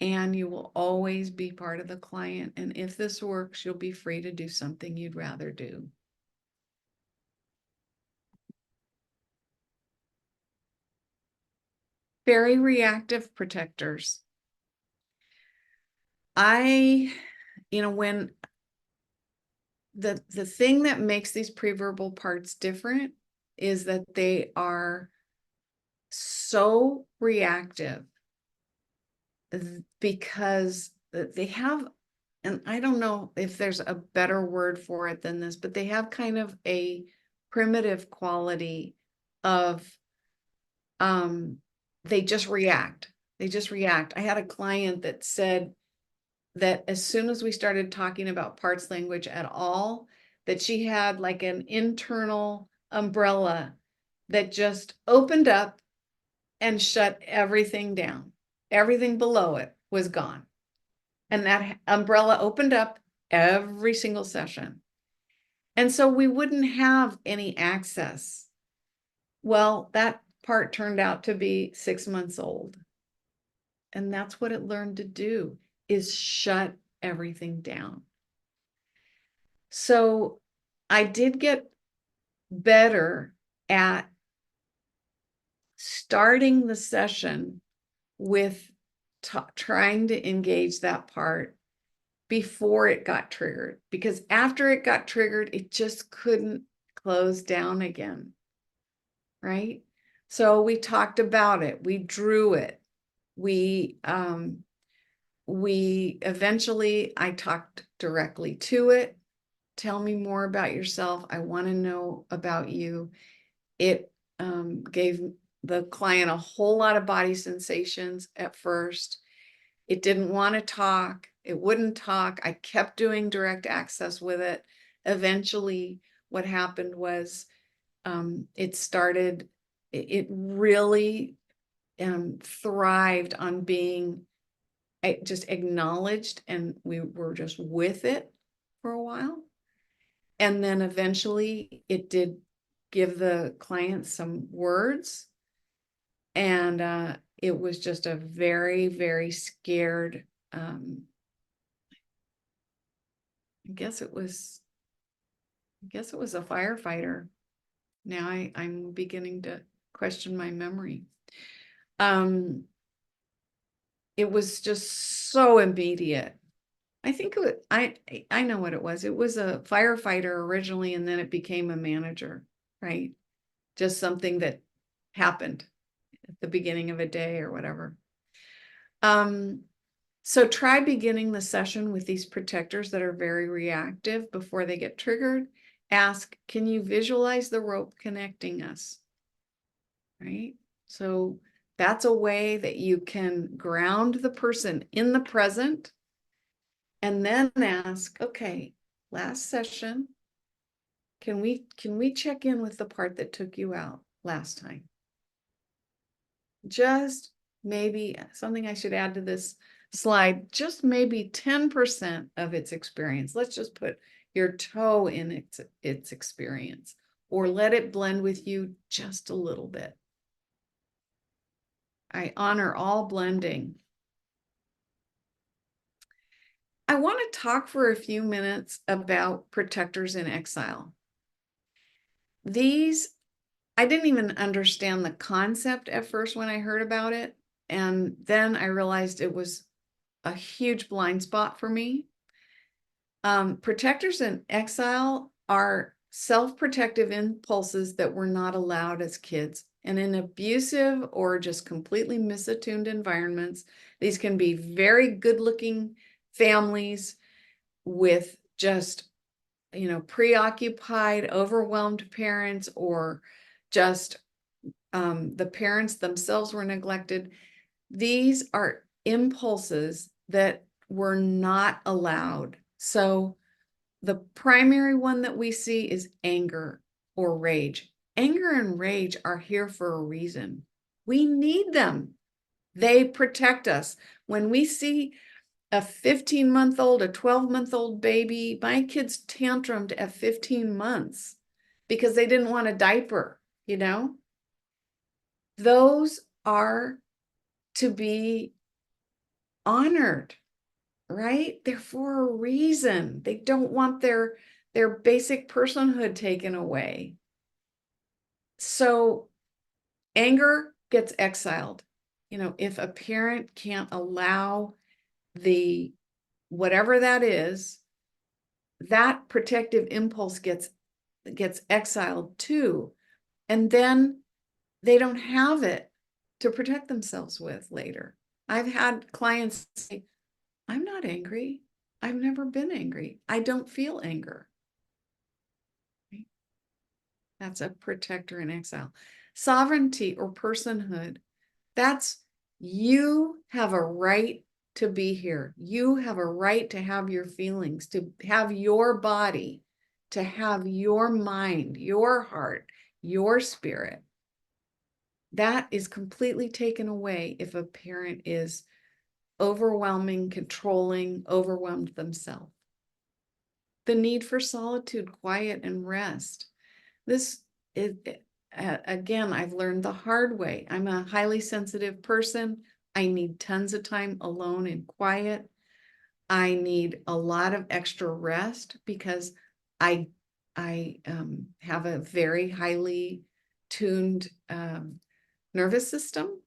and you will always be part of the client. And if this works, you'll be free to do something you'd rather do. Very reactive protectors. When the thing that makes these preverbal parts different is that they are so reactive because they have, and I don't know if there's a better word for it than this, but they have kind of a primitive quality of, they just react. They just react. I had a client that said that as soon as we started talking about parts language at all, that she had like an internal umbrella that just opened up and shut everything down. Everything below it was gone. And that umbrella opened up every single session. And so we wouldn't have any access. Well, that part turned out to be 6 months old. And that's what it learned to do, is shut everything down. So I did get better at starting the session with trying to engage that part before it got triggered, because after it got triggered, it just couldn't close down again, right? So we talked about it, we drew it, we eventually, I talked directly to it. Tell me more about yourself. I want to know about you. It gave the client a whole lot of body sensations at first. It didn't want to talk. It wouldn't talk. I kept doing direct access with it. Eventually, what happened was it really thrived on being just acknowledged, and we were just with it for a while. And then eventually it did give the client some words, and it was just a very, very scared, I guess it was a firefighter. Now I'm beginning to question my memory. It was just so immediate. I think I know what it was. It was a firefighter originally, and then it became a manager, right? Just something that happened at the beginning of a day or whatever. So try beginning the session with these protectors that are very reactive before they get triggered. Ask, can you visualize the rope connecting us? Right? So that's a way that you can ground the person in the present, and then ask, okay, last session, can we check in with the part that took you out last time? Just maybe something I should add to this slide, just maybe 10% of its experience. Let's just put your toe in its experience, or let it blend with you just a little bit. I honor all blending. I want to talk for a few minutes about protectors in exile. These, I didn't even understand the concept at first when I heard about it. And then I realized it was a huge blind spot for me. Protectors in exile are self-protective impulses that were not allowed as kids. And in abusive or just completely misattuned environments, these can be very good-looking families with just, preoccupied, overwhelmed parents, or just the parents themselves were neglected. These are impulses that were not allowed. So the primary one that we see is anger or rage. Anger and rage are here for a reason. We need them. They protect us. When we see a 15-month-old, a 12-month-old baby, my kids tantrumed at 15 months because they didn't want a diaper, those are to be honored, right? They're for a reason. They don't want their basic personhood taken away. So anger gets exiled. You know, if a parent can't allow the whatever that is, that protective impulse gets exiled too. And then they don't have it to protect themselves with later. I've had clients say, I'm not angry. I've never been angry. I don't feel anger. Right? That's a protector in exile. Sovereignty or personhood, that's you have a right to be here. You have a right to have your feelings, to have your body, to have your mind, your heart, your spirit. That is completely taken away if a parent is overwhelming, controlling, overwhelmed themselves. The need for solitude, quiet, and rest. This is, again, I've learned the hard way. I'm a highly sensitive person. I need tons of time alone and quiet. I need a lot of extra rest because I have a very highly tuned nervous system.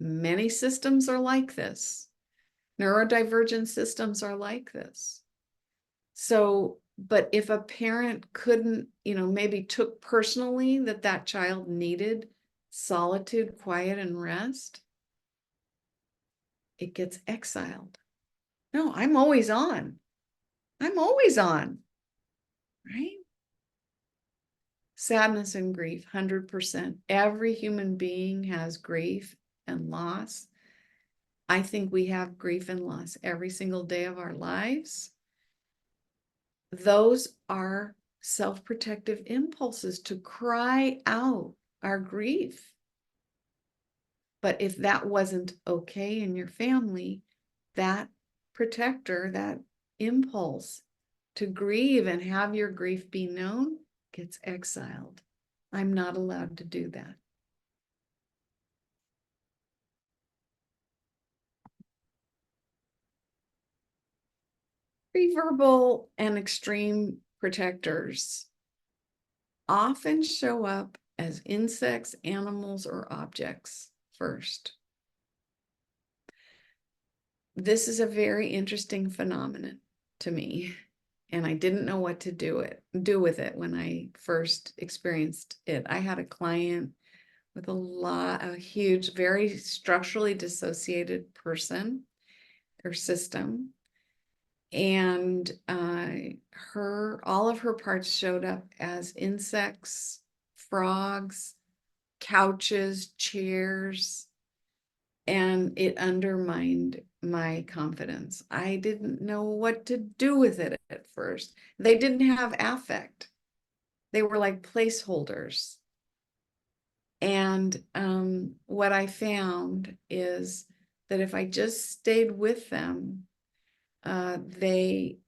Many systems are like this. Neurodivergent systems are like this. So, but if a parent couldn't, you know, maybe took personally that child needed solitude, quiet, and rest, it gets exiled. No, I'm always on. I'm always on, right? Sadness and grief, 100%. Every human being has grief and loss. I think we have grief and loss every single day of our lives. Those are self-protective impulses to cry out our grief. But if that wasn't okay in your family, that protector, that impulse to grieve and have your grief be known gets exiled. I'm not allowed to do that. Preverbal and extreme protectors often show up as insects, animals, or objects first. This is a very interesting phenomenon to me, and I didn't know what to do with it when I first experienced it. I had a client with a huge, very structurally dissociated person or system. And all of her parts showed up as insects, frogs, couches, chairs, and it undermined my confidence. I didn't know what to do with it at first. They didn't have affect. They were like placeholders. And what I found is that if I just stayed with them, they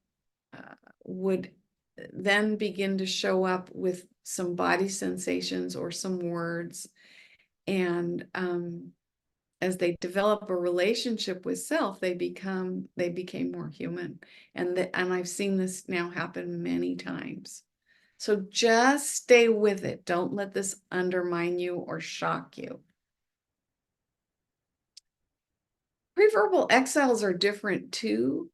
would then begin to show up with some body sensations or some words. And as they develop a relationship with self, they became more human. And I've seen this now happen many times. So just stay with it. Don't let this undermine you or shock you. Preverbal exiles are different too.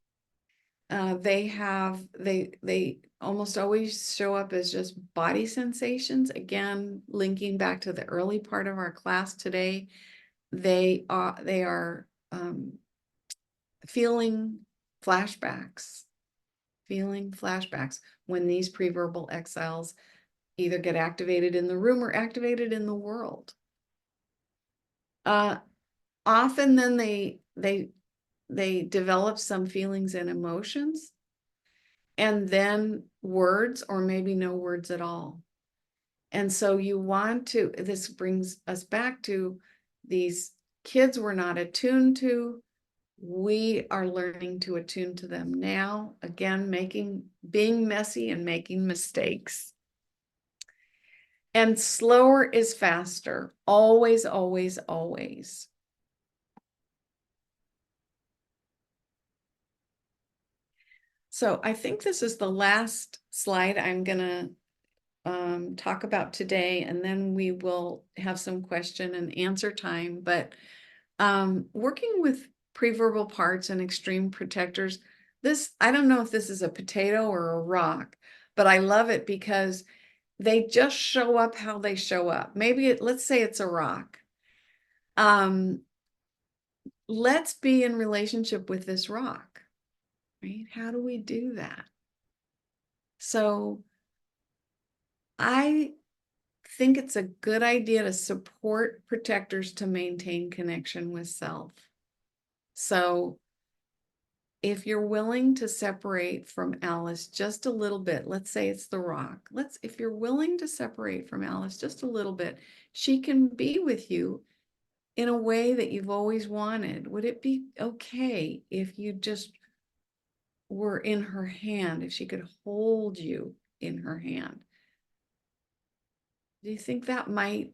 They almost always show up as just body sensations. Again, linking back to the early part of our class today, they are feeling flashbacks when these preverbal exiles either get activated in the room or activated in the world. Often then they develop some feelings and emotions, and then words or maybe no words at all. And so this brings us back to these kids we're not attuned to. We are learning to attune to them now, again, being messy and making mistakes. And slower is faster. Always, always, always. So I think this is the last slide I'm gonna talk about today, and then we will have some question and answer time. But working with preverbal parts and extreme protectors, this, I don't know if this is a potato or a rock, but I love it because they just show up how they show up. Maybe let's say it's a rock. Let's be in relationship with this rock, right? How do we do that? So I think it's a good idea to support protectors to maintain connection with self. So if you're willing to separate from Alice just a little bit, let's say it's the rock. If you're willing to separate from Alice just a little bit, she can be with you in a way that you've always wanted. Would it be okay if you just were in her hand, if she could hold you in her hand? Do you think that might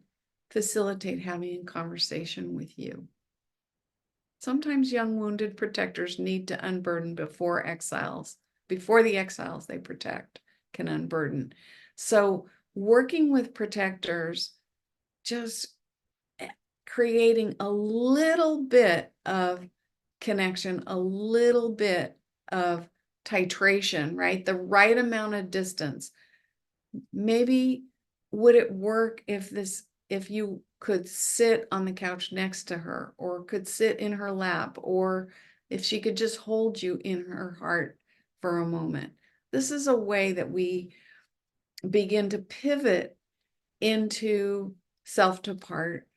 facilitate having a conversation with you? Sometimes young wounded protectors need to unburden before the exiles they protect can unburden. So working with protectors, just creating a little bit of connection, a little bit of titration, right? The right amount of distance. Maybe would it work if you could sit on the couch next to her, or could sit in her lap, or if she could just hold you in her heart for a moment? This is a way that we begin to pivot into self-to-part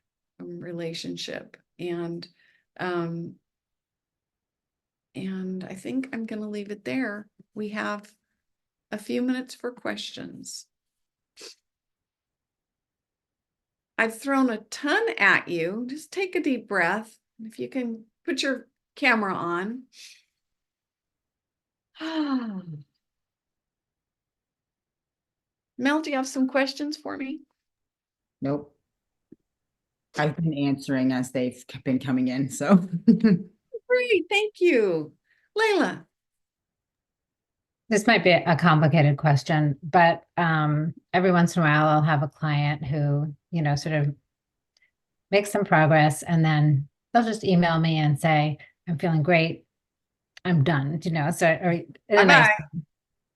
relationship. And I think I'm going to leave it there. We have a few minutes for questions. I've thrown a ton at you. Just take a deep breath. If you can put your camera on. Mel, do you have some questions for me? Nope. I've been answering as they've been coming in, so. Great, thank you. Layla. This might be a complicated question, but every once in a while I'll have a client who, sort of makes some progress, and then they'll just email me and say, I'm feeling great, I'm done, so or in a nice way.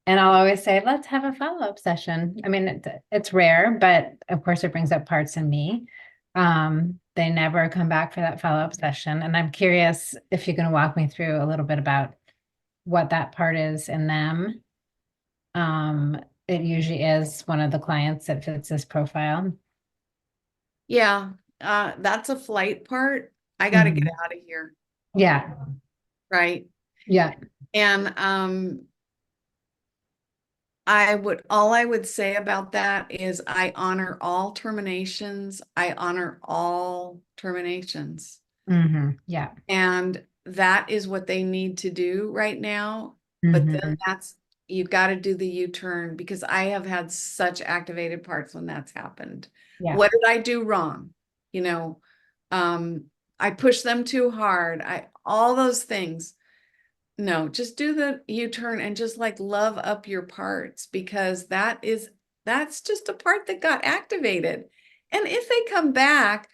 And I'll always say, let's have a follow-up session. I mean, it's rare, but of course it brings up parts in me. They never come back for that follow-up session. And I'm curious if you're going to walk me through a little bit about what that part is in them. It usually is one of the clients that fits this profile. Yeah, that's a flight part. I got to get out of here. Yeah. Right. Yeah. And all I would say about that is I honor all terminations. I honor all terminations. Yeah. And that is what they need to do right now. But then you've got to do the U-turn, because I have had such activated parts when that's happened. Yeah. What did I do wrong? I pushed them too hard. All those things. No, just do the U-turn and just love up your parts, because that's just a part that got activated. And if they come back,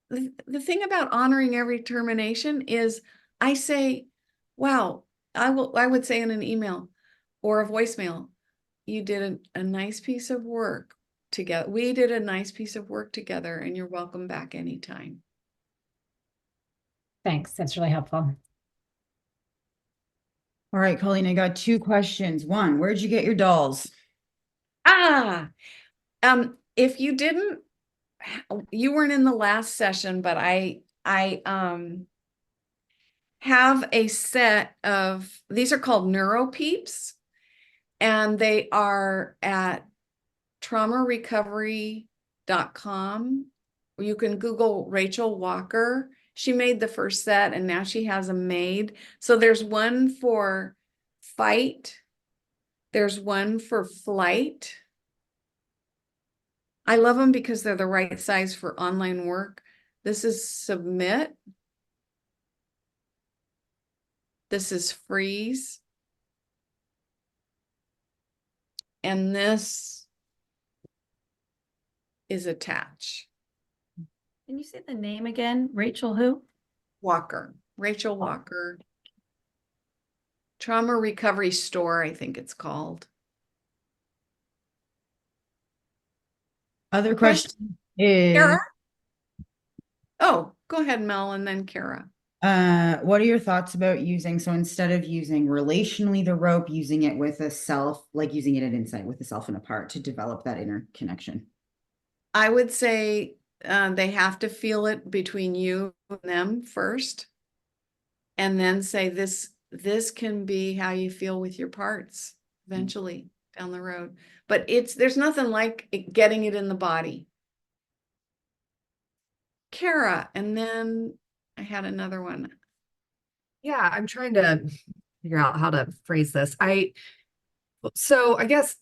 the thing about honoring every termination is I say, wow, I would say in an email or a voicemail, you did a nice piece of work together. We did a nice piece of work together, and you're welcome back anytime. Thanks. That's really helpful. All right, Colleen, I got 2 questions. One, where'd you get your dolls? If you didn't, you weren't in the last session, but I have a set of, these are called NeuroPeeps, and they are at traumarecovery.com. You can Google Rachel Walker. She made the first set, and now she has them made. So there's one for fight. There's one for flight. I love them because they're the right size for online work. This is submit. This is freeze. And this is attach. Can you say the name again? Rachel who? Walker, Rachel Walker. Trauma Recovery Store, I think it's called. Other Question? question is, Kara? Oh, go ahead, Mel, and then Kara. What are your thoughts about using, so instead of using relationally the rope, using it with a self, like using it at Insight with a self and a part to develop that interconnection? I would say they have to feel it between you and them first. And then say this can be how you feel with your parts eventually down the road. But there's nothing like getting it in the body. Kara, and then I had another one. Yeah, I'm trying to figure out how to phrase this. So I guess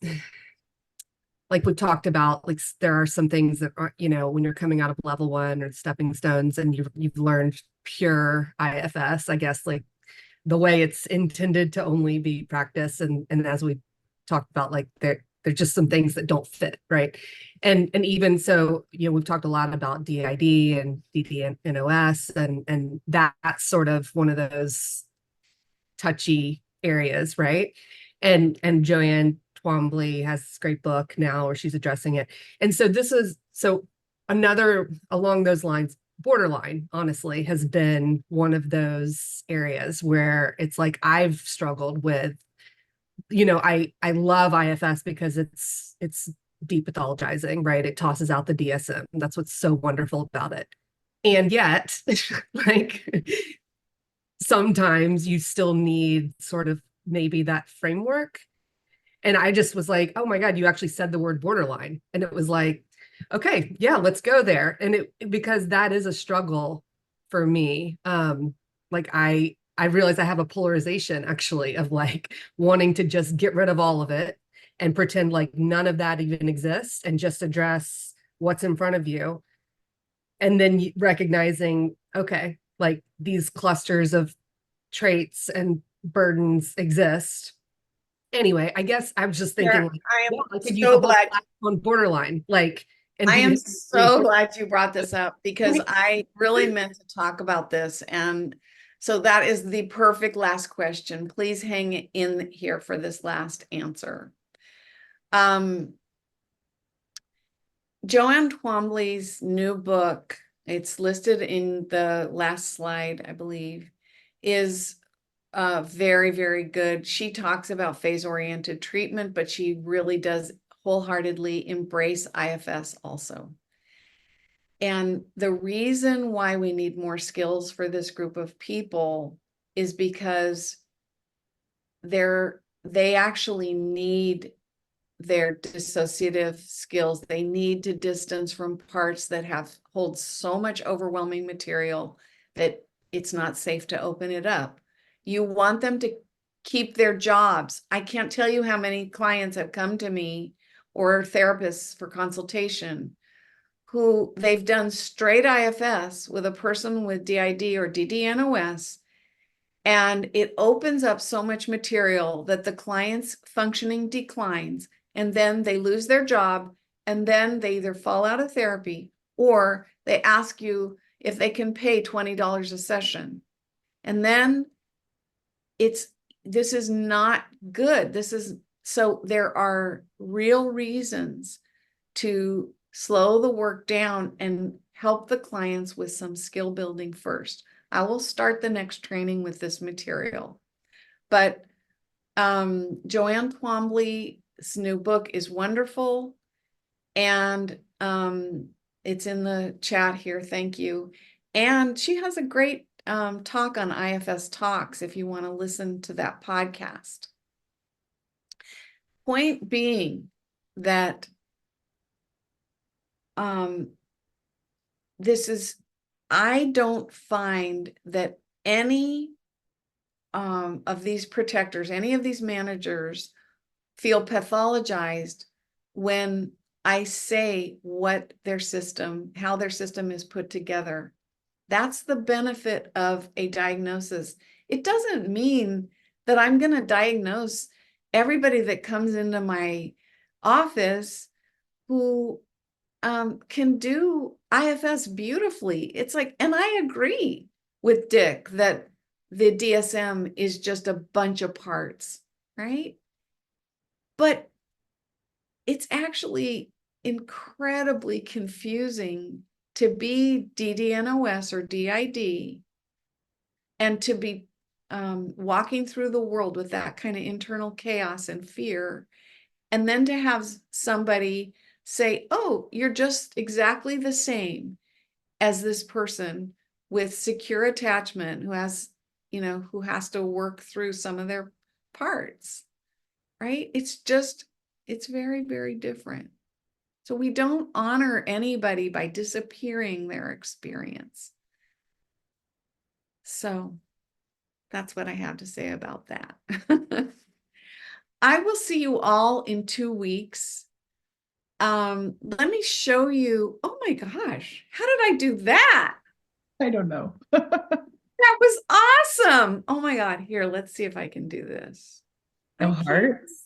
like we've talked about, like there are some things that are, you know, when you're coming out of level 1 or stepping stones and you've learned pure IFS, I guess, like the way it's intended to only be practice. And as we talked about, like there's just some things that don't fit, right? And even so, you know, we've talked a lot about DID and DDNOS, and that's sort of one of those touchy areas, right? And Joanne Twombly has this great book now where she's addressing it. And so another along those lines, borderline, honestly, has been one of those areas where it's like I've struggled with, you know, I love IFS because it's depathologizing, right? It tosses out the DSM. That's what's so wonderful about it. And yet, like sometimes you still need sort of maybe that framework. And I just was like, oh my God, you actually said the word borderline. And it was like, okay, yeah, let's go there. And because that is a struggle for me. Like I realize I have a polarization actually of like wanting to just get rid of all of it and pretend like none of that even exists and just address what's in front of you. And then recognizing, okay, like these clusters of traits and burdens exist. Anyway, I guess I was just thinking, I am I could so glad on borderline, like, and I am so glad you brought this up because I really meant to talk about this. And so that is the perfect last question. Please hang in here for this last answer. Joanne Twombly's new book, it's listed in the last slide, I believe, is very, very good. She talks about phase-oriented treatment, but she really does wholeheartedly embrace IFS also. And the reason why we need more skills for this group of people is because they actually need their dissociative skills. They need to distance from parts that hold so much overwhelming material that it's not safe to open it up. You want them to keep their jobs. I can't tell you how many clients have come to me or therapists for consultation who they've done straight IFS with a person with DID or DDNOS, and it opens up so much material that the client's functioning declines, and then they lose their job, and then they either fall out of therapy or they ask you if they can pay $20 a session. And then this is not good. So there are real reasons to slow the work down and help the clients with some skill building first. I will start the next training with this material. But Joanne Twombly's new book is wonderful. And it's in the chat here. Thank you. And she has a great talk on IFS Talks if you want to listen to that podcast. Point being that I don't find that any of these protectors, any of these managers feel pathologized when I say what their system, how their system is put together. That's the benefit of a diagnosis. It doesn't mean that I'm going to diagnose everybody that comes into my office who can do IFS beautifully. It's like, and I agree with Dick that the DSM is just a bunch of parts, right? But it's actually incredibly confusing to be DDNOS or DID and to be walking through the world with that kind of internal chaos and fear, and then to have somebody say, oh, you're just exactly the same as this person with secure attachment who has, you know, who has to work through some of their parts, right? It's very, very different. So we don't honor anybody by disappearing their experience. So that's what I have to say about that. I will see you all in 2 weeks. Let me show you. Oh my gosh, how did I do that? I don't know. That was awesome. Oh my God. Here, let's see if I can do this. No I can't. hearts.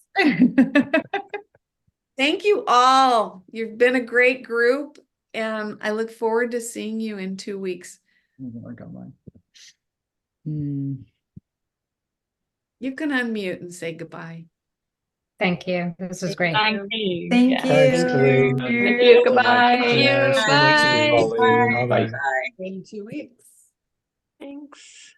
Thank you all. You've been a great group, and I look forward to seeing you in 2 weeks. You can unmute and say goodbye. Thank you. This was great. Thank you. Thanks, Lee. Thank you. Goodbye. See you next week. Bye. Bye. In 2 weeks. Thanks.